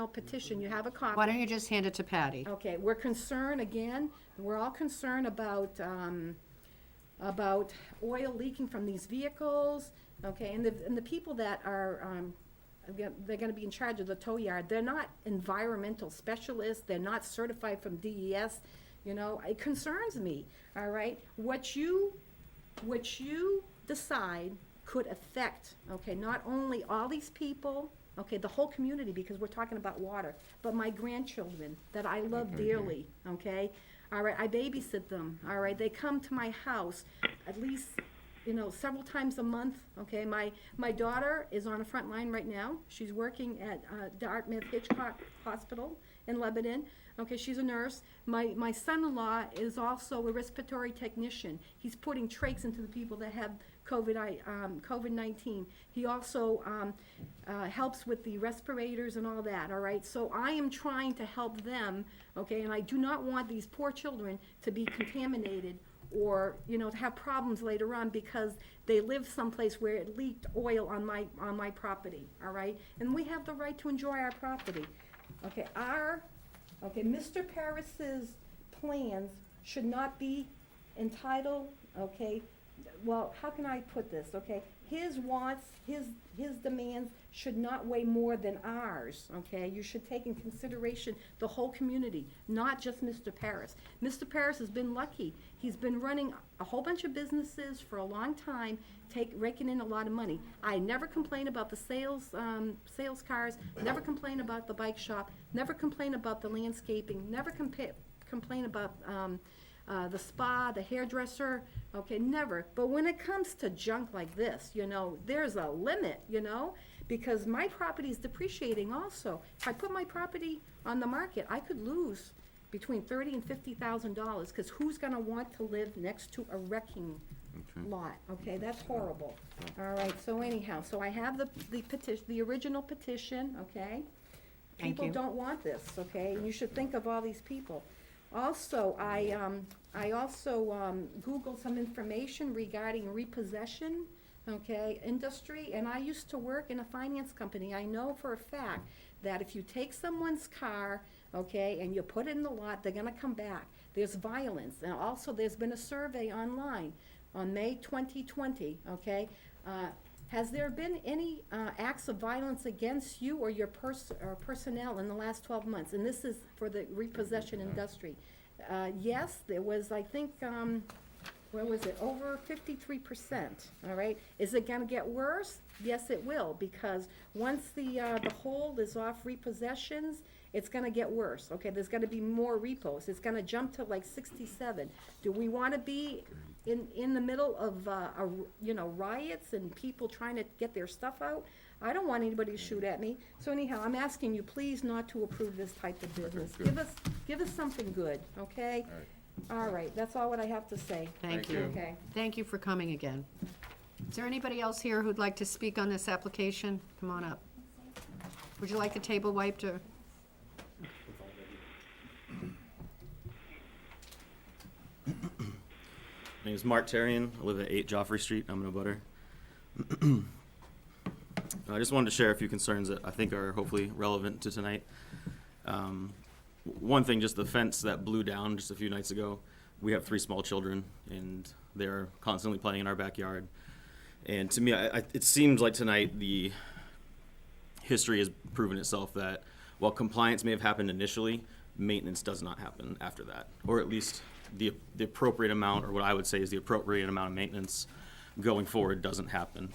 petition. You have a copy. Why don't you just hand it to Patty? Okay, we're concerned, again, we're all concerned about oil leaking from these vehicles, okay? And the people that are, they're gonna be in charge of the tow yard, they're not environmental specialists, they're not certified from DES, you know, it concerns me, all right? What you decide could affect, okay, not only all these people, okay, the whole community, because we're talking about water, but my grandchildren that I love dearly, okay? All right, I babysit them, all right? They come to my house at least, you know, several times a month, okay? My daughter is on the front line right now. She's working at Dartmouth Hitchcock Hospital in Lebanon. Okay, she's a nurse. My son-in-law is also a respiratory technician. He's putting trachs into the people that have COVID-19. He also helps with the respirators and all that, all right? So I am trying to help them, okay? And I do not want these poor children to be contaminated or, you know, to have problems later on because they live someplace where it leaked oil on my property, all right? And we have the right to enjoy our property. Okay, Mr. Paris's plans should not be entitled, okay, well, how can I put this, okay? His wants, his demands should not weigh more than ours, okay? You should take in consideration the whole community, not just Mr. Paris. Mr. Paris has been lucky. He's been running a whole bunch of businesses for a long time, raking in a lot of money. I never complain about the sales cars, never complain about the bike shop, never complain about the landscaping, never complain about the spa, the hairdresser, okay, never. But when it comes to junk like this, you know, there's a limit, you know, because my property is depreciating also. If I put my property on the market, I could lose between $30,000 and $50,000, because who's gonna want to live next to a wrecking lot, okay, that's horrible. All right, so anyhow, so I have the petition, the original petition, okay? Thank People you. don't want this, okay, and you should think of all these people. Also, I also Googled some information regarding repossession, okay, industry, and I used to work in a finance company. I know for a fact that if you take someone's car, okay, and you put it in the lot, they're gonna come back. There's violence, and also there's been a survey online on May 2020, okay? Has there been any acts of violence against you or your personnel in the last 12 months? And this is for the repossession industry. Yes, there was, I think, where was it, over 53%, all right? Is it gonna get worse? Yes, it will, because once the hold is off repossessions, it's gonna get worse, okay? There's gonna be more repos. It's gonna jump to like 67. Do we wanna be in the middle of, you know, riots and people trying to get their stuff out? I don't want anybody to shoot at me. So anyhow, I'm asking you, please not to approve this type of business. Give us something good, okay? All right, that's all what I have to say. Thank you. Okay. Thank you for coming again. Is there anybody else here who'd like to speak on this application? Come on up. Would you like the table wiped or? My name is Mark Terrian. I live at 8 Joffrey Street. I'm in abutter. I just wanted to share a few concerns that I think are hopefully relevant to tonight. One thing, just the fence that blew down just a few nights ago. We have 3 small children, and they're constantly playing in our backyard. And to me, it seems like tonight the history has proven itself that while compliance may have happened initially, maintenance does not happen after that, or at least the appropriate amount, or what I would say is the appropriate amount of maintenance going forward doesn't happen.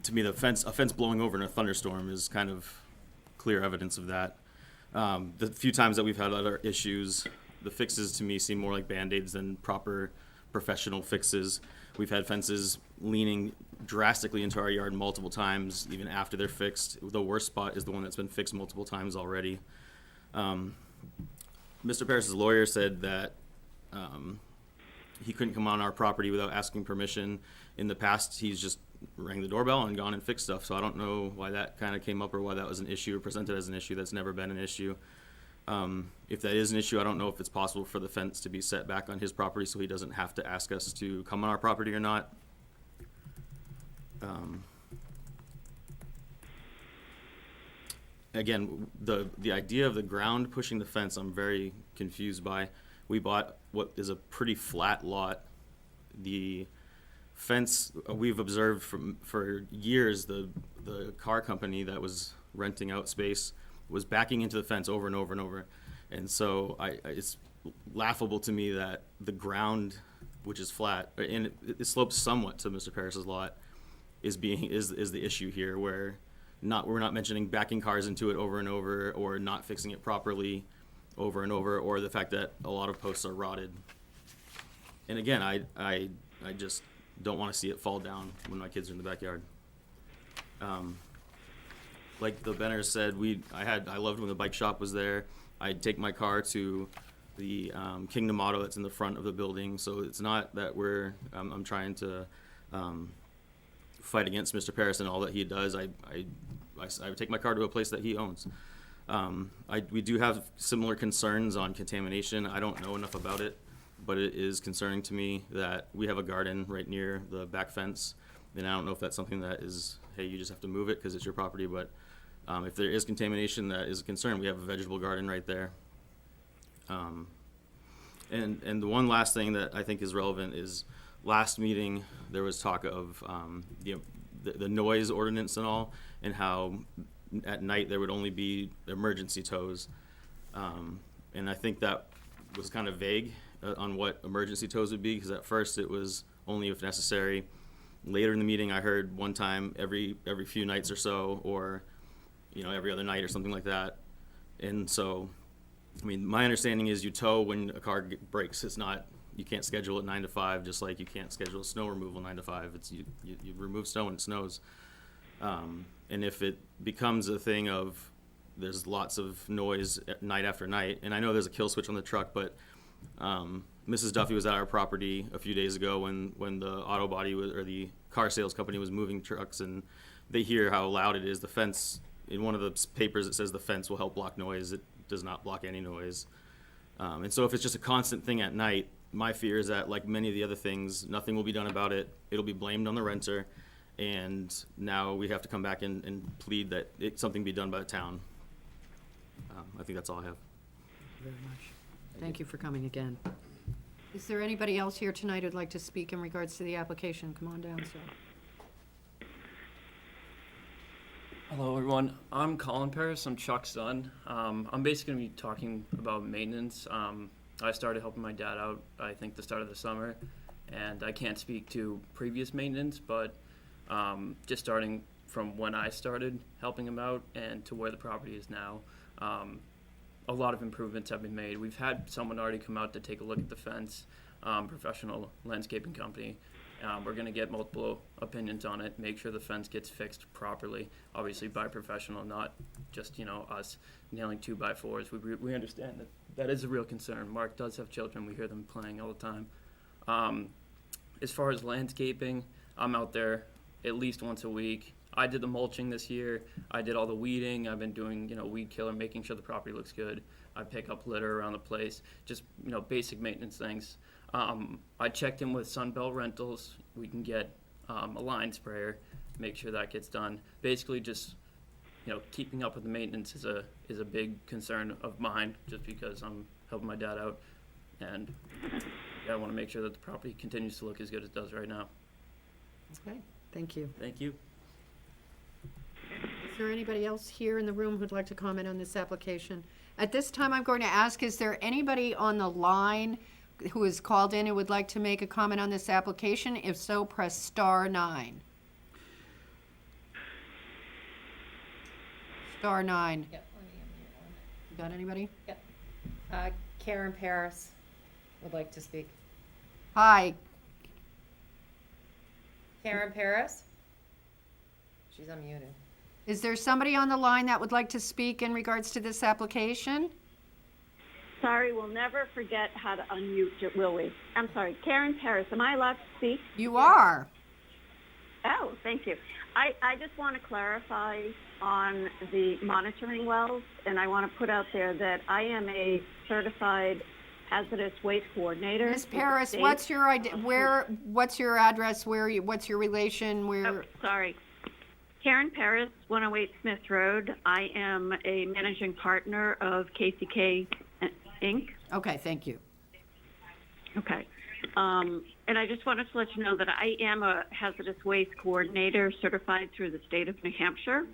To me, a fence blowing over in a thunderstorm is kind of clear evidence of that. The few times that we've had other issues, the fixes to me seem more like Band-Aids than proper professional fixes. We've had fences leaning drastically into our yard multiple times, even after they're fixed. The worst spot is the one that's been fixed multiple times already. Mr. Parris's lawyer said that he couldn't come on our property without asking permission. In the past, he's just rang the doorbell and gone and fixed stuff. So I don't know why that kind of came up or why that was an issue or presented as an issue. That's never been an issue. If that is an issue, I don't know if it's possible for the fence to be set back on his property so he doesn't have to ask us to come on our property or not. Again, the idea of the ground pushing the fence, I'm very confused by. We bought what is a pretty flat lot. The fence, we've observed for years, the car company that was renting out space was backing into the fence over and over and over. And so it's laughable to me that the ground, which is flat, and it slopes somewhat to Mr. Parris's lot, is the issue here, where we're not mentioning backing cars into it over and over, or not fixing it properly over and over, or the fact that a lot of posts are rotted. And again, I just don't want to see it fall down when my kids are in the backyard. Like the Benners said, I loved when the bike shop was there. I'd take my car to the Kingdom Auto that's in the front of the building. So it's not that I'm trying to fight against Mr. Parris and all that he does. I would take my car to a place that he owns. We do have similar concerns on contamination. I don't know enough about it, but it is concerning to me that we have a garden right near the back fence. And I don't know if that's something that is, hey, you just have to move it because it's your property. But if there is contamination, that is a concern. We have a vegetable garden right there. And the one last thing that I think is relevant is last meeting there was talk of the noise ordinance and all, and how at night there would only be emergency tows. And I think that was kind of vague on what emergency tows would be, because at first it was only if necessary. Later in the meeting, I heard one time every few nights or so, or every other night or something like that. And so, I mean, my understanding is you tow when a car breaks. It's not, you can't schedule it 9 to 5, just like you can't schedule snow removal 9 to 5. It's you remove snow when it snows. And if it becomes a thing of there's lots of noise night after night, and I know there's a kill switch on the truck, but Mrs. Duffy was at our property a few days ago when the auto body or the car sales company was moving trucks, and they hear how loud it is. The fence, in one of the papers it says the fence will help block noise. It does not block any noise. And so if it's just a constant thing at night, my fear is that, like many of the other things, nothing will be done about it. It'll be blamed on the renter, and now we have to come back and plead that something be done by the town. I think that's all I have. Very much. Thank you for coming again. Is there anybody else here tonight who'd like to speak in regards to the application? Come on down, sir. Hello, everyone. I'm Colin Parris. I'm Chuck's son. I'm basically going to be talking about maintenance. I started helping my dad out, I think, the start of the summer, and I can't speak to previous maintenance, but just starting from when I started helping him out and to where the property is now, a lot of improvements have been made. We've had someone already come out to take a look at the fence, professional landscaping company. We're going to get multiple opinions on it, make sure the fence gets fixed properly, obviously by professional, not just, us nailing 2x4s. We understand that is a real concern. Mark does have children. We hear them playing all the time. As far as landscaping, I'm out there at least once a week. I did the mulching this year. I did all the weeding. I've been doing, weed killer, making sure the property looks good. I pick up litter around the place, just, basic maintenance things. I checked in with Sunbelt Rentals. We can get a line sprayer, make sure that gets done. Basically just, keeping up with the maintenance is a big concern of mine, just because I'm helping my dad out. And yeah, I want to make sure that the property continues to look as good as it does right now. Okay, thank you. Thank you. Is there anybody else here in the room who'd like to comment on this application? At this time, I'm going to ask, is there anybody on the line who is called in who would like to make a comment on this application? If so, press star 9. Star 9. Yep, let me unmute one. You got anybody? Yep. Karen Paris would like to speak. Hi. Karen Paris? She's unmuted. Is there somebody on the line that would like to speak in regards to this application? Sorry, we'll never forget how to unmute it, will we? I'm sorry, Karen Paris, am I allowed to speak? You are. Oh, thank you. I just want to clarify on the monitoring wells, and I want to put out there that I am a certified hazardous waste coordinator. Ms. Paris, what's your what's your address? What's your relation? Where? Oh, sorry. Karen Paris, 108 Smith Road. I am a managing partner of KCK Inc. Okay, thank you. Okay. And I just wanted to let you know that I am a hazardous waste coordinator certified through the state of New Hampshire.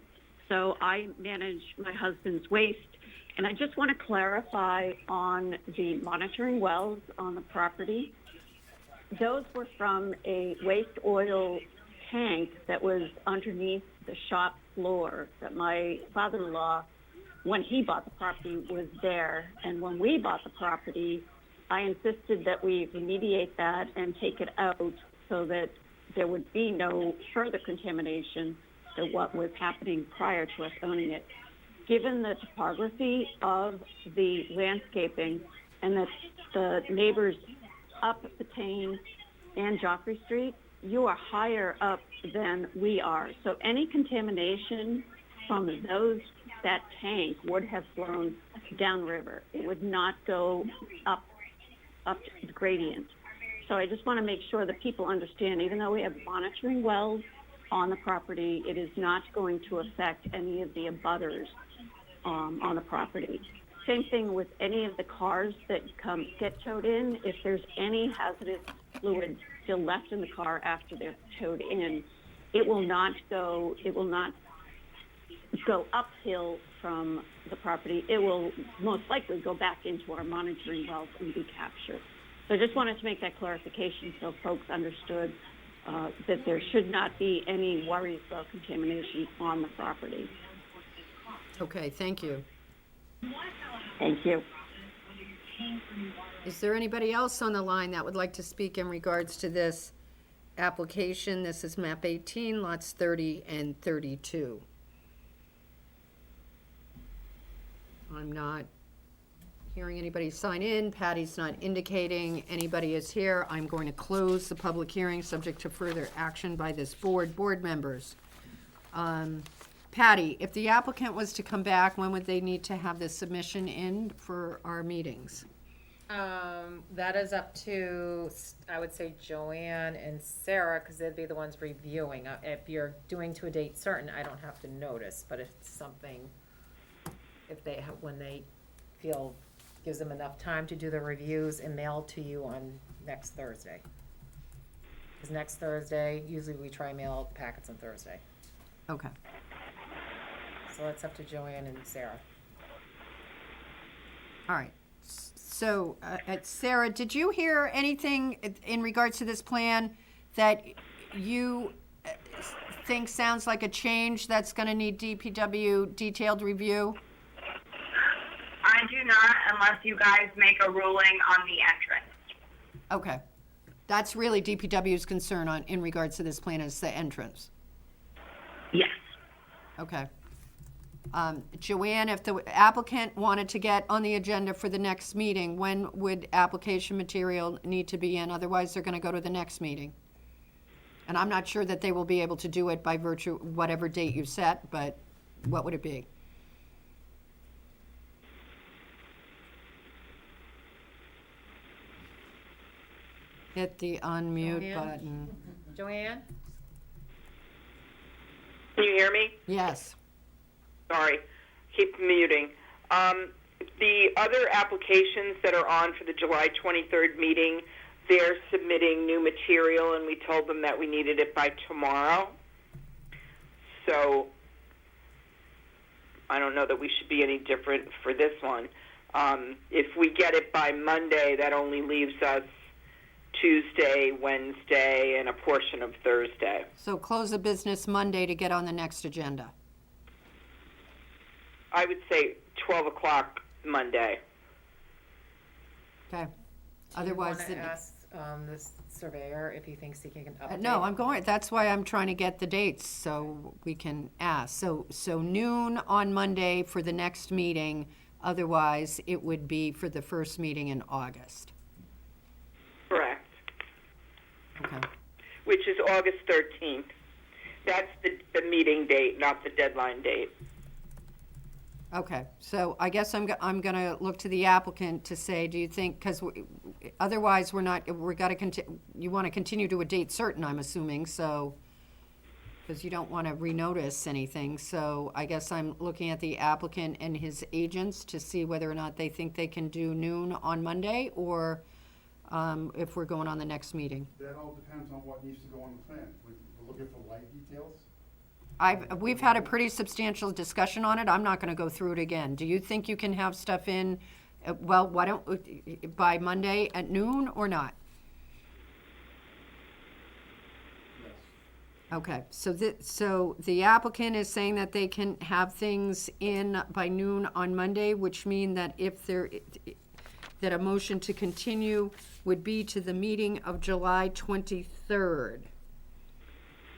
So I manage my husband's waste. And I just want to clarify on the monitoring wells on the property. Those were from a waste oil tank that was underneath the shop floor that my father-in-law, when he bought the property, was there. And when we bought the property, I insisted that we remediate that and take it out so that there would be no further contamination to what was happening prior to us owning it. Given the topography of the landscaping and that the neighbors up Patane and Joffrey Street, you are higher up than we are. So any contamination from that tank would have flown downriver. It would not go up the gradient. So I just want to make sure that people understand, even though we have monitoring wells on the property, it is not going to affect any of the abutters on the property. Same thing with any of the cars that get towed in. If there's any hazardous fluid still left in the car after they're towed in, it will not go uphill from the property. It will most likely go back into our monitoring wells and be captured. So I just wanted to make that clarification so folks understood that there should not be any worries about contamination on the property. Okay, thank you. Thank you. Is there anybody else on the line that would like to speak in regards to this application? This is map 18, lots 30 and 32. I'm not hearing anybody sign in. Patty's not indicating anybody is here. I'm going to close the public hearing, subject to further action by this board members. Patty, if the applicant was to come back, when would they need to have this submission in for our meetings? That is up to, I would say, Joanne and Sarah, because they'd be the ones reviewing. If you're doing to a date certain, I don't have to notice, but if it's something, if they have, when they feel gives them enough time to do the reviews and mail to you on next Thursday. Because next Thursday, usually we try mail packets on Thursday. Okay. So it's up to Joanne and Sarah. All right. So, Sarah, did you hear anything in regards to this plan that you think sounds like a change that's going to need DPW detailed review? I do not, unless you guys make a ruling on the entrance. Okay. That's really DPW's concern in regards to this plan, is the entrance. Yes. Okay. Joanne, if the applicant wanted to get on the agenda for the next meeting, when would application material need to be in? Otherwise, they're going to go to the next meeting. And I'm not sure that they will be able to do it by virtue of whatever date you set, but what would it be? Hit the unmute button. Joanne? Can you hear me? Yes. Sorry, keep muting. The other applications that are on for the July 23rd meeting, they're submitting new material, and we told them that we needed it by tomorrow. So I don't know that we should be any different for this one. If we get it by Monday, that only leaves us Tuesday, Wednesday, and a portion of Thursday. So close the business Monday to get on the next agenda. I would say 12 o'clock Monday. Okay. Otherwise, Do you want to ask this surveyor if he thinks he can update? no, I'm going, that's why I'm trying to get the dates so we can ask. So noon on Monday for the next meeting, otherwise it would be for the first meeting in August. Correct. Okay. Which is August 13th. That's the meeting date, not the deadline date. Okay, so I guess I'm gonna look to the applicant to say, do you think, because otherwise we're you want to continue to a date certain, I'm assuming, so, because you don't want to renotice anything, so I guess I'm looking at the applicant and his agents to see whether or not they think they can do noon on Monday, or if we're going on the next meeting. That all depends on what needs to go on the plan. We're looking for light details. We've had a pretty substantial discussion on it. I'm not gonna go through it again. Do you think you can have stuff in, well, why don't, by Monday at noon or not? Okay, so the applicant is saying that they can have things in by noon on Monday, which mean that that a motion to continue would be to the meeting of July 23rd.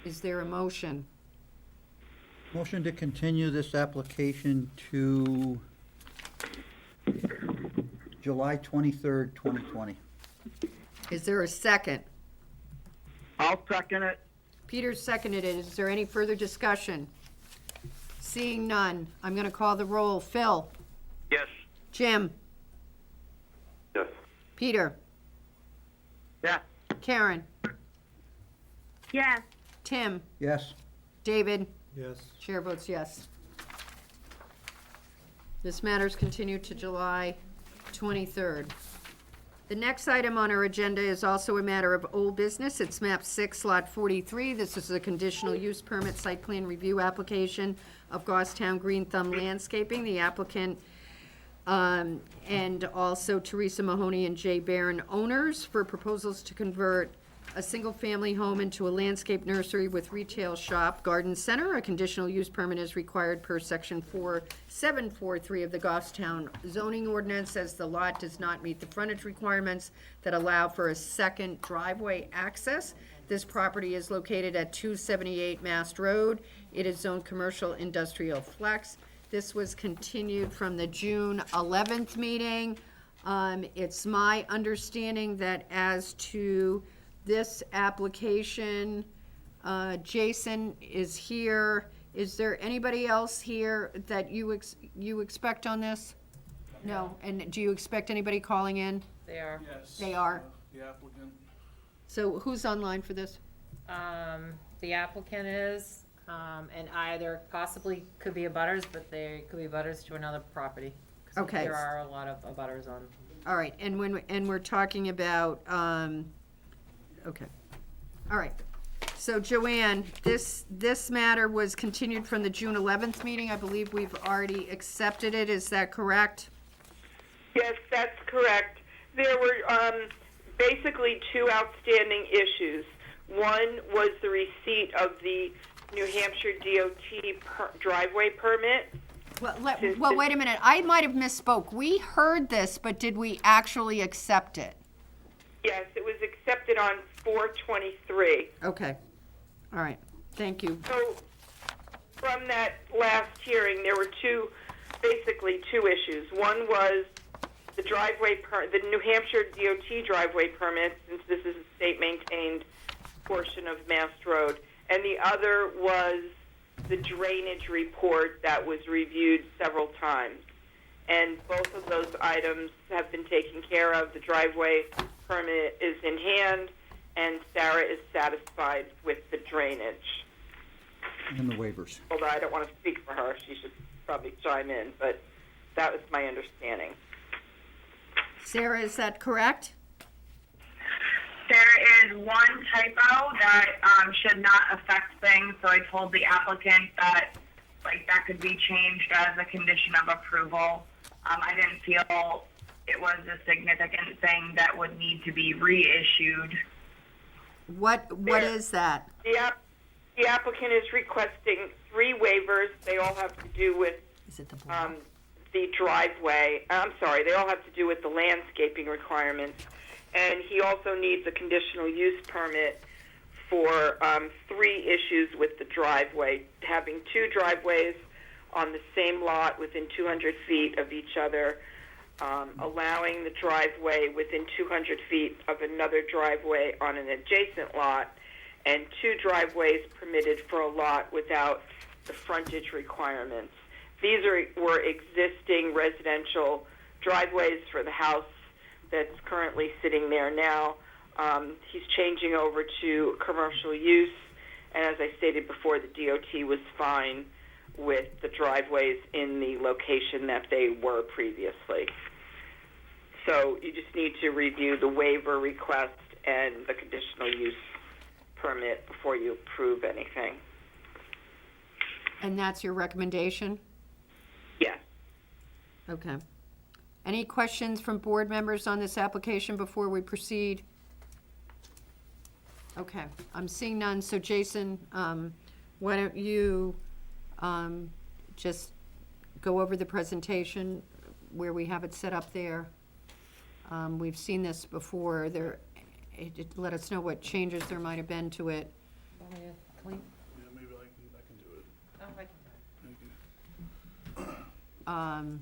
Is there a motion? Motion to continue this application to July 23rd, 2020. Is there a second? I'll second it. Peter seconded it. Is there any further discussion? Seeing none, I'm going to call the roll. Phil? Yes. Jim? Yes. Peter? Yeah. Karen? Yes. Tim? Yes. David? Yes. Chair votes yes. This matter is continued to July 23rd. The next item on our agenda is also a matter of old business. It's map 6, lot 43. This is a conditional use permit site plan review application of Goffstown Green Thumb Landscaping. The applicant and also Teresa Mahoney and Jay Barron, owners, for proposals to convert a single-family home into a landscape nursery with retail shop, garden center. A conditional use permit is required per section 4743 of the Goffstown zoning ordinance, as the lot does not meet the frontage requirements that allow for a second driveway access. This property is located at 278 Mast Road. It is zoned commercial industrial flex. This was continued from the June 11th meeting. It's my understanding that as to this application, Jason is here. Is there anybody else here that you expect on this? No, and do you expect anybody calling in? They are. Yes. They are. The applicant. So who's online for this? The applicant is, and either possibly could be a butters, but they could be butters to another property. 'Cause Okay. There are a lot of butters on. All right, and we're talking about, okay. All right. So Joanne, this matter was continued from the June 11th meeting. I believe we've already accepted it. Is that correct? Yes, that's correct. There were basically two outstanding issues. One was the receipt of the New Hampshire DOT driveway permit. Well, wait a minute. I might have misspoke. We heard this, but did we actually accept it? Yes, it was accepted on 4/23. Okay. All right. Thank you. So from that last hearing, there were basically two issues. One was the the New Hampshire DOT driveway permit, since this is a state-maintained portion of Mast Road, and the other was the drainage report that was reviewed several times. And both of those items have been taken care of. The driveway permit is in hand, and Sarah is satisfied with the drainage. And the waivers. Although I don't want to speak for her, she should probably chime in, but that was my understanding. Sarah, is that correct? one typo that should not affect things, so I told the applicant that that could be changed as a condition of approval. I didn't feel it was a significant thing that would need to be reissued. What is that? The applicant is requesting 3 waivers. They all have to do with the driveway. I'm sorry, they all have to do with the landscaping requirements. And he also needs a conditional use permit for 3 issues with the driveway. Having 2 driveways on the same lot within 200 feet of each other, allowing the driveway within 200 feet of another driveway on an adjacent lot, and 2 driveways permitted for a lot without the frontage requirements. These were existing residential driveways for the house that's currently sitting there now. He's changing over to commercial use, and as I stated before, the DOT was fine with the driveways in the location that they were previously. So you just need to review the waiver request and the conditional use permit before you approve anything. And that's your recommendation? Yes. Okay. Any questions from board members on this application before we proceed? Okay, I'm seeing none, so Jason, why don't you just go over the presentation where we have it set up there. We've seen this before. Let us know what changes there might have been to it. Yeah, maybe I can do it. Oh, I can.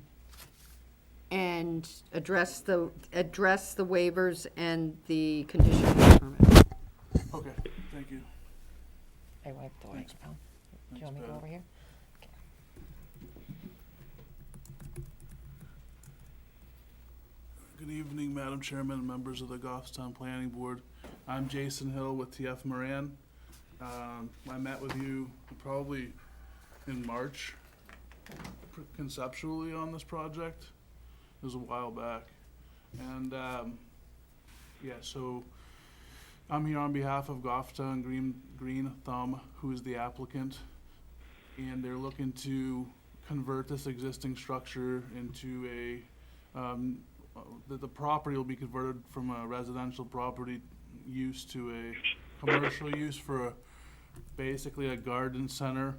And address the waivers and the conditional use permit. Okay, thank you. I wiped the Thanks. microphone. Do you want me to go Pat. over here? Good evening, Madam Chairman and members of the Goffstown Planning Board. I'm Jason Hill with TF Moran. I met with you probably in March conceptually on this project. It was a while back. And yeah, so I'm here on behalf of Goffstown Green Thumb, who is the applicant. And they're looking to convert this existing structure into the property will be converted from a residential property use to a commercial use for basically a garden center,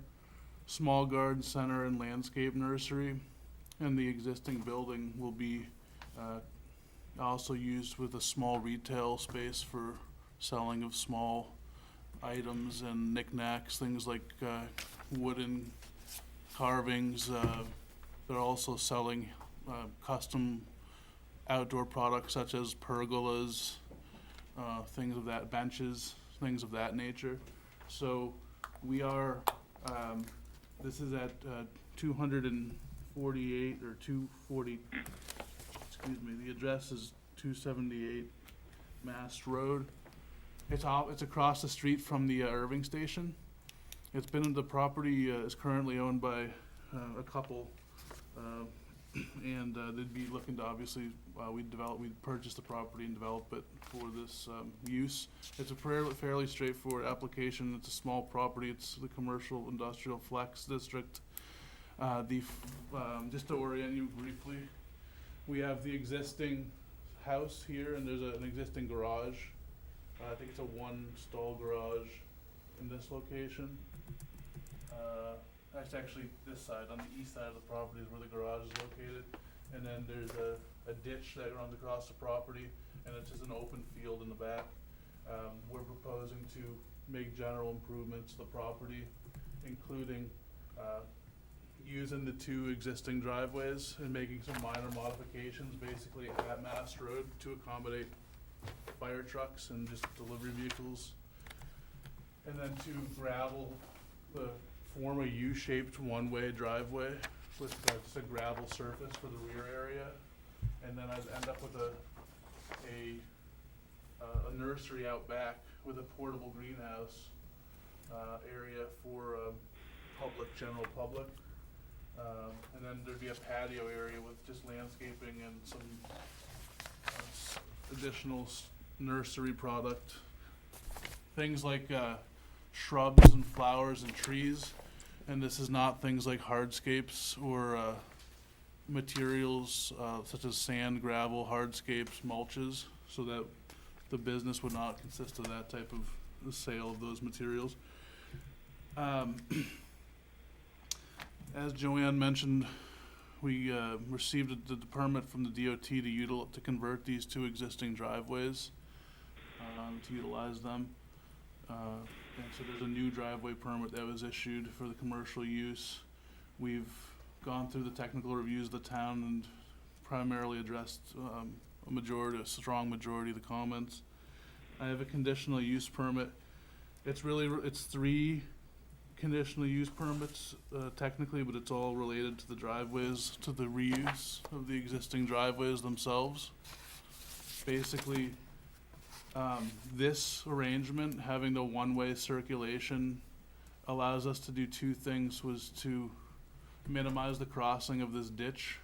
small garden center and landscape nursery. And the existing building will be also used with a small retail space for selling of small items and knickknacks, things like wooden carvings. They're also selling custom outdoor products such as pergolas, things of that, benches, things of that nature. So we are, this is at 248 or 240, excuse me, the address is 278 Mast Road. It's across the street from the Irving station. The property is currently owned by a couple, and they'd be looking to obviously, we'd purchase the property and develop it for this use. It's a fairly straightforward application. It's a small property. It's the commercial industrial flex district. Just to orient you briefly, we have the existing house here, and there's an existing garage. I think it's a 1-stall garage in this location. That's actually this side, on the east side of the property is where the garage is located. And then there's a ditch that runs across the property, and it's just an open field in the back. We're proposing to make general improvements to the property, including using the 2 existing driveways and making some minor modifications basically at Mast Road to accommodate fire trucks and just delivery vehicles. And then to gravel form a U-shaped one-way driveway with just a gravel surface for the rear area. And then I'd end up with a nursery out back with a portable greenhouse area for general public. And then there'd be a patio area with just landscaping and some additional nursery product things like shrubs and flowers and trees, and this is not things like hardscapes or materials such as sand, gravel, hardscapes, mulches, so that the business would not consist of that type of the sale of those materials. As Joanne mentioned, we received the permit from the DOT to convert these two existing driveways to utilize them. And so there's a new driveway permit that was issued for the commercial use. We've gone through the technical reviews of the town and primarily addressed a strong majority of the comments. I have a conditional use permit. It's 3 conditional use permits technically, but it's all related to the driveways, to the reuse of the existing driveways themselves. Basically, this arrangement, having the one-way circulation, allows us to do 2 things, was to minimize the crossing of this ditch,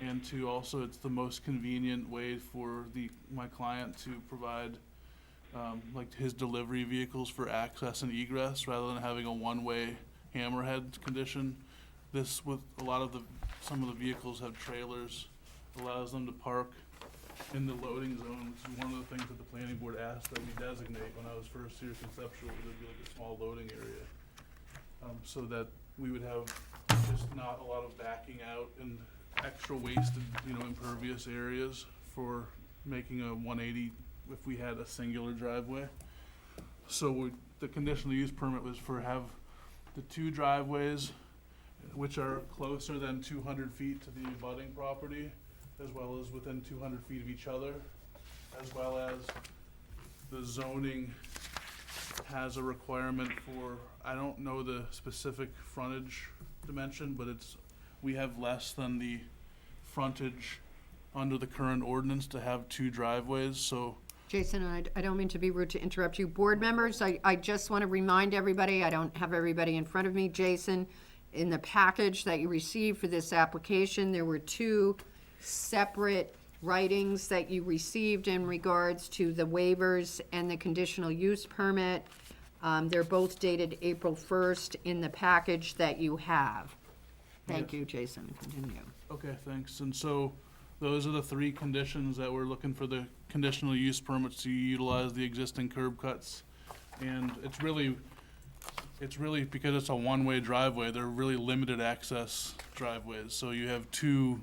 and to also, it's the most convenient way for my client to provide like his delivery vehicles for access and egress, rather than having a one-way hammerhead condition. This, with some of the vehicles have trailers, allows them to park in the loading zone, which is one of the things that the planning board asked that we designate when I was first here conceptually, there'd be like a small loading area. So that we would have just not a lot of backing out and extra wasted, impervious areas for making a 180 if we had a singular driveway. So the conditional use permit was have the 2 driveways, which are closer than 200 feet to the abutting property, as well as within 200 feet of each other, as well as the zoning has a requirement for, I don't know the specific frontage dimension, but we have less than the frontage under the current ordinance to have 2 driveways, so. Jason, I don't mean to be rude to interrupt you. Board members, I just want to remind everybody, I don't have everybody in front of me, Jason, in the package that you received for this application, there were 2 separate writings that you received in regards to the waivers and the conditional use permit. They're both dated April 1st in the package that you have. Thank you, Jason. Continue. Okay, thanks. And so those are the 3 conditions that we're looking for the conditional use permits to utilize the existing curb cuts. And it's really because it's a one-way driveway, they're really limited access driveways. So you have 2,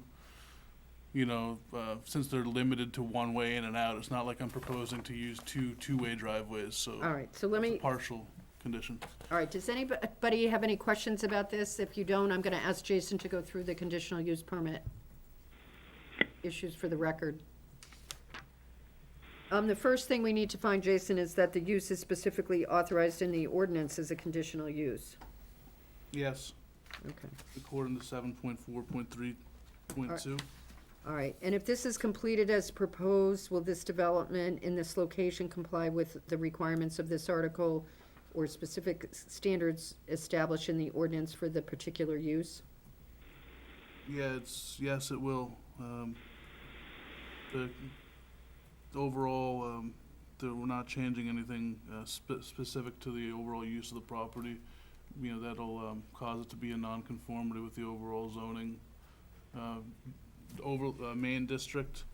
since they're limited to one way in and out, it's not like I'm proposing to use two-way driveways, so. All right, so let me. It's a partial condition. All right, does anybody have any questions about this? If you don't, I'm gonna ask Jason to go through the conditional use permit issues for the record. The first thing we need to find, Jason, is that the use is specifically authorized in the ordinance as a conditional use. Yes. Okay. According to 7.4.3.2. All right, and if this is completed as proposed, will this development in this location comply with the requirements of this article or specific standards established in the ordinance for the particular use? Yeah, yes, it will. The overall, we're not changing anything specific to the overall use of the property. That'll cause it to be in nonconformity with the overall zoning main district,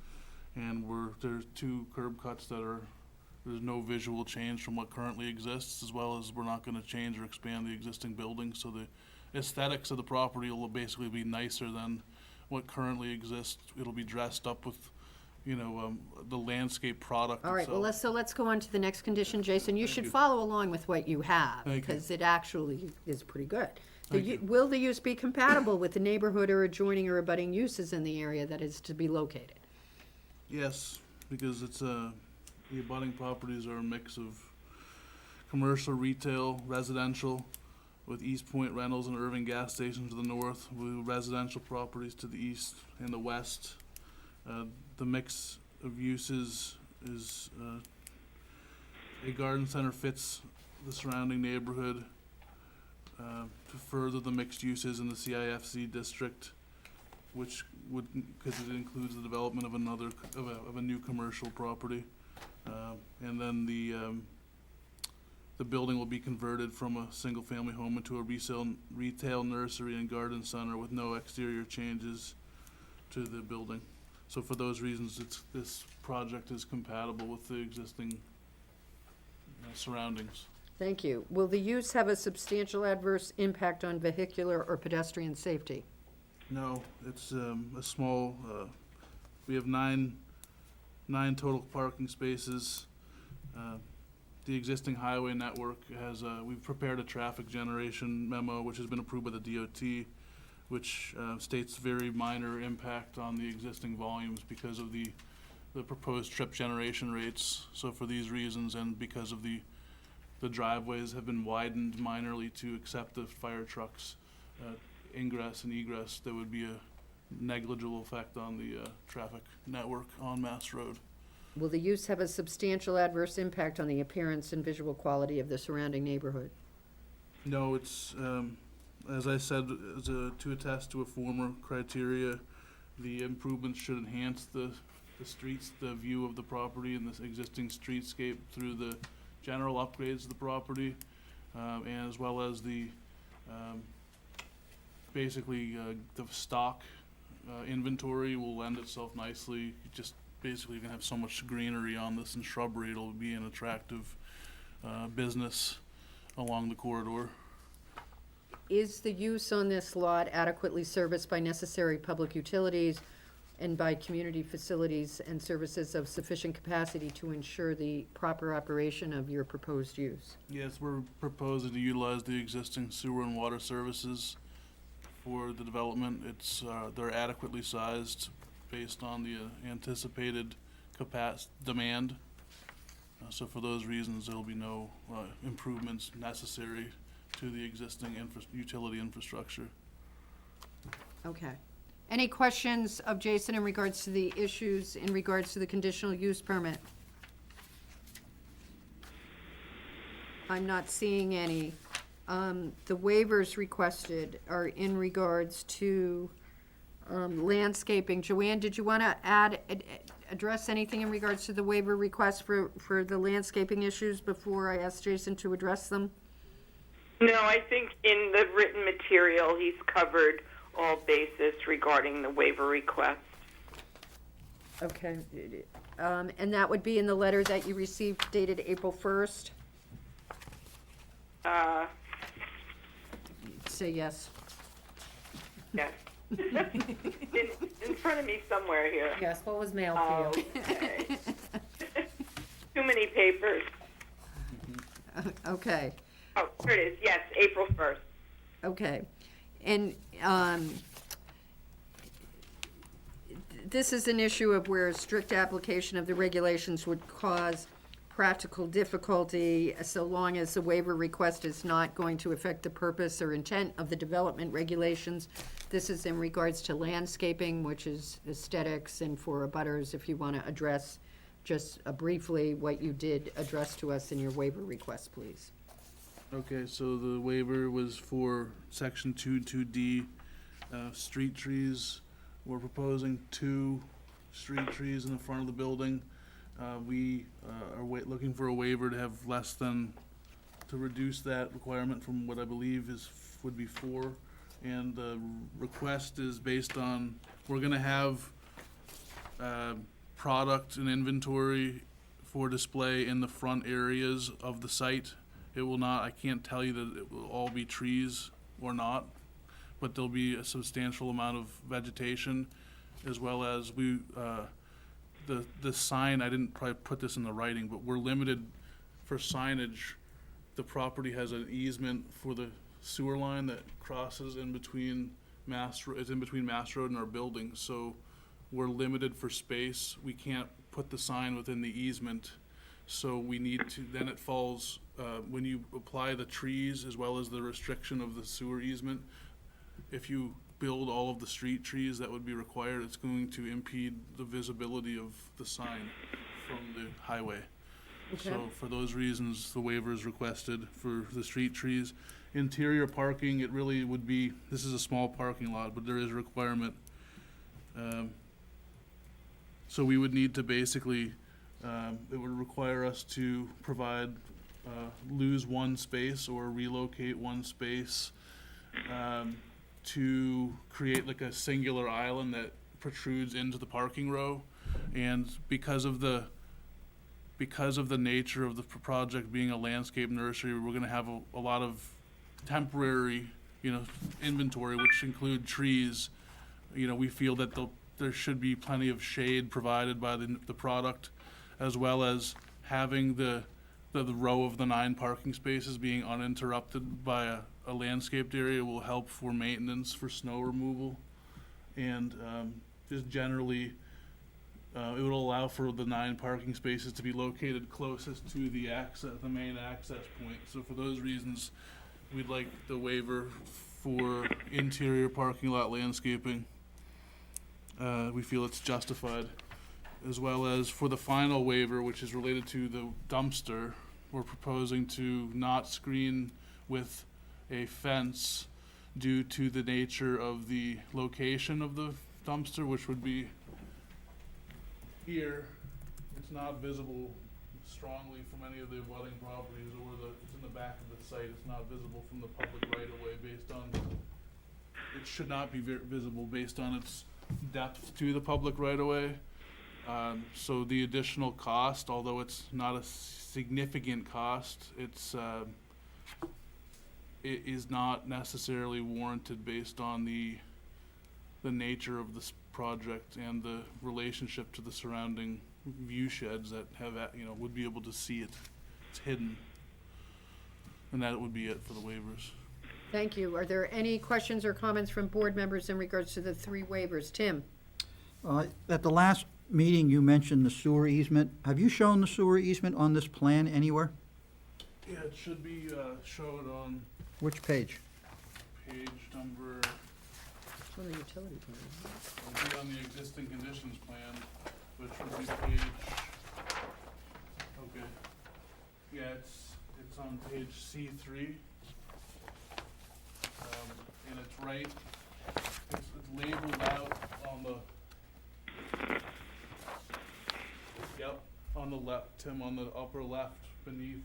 and there's 2 curb cuts there's no visual change from what currently exists, as well as we're not going to change or expand the existing building, so the aesthetics of the property will basically be nicer than what currently exists. It'll be dressed up with the landscape product All right, itself. well, let's go on to the next condition, Jason. You should follow along with what you have, because it actually is pretty good. Will the use be compatible with the neighborhood or adjoining or abutting uses in the area that is to be located? Yes, because the abutting properties are a mix of commercial, retail, residential, with East Point Rentals and Irving gas stations to the north, with residential properties to the east and the west. The mix of uses is a garden center fits the surrounding neighborhood to further the mixed uses in the CIFC district, which would, because it includes the development of a new commercial property. And then the building will be converted from a single-family home into a retail nursery and garden center with no exterior changes to the building. So for those reasons, this project is compatible with the existing surroundings. Thank you. Will the use have a substantial adverse impact on vehicular or pedestrian safety? No, it's a small, we have nine total parking spaces. The existing highway network has, we've prepared a traffic generation memo, which has been approved by the DOT, which states very minor impact on the existing volumes because of the proposed trip generation rates. So for these reasons, and because of the driveways have been widened minorly to accept the fire trucks, ingress and egress, there would be a negligible effect on the traffic network on Mass Road. Will the use have a substantial adverse impact on the appearance and visual quality of the surrounding neighborhood? No, it's, as I said, to attest to a former criteria, the improvements should enhance the streets, the view of the property and the existing streetscape through the general upgrades of the property, and as well as the, basically, the stock inventory will lend itself nicely. You just basically you're gonna have so much greenery on this and shrubbery, it'll be an attractive business along the corridor. Is the use on this lot adequately serviced by necessary public utilities and by community facilities and services of sufficient capacity to ensure the proper operation of your proposed use? Yes, we're proposing to utilize the existing sewer and water services for the development. It's, they're adequately sized based on the anticipated demand. So for those reasons, there'll be no improvements necessary to the existing utility infrastructure. Okay. Any questions of Jason in regards to the issues in regards to the conditional use permit? I'm not seeing any. The waivers requested are in regards to landscaping. Joanne, did you want to address anything in regards to the waiver request for the landscaping issues before I ask Jason to address them? No, I think in the written material, he's covered all bases regarding the waiver request. Okay. And that would be in the letter that you received dated April 1st? Say yes. Yes. in front of me somewhere here. Yes, what was mailed to you? Okay. Too many papers. Okay. Oh, here it is. Yes, April 1st. Okay. And this is an issue of where a strict application of the regulations would cause practical difficulty so long as the waiver request is not going to affect the purpose or intent of the development regulations. This is in regards to landscaping, which is aesthetics, and for abutters, if you want to address just briefly what you did address to us in your waiver request, please. Okay, so the waiver was for section 2D, street trees. We're proposing 2 street trees in the front of the building. We are looking for a waiver to have less than, to reduce that requirement from what I believe would be 4. And the request is based on, we're gonna have product and inventory for display in the front areas of the site. It will not, I can't tell you that it will all be trees or not, but there'll be a substantial amount of vegetation, as well as the sign, I didn't probably put this in the writing, but we're limited for signage. The property has an easement for the sewer line that crosses in between it's in between Mass Road and our building, so we're limited for space. We can't put the sign within the easement, so we need to, then it falls, when you apply the trees as well as the restriction of the sewer easement, if you build all of the street trees that would be required, it's going to impede the visibility of the sign from the highway. Okay. So for those reasons, the waiver is requested for the street trees. Interior parking, it really would be, this is a small parking lot, but there is a requirement. So we would need to basically, it would require us to provide lose one space or relocate one space to create like a singular island that protrudes into the parking row. And because of the nature of the project being a landscape nursery, we're gonna have a lot of temporary, inventory, which include trees. We feel that there should be plenty of shade provided by the product, as well as having the row of the 9 parking spaces being uninterrupted by a landscaped area will help for maintenance, for snow removal, and just generally, it will allow for the 9 parking spaces to be located closest to the main access point. So for those reasons, we'd like the waiver for interior parking lot landscaping. We feel it's justified, as well as for the final waiver, which is related to the dumpster. We're proposing to not screen with a fence due to the nature of the location of the dumpster, which would be here. It's not visible strongly from any of the abutting properties, or it's in the back of the site. It's not visible from the public right of way it should not be visible based on its depth to the public right of way. So the additional cost, although it's not a significant cost, it is not necessarily warranted based on the nature of this project and the relationship to the surrounding view sheds that have, would be able to see it. It's hidden. And that would be it for the waivers. Thank you. Are there any questions or comments from board members in regards to the 3 waivers? Tim? At the last meeting, you mentioned the sewer easement. Have you shown the sewer easement on this plan anywhere? Yeah, it should be showed on Which page? page number, It's on the utility plan. it'll be on the existing conditions plan, which would be page, okay. Yeah, it's on page C3. And it's right, it's labeled out on on the left, Tim, on the upper left beneath,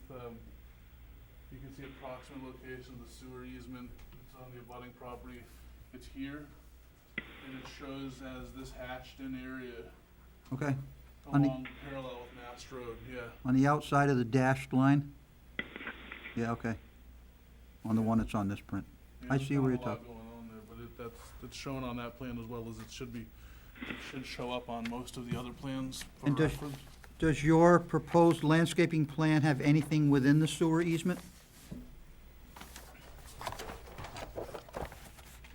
you can see approximate location of the sewer easement. It's on the abutting property. It's here, and it shows as this hatched-in area Okay. along parallel with Mass Road, yeah. On the outside of the dashed line? Yeah, okay. On the one that's on this print. I see where you're talking. There's not a lot going on there, but it's shown on that plan as well as it should show up on most of the other plans for And reference. does your proposed landscaping plan have anything within the sewer easement?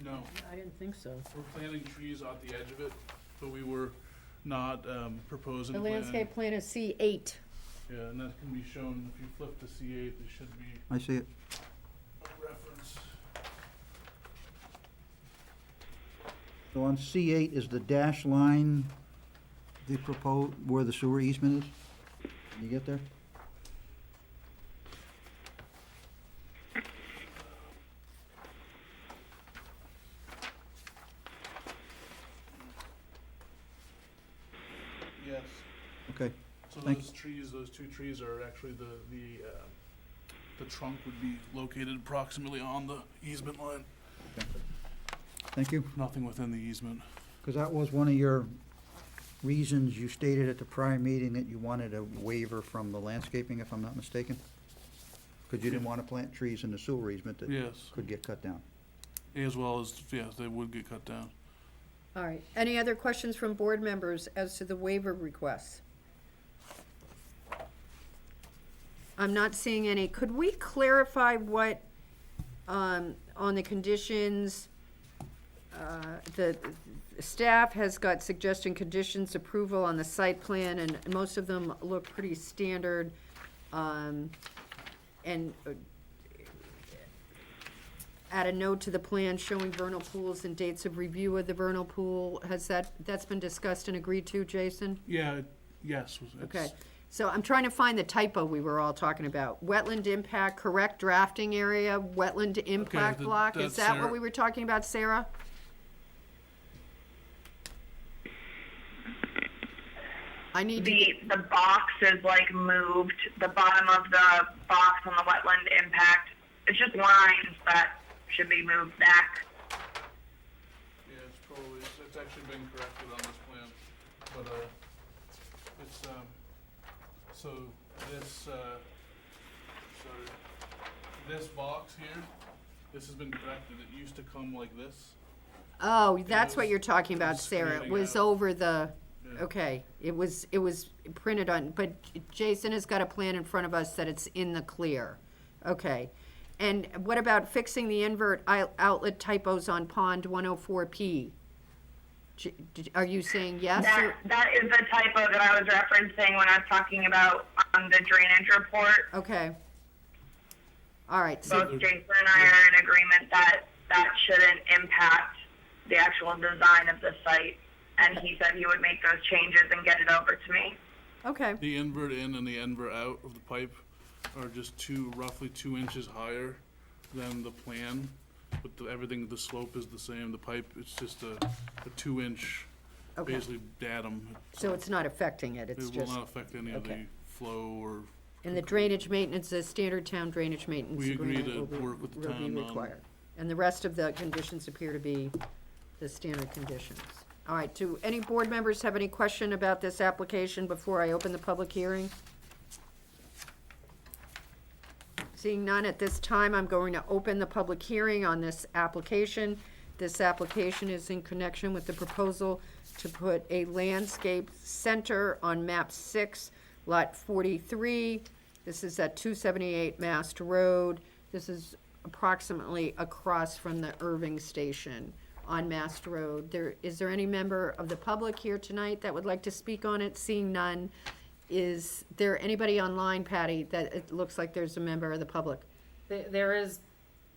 No, I didn't think so. we're planting trees at the edge of it, but we were not proposing. The planting- landscape plan is C8. Yeah, and that can be shown, if you flip to C8, there should be I see it. a reference. So on C8 is the dash line, the proposed, where the sewer easement is? Can you get there? Yes. Okay. So Thank- those 2 trees are actually the trunk would be located approximately on the easement line. Thank you. Nothing within the easement. Because that was one of your reasons you stated at the prior meeting that you wanted a waiver from the landscaping, if I'm not mistaken? Because you didn't want to plant trees in the sewer easement that Yes. could get cut down. As well as, yes, they would get cut down. All right. Any other questions from board members as to the waiver requests? I'm not seeing any. Could we clarify what, on the conditions, the staff has got suggestion conditions approval on the site plan, and most of them look pretty standard. And add a note to the plan showing vernal pools and dates of review of the vernal pool. That's been discussed and agreed to, Jason? Yeah, yes. Okay, so I'm trying to find the typo we were all talking about. Wetland impact, correct drafting area, wetland impact block. Is that's that what Sarah. we were talking about, Sarah? I need to the box is like moved. The bottom of the box on the wetland impact. It's just lines that should be moved back. Yeah, it's actually been corrected on this plan, but, it's, so this, this box here, this has been corrected. It used to come like this. Oh, that's what you're talking about, was Sarah. It screening was out. over the, Yeah. okay, it was printed on, but Jason has got a plan in front of us that it's in the clear. Okay. And what about fixing the invert outlet typos on pond 104P? Are you saying yes? Or? That is the typo that I was referencing when I was talking about the drainage report. Okay. All right. So Both Jason and I are in agreement that that shouldn't impact the actual design of the site. And he said he would make those changes and get it over to me. Okay. The invert in and the invert out of the pipe are just roughly 2 inches higher than the plan, but everything, the slope is the same. The pipe, it's just a 2-inch, Okay. basically datum. So it's not affecting it, it's It just. will not affect any of the okay. flow or. And the drainage maintenance, the standard town drainage maintenance We agree agreement to will work with the be town on- required. And the rest of the conditions appear to be the standard conditions. All right, do any board members have any question about this application before I open the public hearing? Seeing none at this time, I'm going to open the public hearing on this application. This application is in connection with the proposal to put a landscape center on map 6, lot 43. This is at 278 Mast Road. This is approximately across from the Irving Station on Mast Road. Is there any member of the public here tonight that would like to speak on it? Seeing none, is there anybody online, Patty, that it looks like there's a member of the public? There is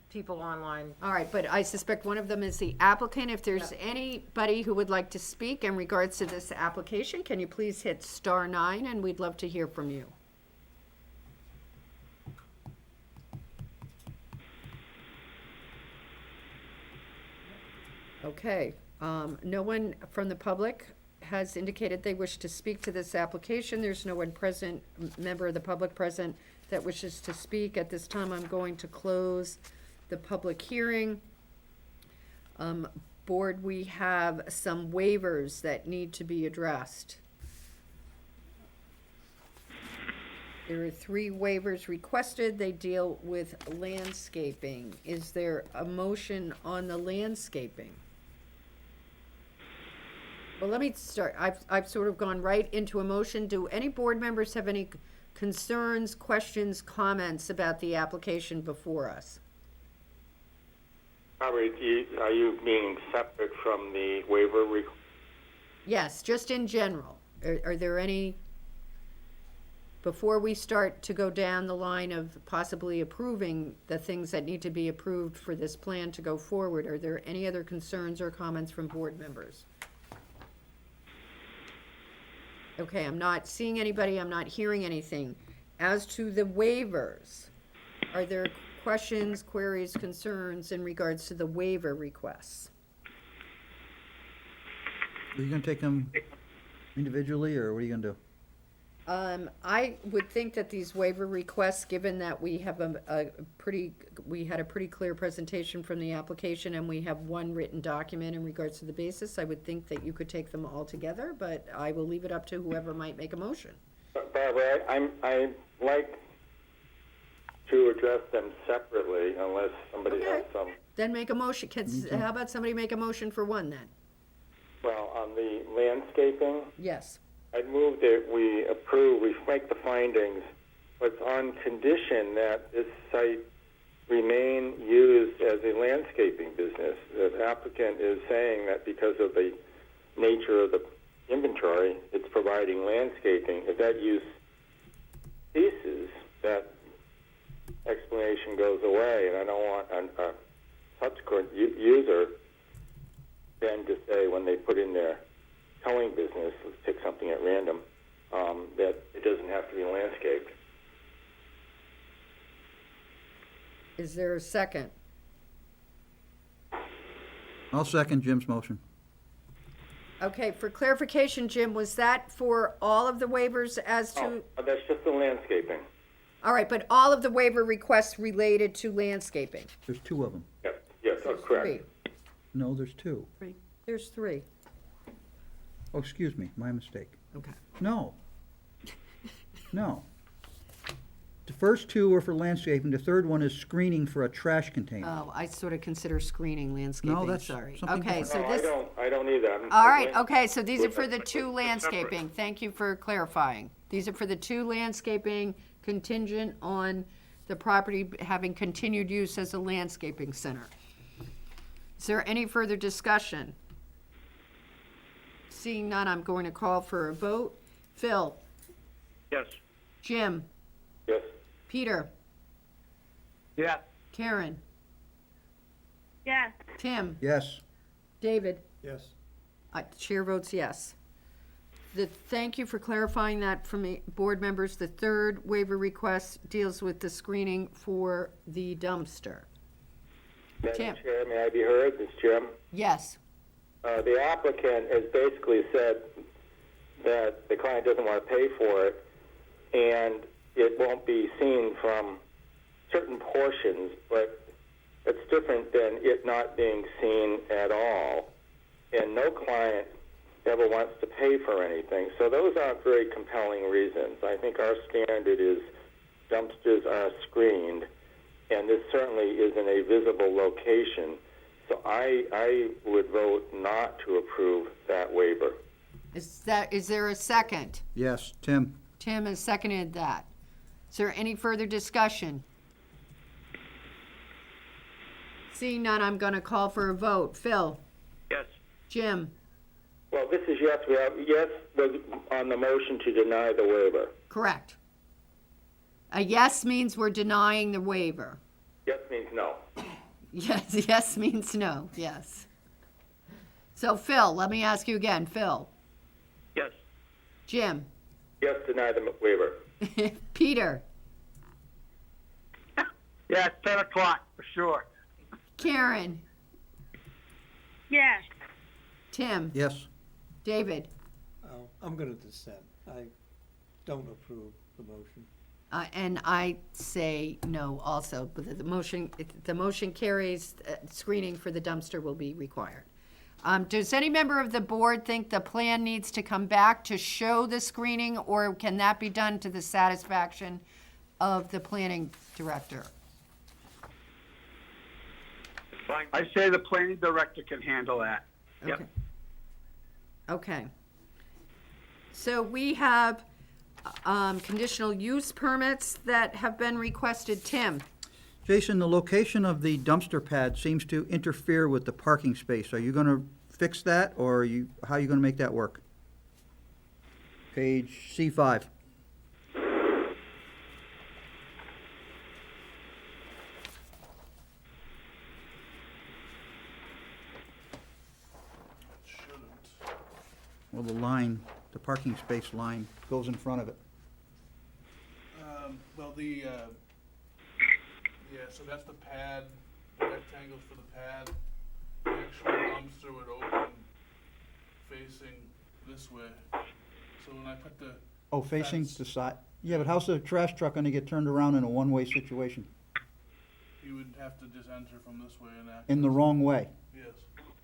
people online. All right, but I suspect one of them is the applicant. If there's anybody who would like to speak in regards to this application, can you please hit *9, and we'd love to hear from you. Okay, no one from the public has indicated they wish to speak to this application. There's no one present, member of the public present, that wishes to speak. At this time, I'm going to close the public hearing. Board, we have some waivers that need to be addressed. There are 3 waivers requested. They deal with landscaping. Is there a motion on the landscaping? Well, let me start. I've sort of gone right into a motion. Do any board members have any concerns, questions, comments about the application before us? Robert, are you being separate from the waiver request? Yes, just in general. Are there any, before we start to go down the line of possibly approving the things that need to be approved for this plan to go forward, are there any other concerns or comments from board members? Okay, I'm not seeing anybody, I'm not hearing anything. As to the waivers, are there questions, queries, concerns in regards to the waiver requests? Are you gonna take them individually, or what are you gonna do? I would think that these waiver requests, given that we have we had a pretty clear presentation from the application and we have one written document in regards to the basis, I would think that you could take them all together, but I will leave it up to whoever might make a motion. Barbara, I like to address them separately unless somebody has some. Then make a motion. How about somebody make a motion for one then? Well, on the landscaping, Yes. I'd move that we approve, we make the findings, but on condition that this site remain used as a landscaping business. The applicant is saying that because of the nature of the inventory, it's providing landscaping. If that use ceases, that explanation goes away, and I don't want a subsequent user then to say when they put in their towing business, let's pick something at random, that it doesn't have to be landscaped. Is there a second? I'll second Jim's motion. Okay, for clarification, Jim, was that for all of the waivers as to, That's just the landscaping. all right, but all of the waiver requests related to landscaping? There's two of them. Yes, that's correct. No, there's two. There's three. Oh, excuse me, my mistake. Okay. No. No. The first two are for landscaping, the third one is screening for a trash container. Oh, I sort of consider screening landscaping, that's sorry. something Okay, different. so this. I don't either. All right, okay, so these are for the two landscaping. Thank you for clarifying. These are for the two landscaping contingent on the property having continued use as a landscaping center. Is there any further discussion? Seeing none, I'm going to call for a vote. Phil? Yes. Jim? Yes. Peter? Yes. Karen? Yes. Tim? Yes. David? Yes. Chair votes yes. Thank you for clarifying that for me, board members. The third waiver request deals with the screening for the dumpster. Tim? Madam Chair, may I be heard? This is Jim. Yes. The applicant has basically said that the client doesn't want to pay for it, and it won't be seen from certain portions, but it's different than it not being seen at all. And no client ever wants to pay for anything. So those aren't very compelling reasons. I think our standard is dumpsters are screened, and this certainly is in a visible location. So I would vote not to approve that waiver. Is there a second? Yes, Tim. Tim has seconded that. Is there any further discussion? Seeing none, I'm going to call for a vote. Phil? Yes. Jim? Well, this is yes. We have yes on the motion to deny the waiver. Correct. A yes means we're denying the waiver. Yes means no. Yes means no, yes. So Phil, let me ask you again. Phil? Yes. Jim? Yes, deny the waiver. Peter? Yeah, it's 10 o'clock, for sure. Karen? Yes. Tim? Yes. David? I'm going to dissent. I don't approve the motion. And I say no also, but the motion carries, screening for the dumpster will be required. Does any member of the board think the plan needs to come back to show the screening, or can that be done to the satisfaction of the planning director? Fine. I say the planning director can handle that. Okay. Okay. So we have conditional use permits that have been requested. Tim? Jason, the location of the dumpster pad seems to interfere with the parking space. Are you going to fix that, or how are you going to make that work? Page C5. Well, the parking space line goes in front of it. Well, so that's the pad, the rectangles for the pad. The actual dumpster would open facing this way. So when I put the Oh, facing fence, the side? Yeah, but how's the trash truck going to get turned around in a one-way situation? you would have to just enter from this way and access. In the wrong way? Yes.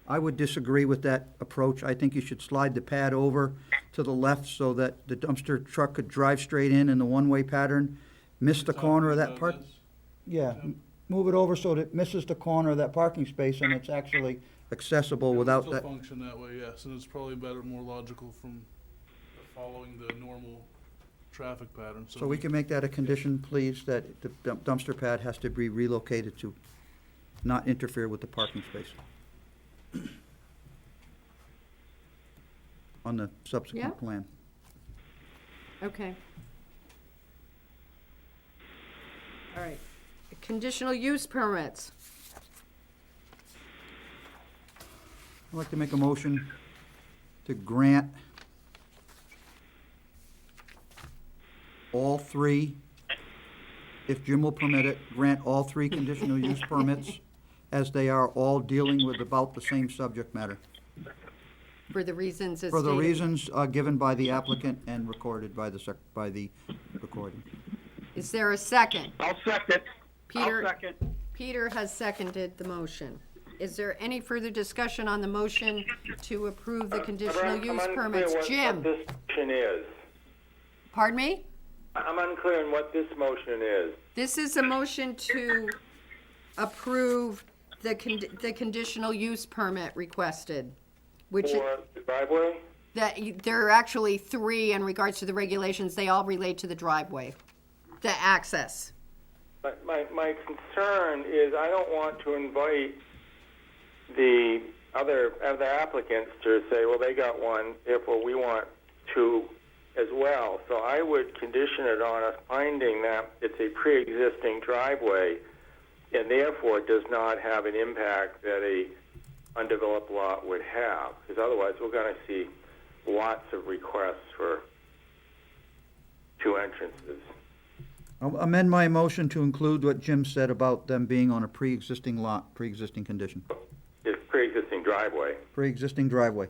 I would disagree with that approach. I think you should slide the pad over to the left so that the dumpster truck could drive straight in the one-way pattern, miss the corner of that About park. this. Yeah, move it over so that it misses the corner of that parking space and it's actually accessible It would without still that. function that way, yes, and it's probably better, more logical from following the normal traffic pattern. So we can make that a condition, please, that the dumpster pad has to be relocated to not interfere with the parking space. On the Yeah. subsequent plan. Okay. All right. Conditional use permits. I'd like to make a motion to grant all three, if Jim will permit it, grant all three conditional use permits as they are all dealing with about the same subject matter. For the reasons as For the stated. reasons given by the applicant and recorded by the recording. Is there a second? I'll second. Peter, I'll second. Peter has seconded the motion. Is there any further discussion on the motion to approve the conditional I'm use unclear permits? what Jim, this motion is. pardon me? I'm unclear on what this motion is. This is a motion to approve the conditional use permit requested, which For the driveway? there are actually three in regards to the regulations. They all relate to the driveway, the access. My concern is I don't want to invite the other applicants to say, well, they got one, therefore we want two as well. So I would condition it on us finding that it's a pre-existing driveway and therefore does not have an impact that a undeveloped lot would have. Because otherwise we're going to see lots of requests for two entrances. I'll amend my motion to include what Jim said about them being on a pre-existing lot, pre-existing condition, It's pre-existing driveway. pre-existing driveway.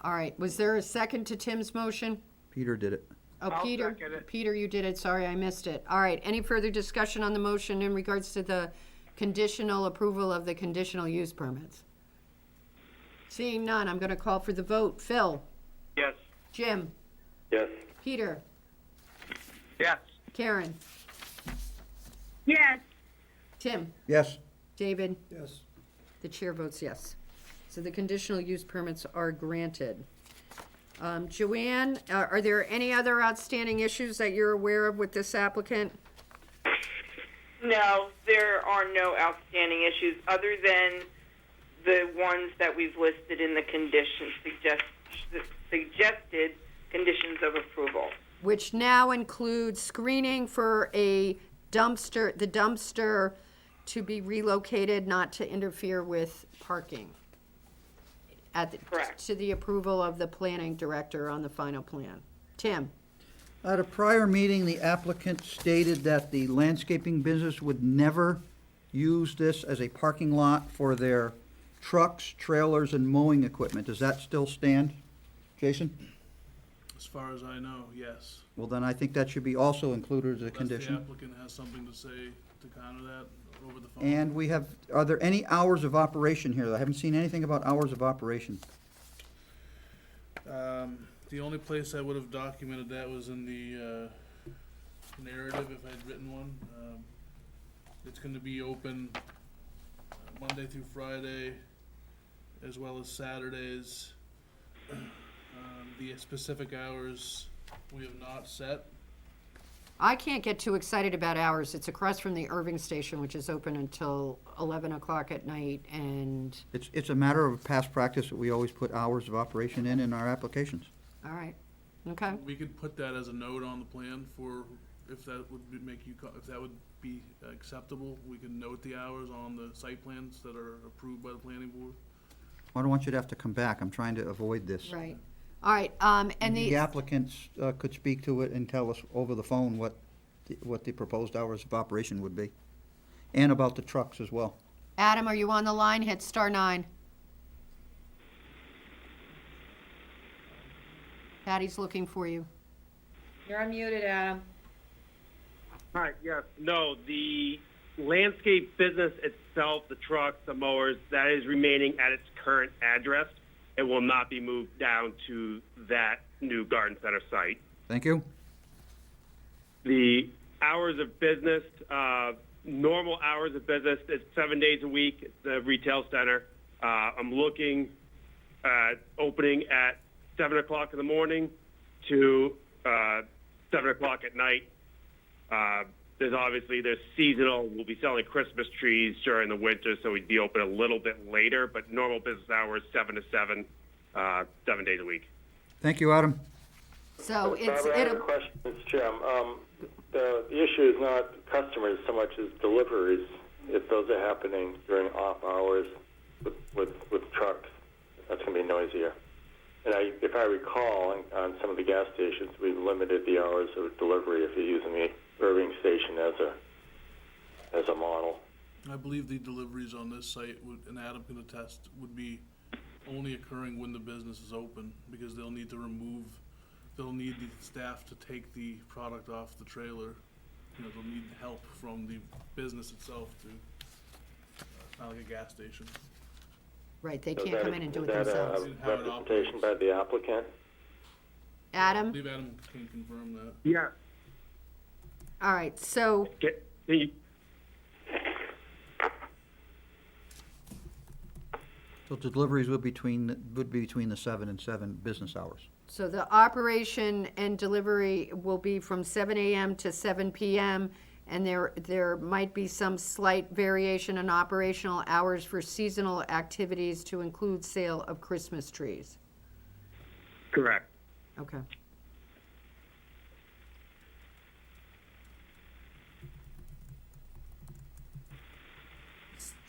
All right, was there a second to Tim's motion? Peter did it. Oh, I'll Peter, second it. Peter, you did it. Sorry, I missed it. All right, any further discussion on the motion in regards to the conditional approval of the conditional use permits? Seeing none, I'm going to call for the vote. Phil? Yes. Jim? Yes. Peter? Yes. Karen? Yes. Tim? Yes. David? Yes. The chair votes yes. So the conditional use permits are granted. Joanne, are there any other outstanding issues that you're aware of with this applicant? No, there are no outstanding issues other than the ones that we've listed in the conditions, suggested conditions of approval. Which now includes screening for the dumpster to be relocated, not to interfere with parking. Correct. To the approval of the planning director on the final plan. Tim? At a prior meeting, the applicant stated that the landscaping business would never use this as a parking lot for their trucks, trailers, and mowing equipment. Does that still stand, Jason? As far as I know, yes. Well, then I think that should be also included as a Unless the condition. applicant has something to say to counter that over the phone. And we have, are there any hours of operation here? I haven't seen anything about hours of operation. The only place I would have documented that was in the narrative, if I'd written one. It's gonna be open Monday through Friday, as well as Saturdays. The specific hours we have not set. I can't get too excited about hours. It's across from the Irving Station, which is open until 11 o'clock at night, and, It's a matter of past practice that we always put hours of operation in our applications. all right, okay? We could put that as a note on the plan for, if that would if that would be acceptable, we can note the hours on the site plans that are approved by the planning board. I don't want you to have to come back. I'm trying to avoid this. Right. All right, and The applicants could speak to it and tell us over the phone what the proposed hours of operation would be, and about the trucks as well. Adam, are you on the line? Hit *9. Patty's looking for you. You're unmuted, Adam. Hi, yes. No, the landscape business itself, the trucks, the mowers, that is remaining at its current address. It will not be moved down to that new garden center site. Thank you. The hours of business, normal hours of business, it's 7 days a week. It's the retail center. I'm looking at opening at 7 o'clock in the morning to 7 o'clock at night. There's seasonal. We'll be selling Christmas trees during the winter, so we'd be open a little bit later, but normal business hours, 7 to 7, 7 days a week. Thank you, Adam. So Barbara, I have a question, it's Jim. The issue is not customers so much as deliveries, if those are happening during off hours with trucks. That's going to be noisier. And if I recall, on some of the gas stations, we've limited the hours of delivery if you're using the Irving Station as a model. I believe the deliveries on this site would, and Adam can attest, would be only occurring when the business is open, because they'll need the staff to take the product off the trailer. You know, they'll need help from the business itself to, it's not like a gas station. Right, they So can't come in and do it is that themselves. a representation by the applicant? I Adam? believe Adam can confirm that. Yeah. All right, so, So the deliveries would be between the 7 and 7 business hours. so the operation and delivery will be from 7 AM to 7 PM, and there might be some slight variation in operational hours for seasonal activities to include sale of Christmas trees. Correct. Okay.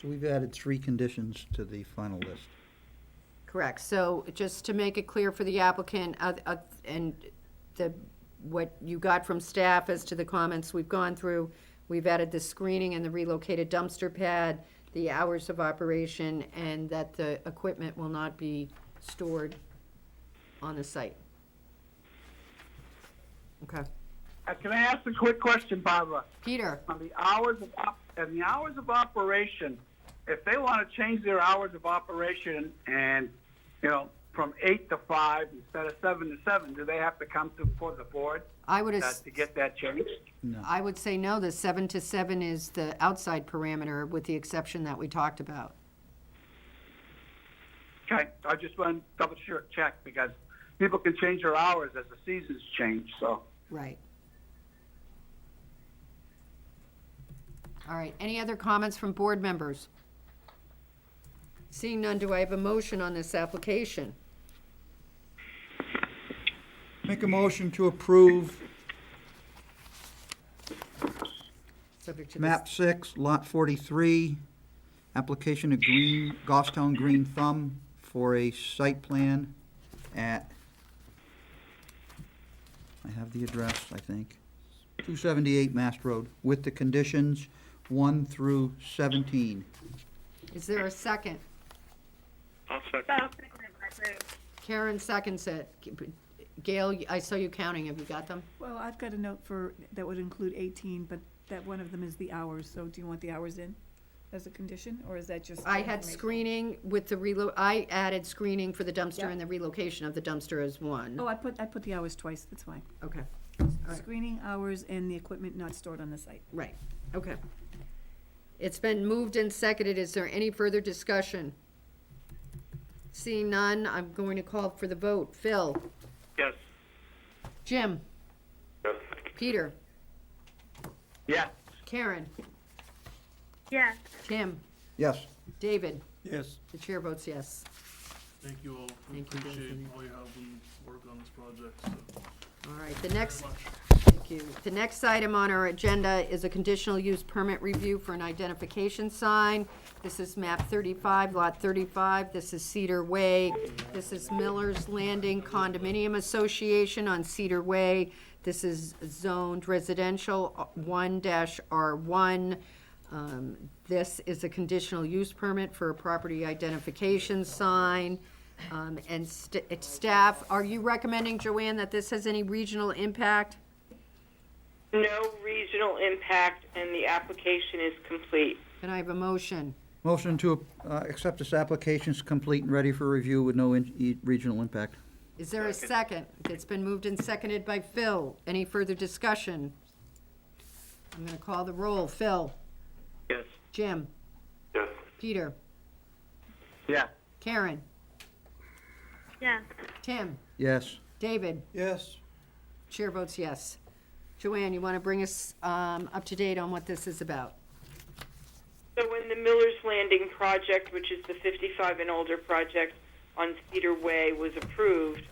So we've added 3 conditions to the final list. Correct. So just to make it clear for the applicant, and what you got from staff as to the comments we've gone through, we've added the screening and the relocated dumpster pad, the hours of operation, and that the equipment will not be stored on the site. Okay. Can I ask a quick question, Barbara? Peter? On the hours of operation, if they want to change their hours of operation and, from 8 to 5 instead of 7 to 7, do they have to come before the board I would to get that changed? I would say no, the 7 to 7 is the outside parameter with the exception that we talked about. Okay, I just want to double check because people can change their hours as the seasons change, so. Right. All right, any other comments from board members? Seeing none, do I have a motion on this application? Make a motion to approve Subject to map 6, lot 43, application of Goffstown Green Thumb for a site plan at, I have the address, I think, 278 Mast Road, with the conditions 1 through 17. Is there a second? I'll second. Karen seconds it. Gail, I saw you counting, have you got them? Well, I've got a note that would include 18, but that one of them is the hours, so do you want the hours in as a condition, or is that just? I had information? screening with the I added screening for the dumpster Yeah. and the relocation of the dumpster as one. Oh, I put the hours twice, that's fine. Okay. right. Screening hours and the equipment not stored on the site. Right, okay. It's been moved and seconded. Is there any further discussion? Seeing none, I'm going to call for the vote. Phil? Yes. Jim? Yes. Peter? Yeah. Karen? Yes. Tim? Yes. David? Yes. The chair votes yes. Thank you all. We Thank you both. appreciate all your help and work on this project, so. All right, the next, Very much. thank you. The next item on our agenda is a conditional use permit review for an identification sign. This is map 35, lot 35. This is Cedar Way. This is Miller's Landing Condominium Association on Cedar Way. This is zoned residential 1-R1. This is a conditional use permit for a property identification sign. And staff, are you recommending, Joanne, that this has any regional impact? No regional impact, and the application is complete. Can I have a motion? Motion to accept this application is complete and ready for review with no regional impact. Is there a second? It's been moved and seconded by Phil. Any further discussion? I'm gonna call the roll. Phil? Yes. Jim? Yes. Peter? Yeah. Karen? Yes. Tim? Yes. David? Yes. Chair votes yes. Joanne, you want to bring us up to date on what this is about? So when the Miller's Landing project, which is the 55 and older project on Cedar Way, was approved,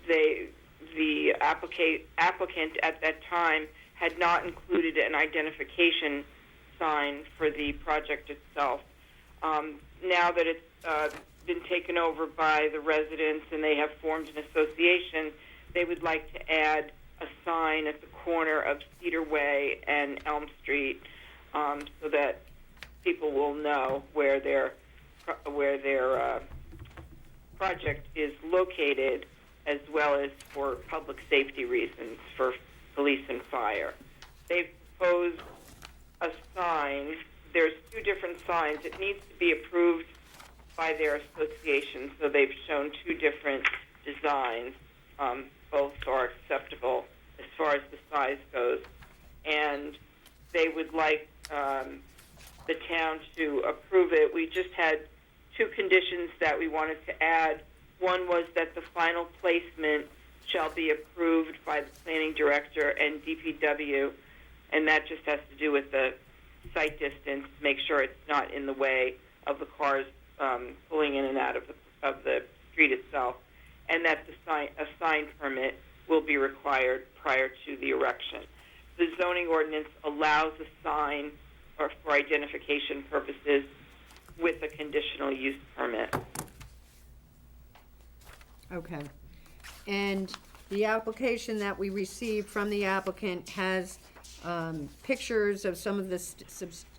the applicant at that time had not included an identification sign for the project itself. Now that it's been taken over by the residents and they have formed an association, they would like to add a sign at the corner of Cedar Way and Elm Street, so that people will know where their project is located, as well as for public safety reasons for police and fire. They've proposed a sign. There's two different signs. It needs to be approved by their association, so they've shown two different designs. Both are acceptable as far as the size goes. And they would like the town to approve it. We just had two conditions that we wanted to add. One was that the final placement shall be approved by the planning director and DPW, and that just has to do with the sight distance, make sure it's not in the way of the cars pulling in and out of the street itself, and that a sign permit will be required prior to the erection. The zoning ordinance allows a sign or for identification purposes with a conditional use permit. Okay. And the application that we received from the applicant has pictures of some of the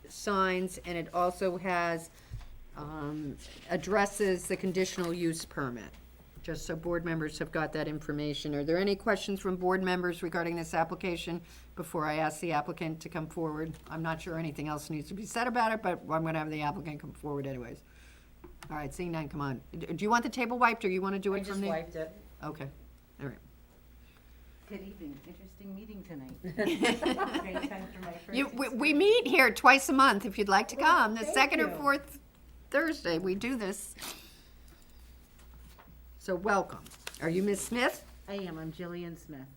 signs, and it also has addresses the conditional use permit, just so board members have got that information. Are there any questions from board members regarding this application before I ask the applicant to come forward? I'm not sure anything else needs to be said about it, but I'm gonna have the applicant come forward anyways. All right, seeing none, come on. Do you want the table wiped, or you wanna do it from the? I just wiped it. Okay, all right. Good evening. Interesting meeting tonight. Great time for my first. We meet here twice a month if you'd like to Well, come. The thank second or you. fourth Thursday, we do this. So welcome. Are you Ms. Smith? I am. I'm Jillian Smith.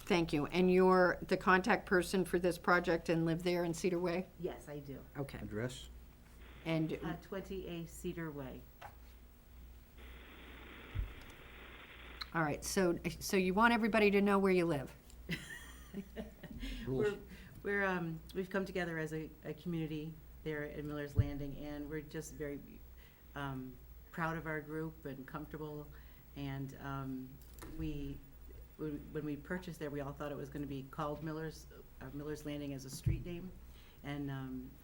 Thank you. And you're the contact person for this project and live there in Cedar Way? Yes, I do. Okay. Address? And 20A Cedar Way. all right, so you want everybody to know where you live? We've come together as a community there at Miller's Landing, and we're just very proud of our group and comfortable. And when we purchased there, we all thought it was going to be called Miller's Landing as a street name, and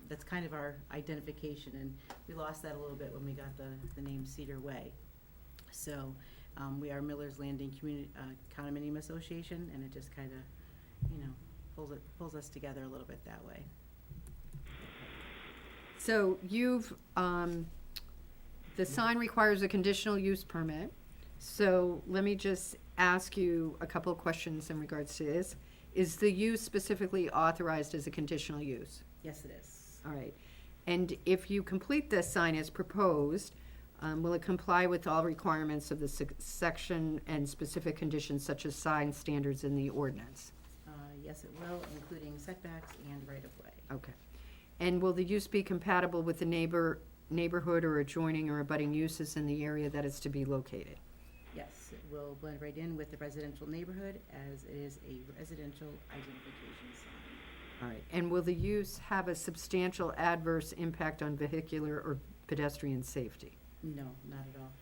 that's kind of our identification. And we lost that a little bit when we got the name Cedar Way. So we are Miller's Landing Community Condominium Association, and it just kind of, pulls us together a little bit that way. So you've, the sign requires a conditional use permit. So let me just ask you a couple of questions in regards to this. Is the use specifically authorized as a conditional use? Yes, it is. All right. And if you complete this sign as proposed, will it comply with all requirements of the section and specific conditions such as sign standards in the ordinance? Yes, it will, including setbacks and right-of-way. Okay. And will the use be compatible with the neighborhood or adjoining or abutting uses in the area that is to be located? Yes, it will blend right in with the residential neighborhood, as it is a residential identification sign. All right. And will the use have a substantial adverse impact on vehicular or pedestrian safety? No, not at all.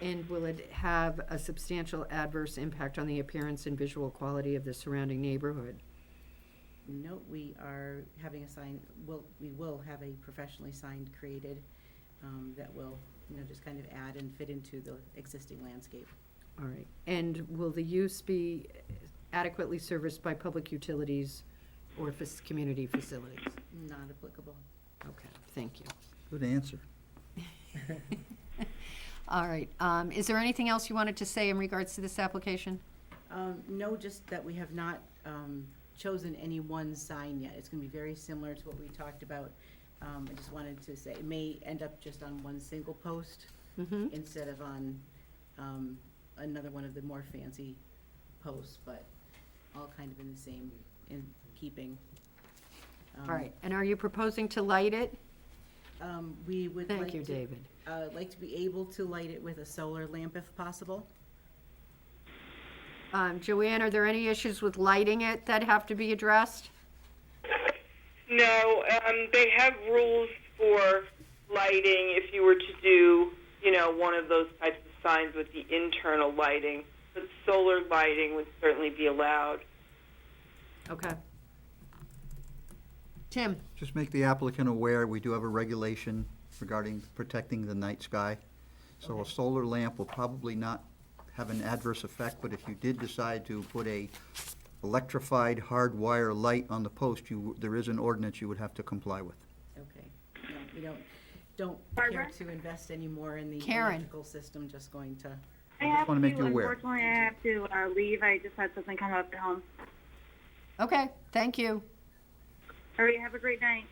And will it have a substantial adverse impact on the appearance and visual quality of the surrounding neighborhood? No, we are having a sign, we will have a professionally signed created that will, just kind of add and fit into the existing landscape. All right. And will the use be adequately serviced by public utilities or community facilities? Not applicable. Okay, thank you. Good answer. All right. Is there anything else you wanted to say in regards to this application? No, just that we have not chosen any one sign yet. It's going to be very similar to what we talked about. I just wanted to say, it may end up just on one single post instead of on another one of the more fancy posts, but all kind of in the same, in keeping. All right. And are you proposing to light it? We would Thank like you, to- David. like to be able to light it with a solar lamp if possible. Joanne, are there any issues with lighting it that have to be addressed? No, they have rules for lighting if you were to do, one of those types of signs with the internal lighting. But solar lighting would certainly be allowed. Okay. Tim? Just make the applicant aware, we do have a regulation regarding protecting the night sky. So a solar lamp will probably not have an adverse effect, but if you did decide to put a electrified hard wire light on the post, there is an ordinance you would have to comply with. Okay. No, we don't Barbara? care to invest any more in the Karen. electrical system, just going to. I just have wanna make you aware. Unfortunately, I have to leave. I just had something come up at home. Okay, thank you. All right, have a great night.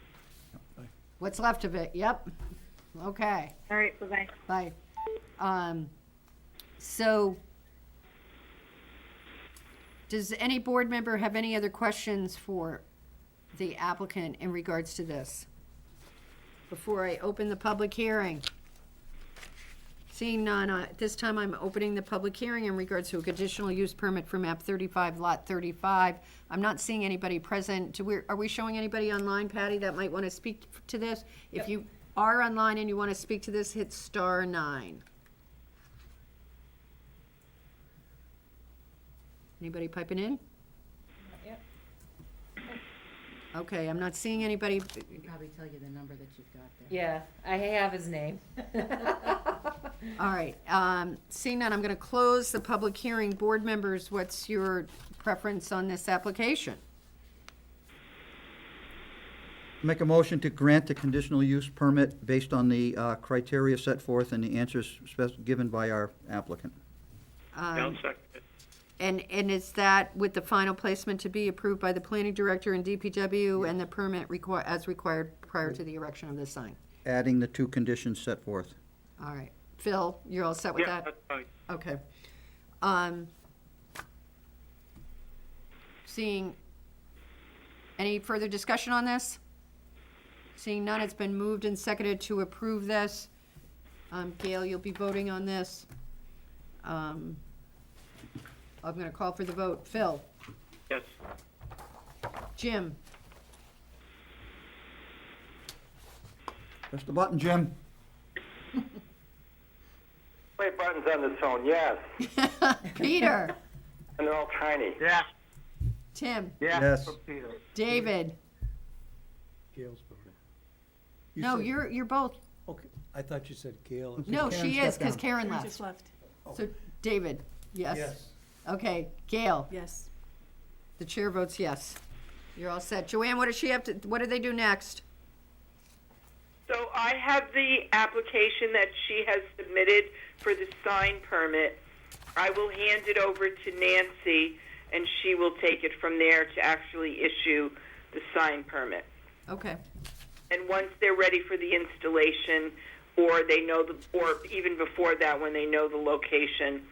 What's left of it, yep. Okay, All right, bye-bye. bye. So, does any board member have any other questions for the applicant in regards to this? Before I open the public hearing? Seeing none, at this time I'm opening the public hearing in regards to a conditional use permit for map 35, lot 35. I'm not seeing anybody present. Are we showing anybody online, Patty, that might want to speak to this? If you are online and you want to speak to this, hit *9. Anybody piping in? Okay, I'm not seeing anybody. He'll probably tell you the number that you've got there. Yeah, I have his name. All right, seeing none, I'm going to close the public hearing. Board members, what's your preference on this application? Make a motion to grant the conditional use permit based on the criteria set forth and the answers given by our applicant. I'll second it. And is that with the final placement to be approved by the planning director and DPW and the permit as required prior to the erection of the sign? Adding the 2 conditions set forth. All right. Phil, you're all set with Yeah, that? that's fine. Okay. Seeing any further discussion on this? Seeing none, it's been moved and seconded to approve this. Gail, you'll be voting on this. I'm going to call for the vote. Phil? Yes. Jim? Press the button, Jim. Wait, buttons on this phone, yes. Peter? And they're all tiny. Yeah. Tim? Yes. David? Gail's voting. You No, said- you're both. Okay, I thought you said Gail. No, Karen she is, stepped because down. Karen Karen just left. left. So, David, yes? Yes. Okay, Gail? Yes. The chair votes yes. You're all set. Joanne, what does she have to, what do they do next? So I have the application that she has submitted for the sign permit. I will hand it over to Nancy, and she will take it from there to actually issue the sign permit. Okay, And once they're ready for the installation, or they know or even before that, when they know the location,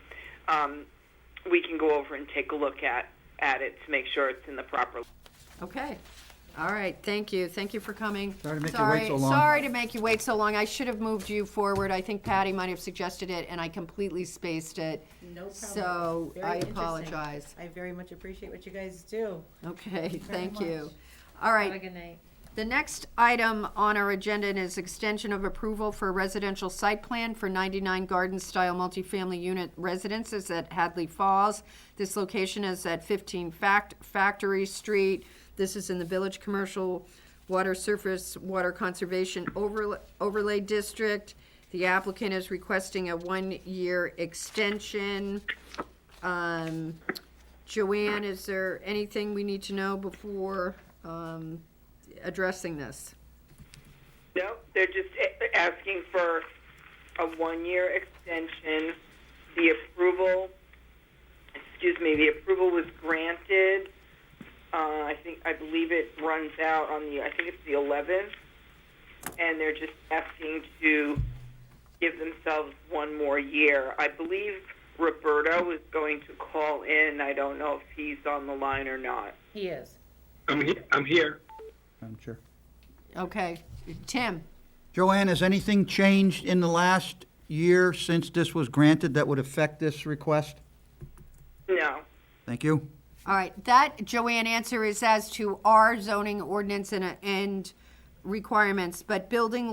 we can go over and take a look at it to make sure it's in the proper. okay. All right, thank you. Thank you for coming. Sorry to make you wait so long. Sorry to make you wait so long. I should have moved you forward. I think Patty might have suggested it, and I completely spaced it. No problem. So Very I interesting. apologize. I very much appreciate what you guys do. Okay, very thank much. you. All Have a right, good night. the next item on our agenda is extension of approval for residential site plan for 99 garden-style multifamily unit residences at Hadley Falls. This location is at 15 Factory Street. This is in the Village Commercial Water Surface Water Conservation Overlay District. The applicant is requesting a 1-year extension. Joanne, is there anything we need to know before addressing this? No, they're just asking for a 1-year extension. The approval was granted. I believe it runs out on I think it's the 11th, and they're just asking to give themselves 1 more year. I believe Roberto is going to call in. I don't know if he's on the line or not. He is. I'm here. Madam Chair. Okay, Tim? Joanne, has anything changed in the last year since this was granted that would affect this request? No. Thank you. All right, that, Joanne, answer is as to our zoning ordinance and requirements, but building,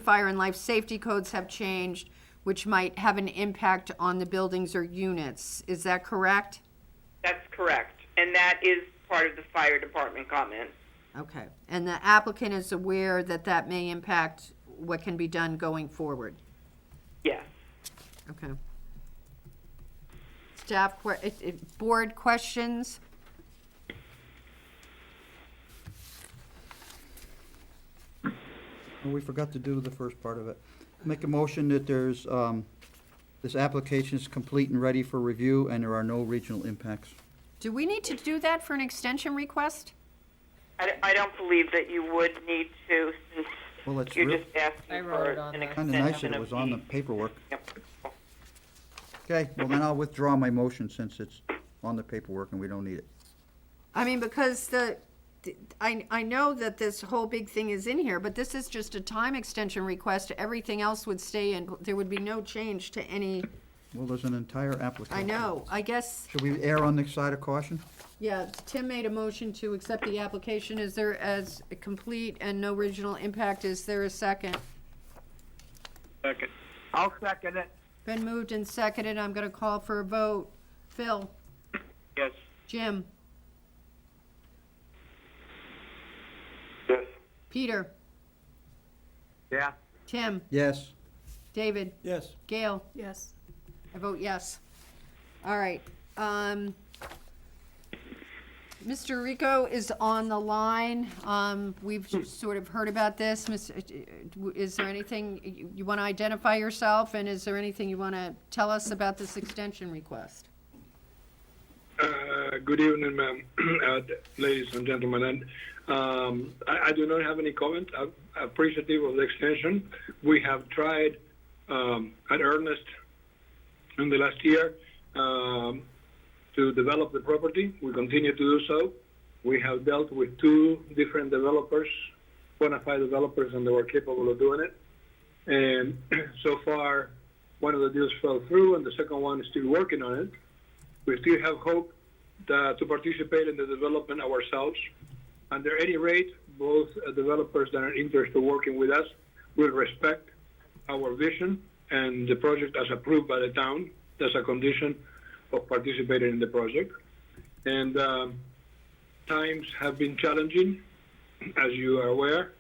fire, and life safety codes have changed, which might have an impact on the buildings or units. Is that correct? That's correct, and that is part of the fire department comment. Okay, and the applicant is aware that that may impact what can be done going forward? Yes. Okay. Staff, board questions? Oh, we forgot to do the first part of it. Make a motion that there's, this application is complete and ready for review, and there are no regional impacts. Do we need to do that for an extension request? I don't believe that you would need to, since Well, it's you're real, just asking for an extension kinda nice that it of was on the the- paperwork. Okay, well then I'll withdraw my motion since it's on the paperwork and we don't need it. I mean, because I know that this whole big thing is in here, but this is just a time extension request. Everything else would stay in, there would be no change to any, Well, there's an entire application. I know, I guess, Should we err on the side of caution? yeah, Tim made a motion to accept the application. Is there, as complete and no regional impact, is there a second? Second. I'll second it. Been moved and seconded. I'm gonna call for a vote. Phil? Yes. Jim? Yes. Peter? Yeah. Tim? Yes. David? Yes. Gail? Yes. I vote yes. All right, Mr. Rico is on the line. We've sort of heard about this. Is there anything, you want to identify yourself, and is there anything you want to tell us about this extension request? Good evening, ma'am, ladies and gentlemen. And I do not have any comment. I'm appreciative of the extension. We have tried at earnest in the last year to develop the property. We continue to do so. We have dealt with 2 different developers, bona fide developers, and they were capable of doing it. And so far, one of the deals fell through, and the second one is still working on it. We still have hope to participate in the development ourselves. Under any rate, both developers that are interested in working with us will respect our vision and the project as approved by the town. That's a condition of participating in the project. And times have been challenging, as you are aware,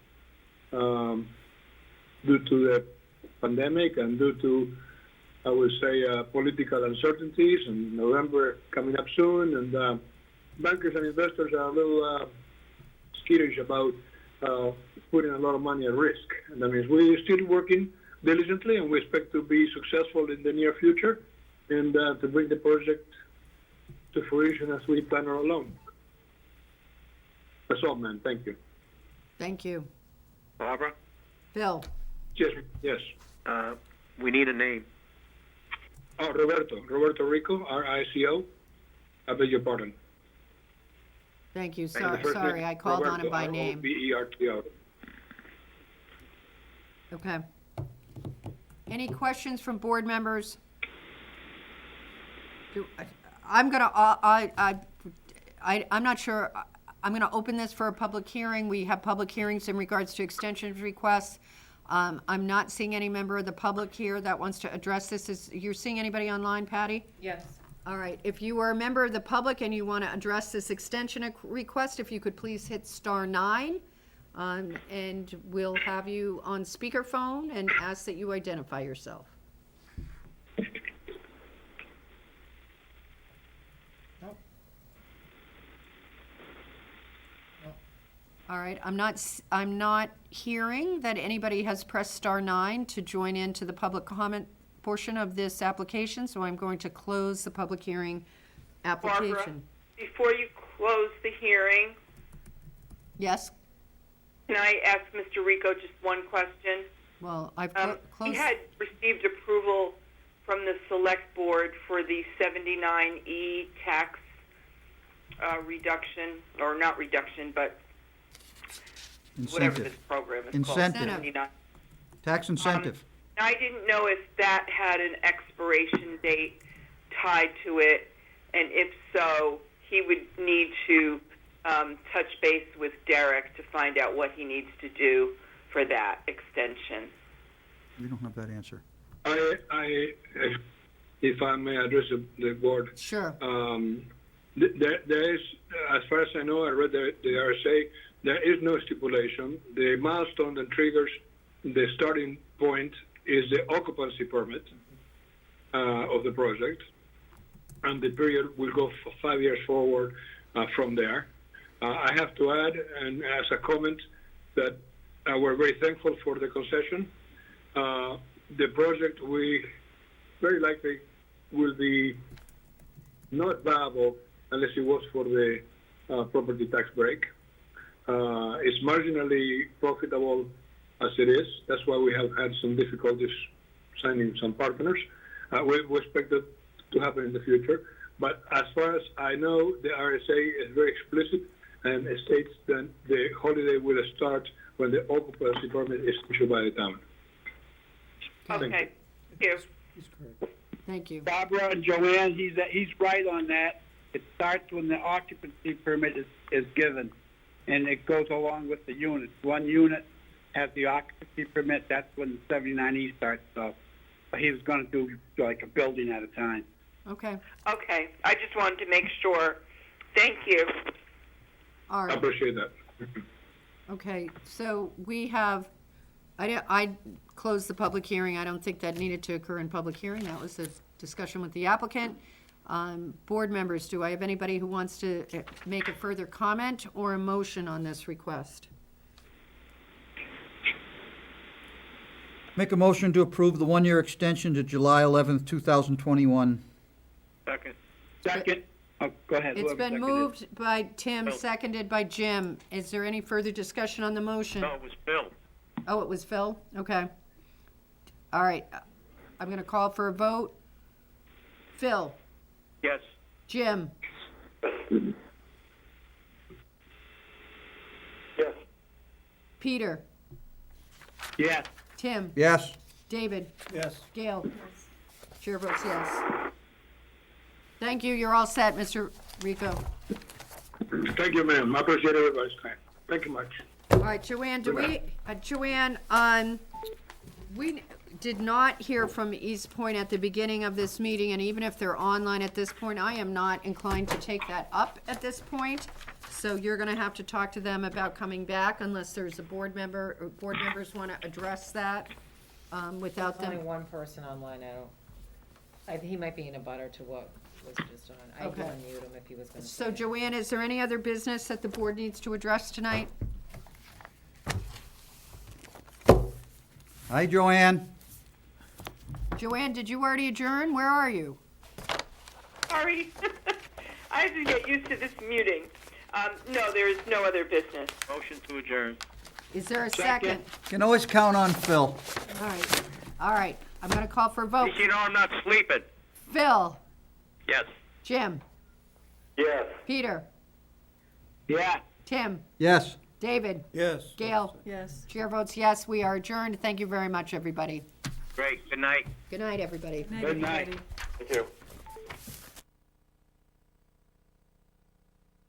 due to the pandemic and due to, I would say, political uncertainties, and November coming up soon, and bankers and investors are a little skittish about putting a lot of money at risk. And that means we're still working diligently, and we expect to be successful in the near future, and to bring the project to fruition as we plan all along. That's all, man. Thank you. Thank you. Barbara? Phil? Yes. We need a name. Oh, Roberto Rico, R-I-C-O. I beg your pardon. Thank you. And the first Sorry, name, I called on Roberto, him by name. R-O-B-E-R-T-O. Okay. Any questions from board members? I'm gonna, I'm not sure, I'm gonna open this for a public hearing. We have public hearings in regards to extension requests. I'm not seeing any member of the public here that wants to address this. You're seeing anybody online, Patty? Yes. All right, if you are a member of the public and you want to address this extension request, if you could please hit *9, and we'll have you on speakerphone and ask that you identify yourself. All right, I'm not hearing that anybody has pressed *9 to join into the public comment portion of this application, so I'm going to close the public hearing application. Barbara, before you close the hearing, Yes? can I ask Mr. Rico just one question? Well, I've He closed. had received approval from the select board for the 79E tax reduction, or not reduction, but whatever this Incentive. program is Incentive. called. 79. Tax incentive. I didn't know if that had an expiration date tied to it, and if so, he would need to touch base with Derek to find out what he needs to do for that extension. We don't have that answer. If I may address the board. Sure. There is, as far as I know, I read the RSA, there is no stipulation. The milestone that triggers the starting point is the occupancy permit. of the project, and the period will go for 5 years forward from there. I have to add, and as a comment, that we're very thankful for the concession. The project, we very likely will be not viable unless it was for the property tax break. It's marginally profitable as it is. That's why we have had some difficulties signing some partners. We expect that to happen in the future. But as far as I know, the RSA is very explicit and it states that the holiday will start when the occupancy permit is issued by the town. Okay, thank you. Thank you. Barbara and Joanne, he's right on that. It starts when the occupancy permit is given, and it goes along with the units. One unit has the occupancy permit, that's when the 79E starts, so he was gonna do like a building at a time. Okay, Okay, I just wanted to make sure. Thank you. all I right. appreciate that. Okay, so we have, I closed the public hearing. I don't think that needed to occur in public hearing. That was a discussion with the applicant. Board members, do I have anybody who wants to make a further comment or a motion on this request? Make a motion to approve the one-year extension to July 11th, 2021. Second. Second, oh, go ahead. It's whoever been seconded. moved by Tim, seconded by Jim. Is there any further discussion on the motion? No, it was Bill. Oh, it was Phil? Okay. All right, I'm gonna call for a vote. Phil? Yes. Jim? Yes. Peter? Yes. Tim? Yes. David? Yes. Gail? Chair votes yes. Thank you, you're all set, Mr. Rico. Thank you, ma'am. I appreciate everybody's time. Thank you much. All right, Joanne, Joanne, we did not hear from East Point at the beginning of this meeting, and even if they're online at this point, I am not inclined to take that up at this point. So you're gonna have to talk to them about coming back unless there's a board member, or board members wanna address that, without There's only them. one person online, he might be in a butter to what was just on. I can Okay. unmute him if he was gonna So say it. Joanne, is there any other business that the board needs to address tonight? Hi, Joanne. Joanne, did you already adjourn? Where are you? Sorry. I have to get used to this muting. No, there is no other business. Motion to adjourn. Is there a second? Can always count on Phil. All right, I'm gonna call for a vote. You know I'm not sleeping. Phil? Yes. Jim? Yes. Peter? Yeah. Tim? Yes. David? Yes. Gail? Yes. Chair votes yes, we are adjourned. Thank you very much, everybody. Great. Good night. Good night, everybody. Good night. Thank you.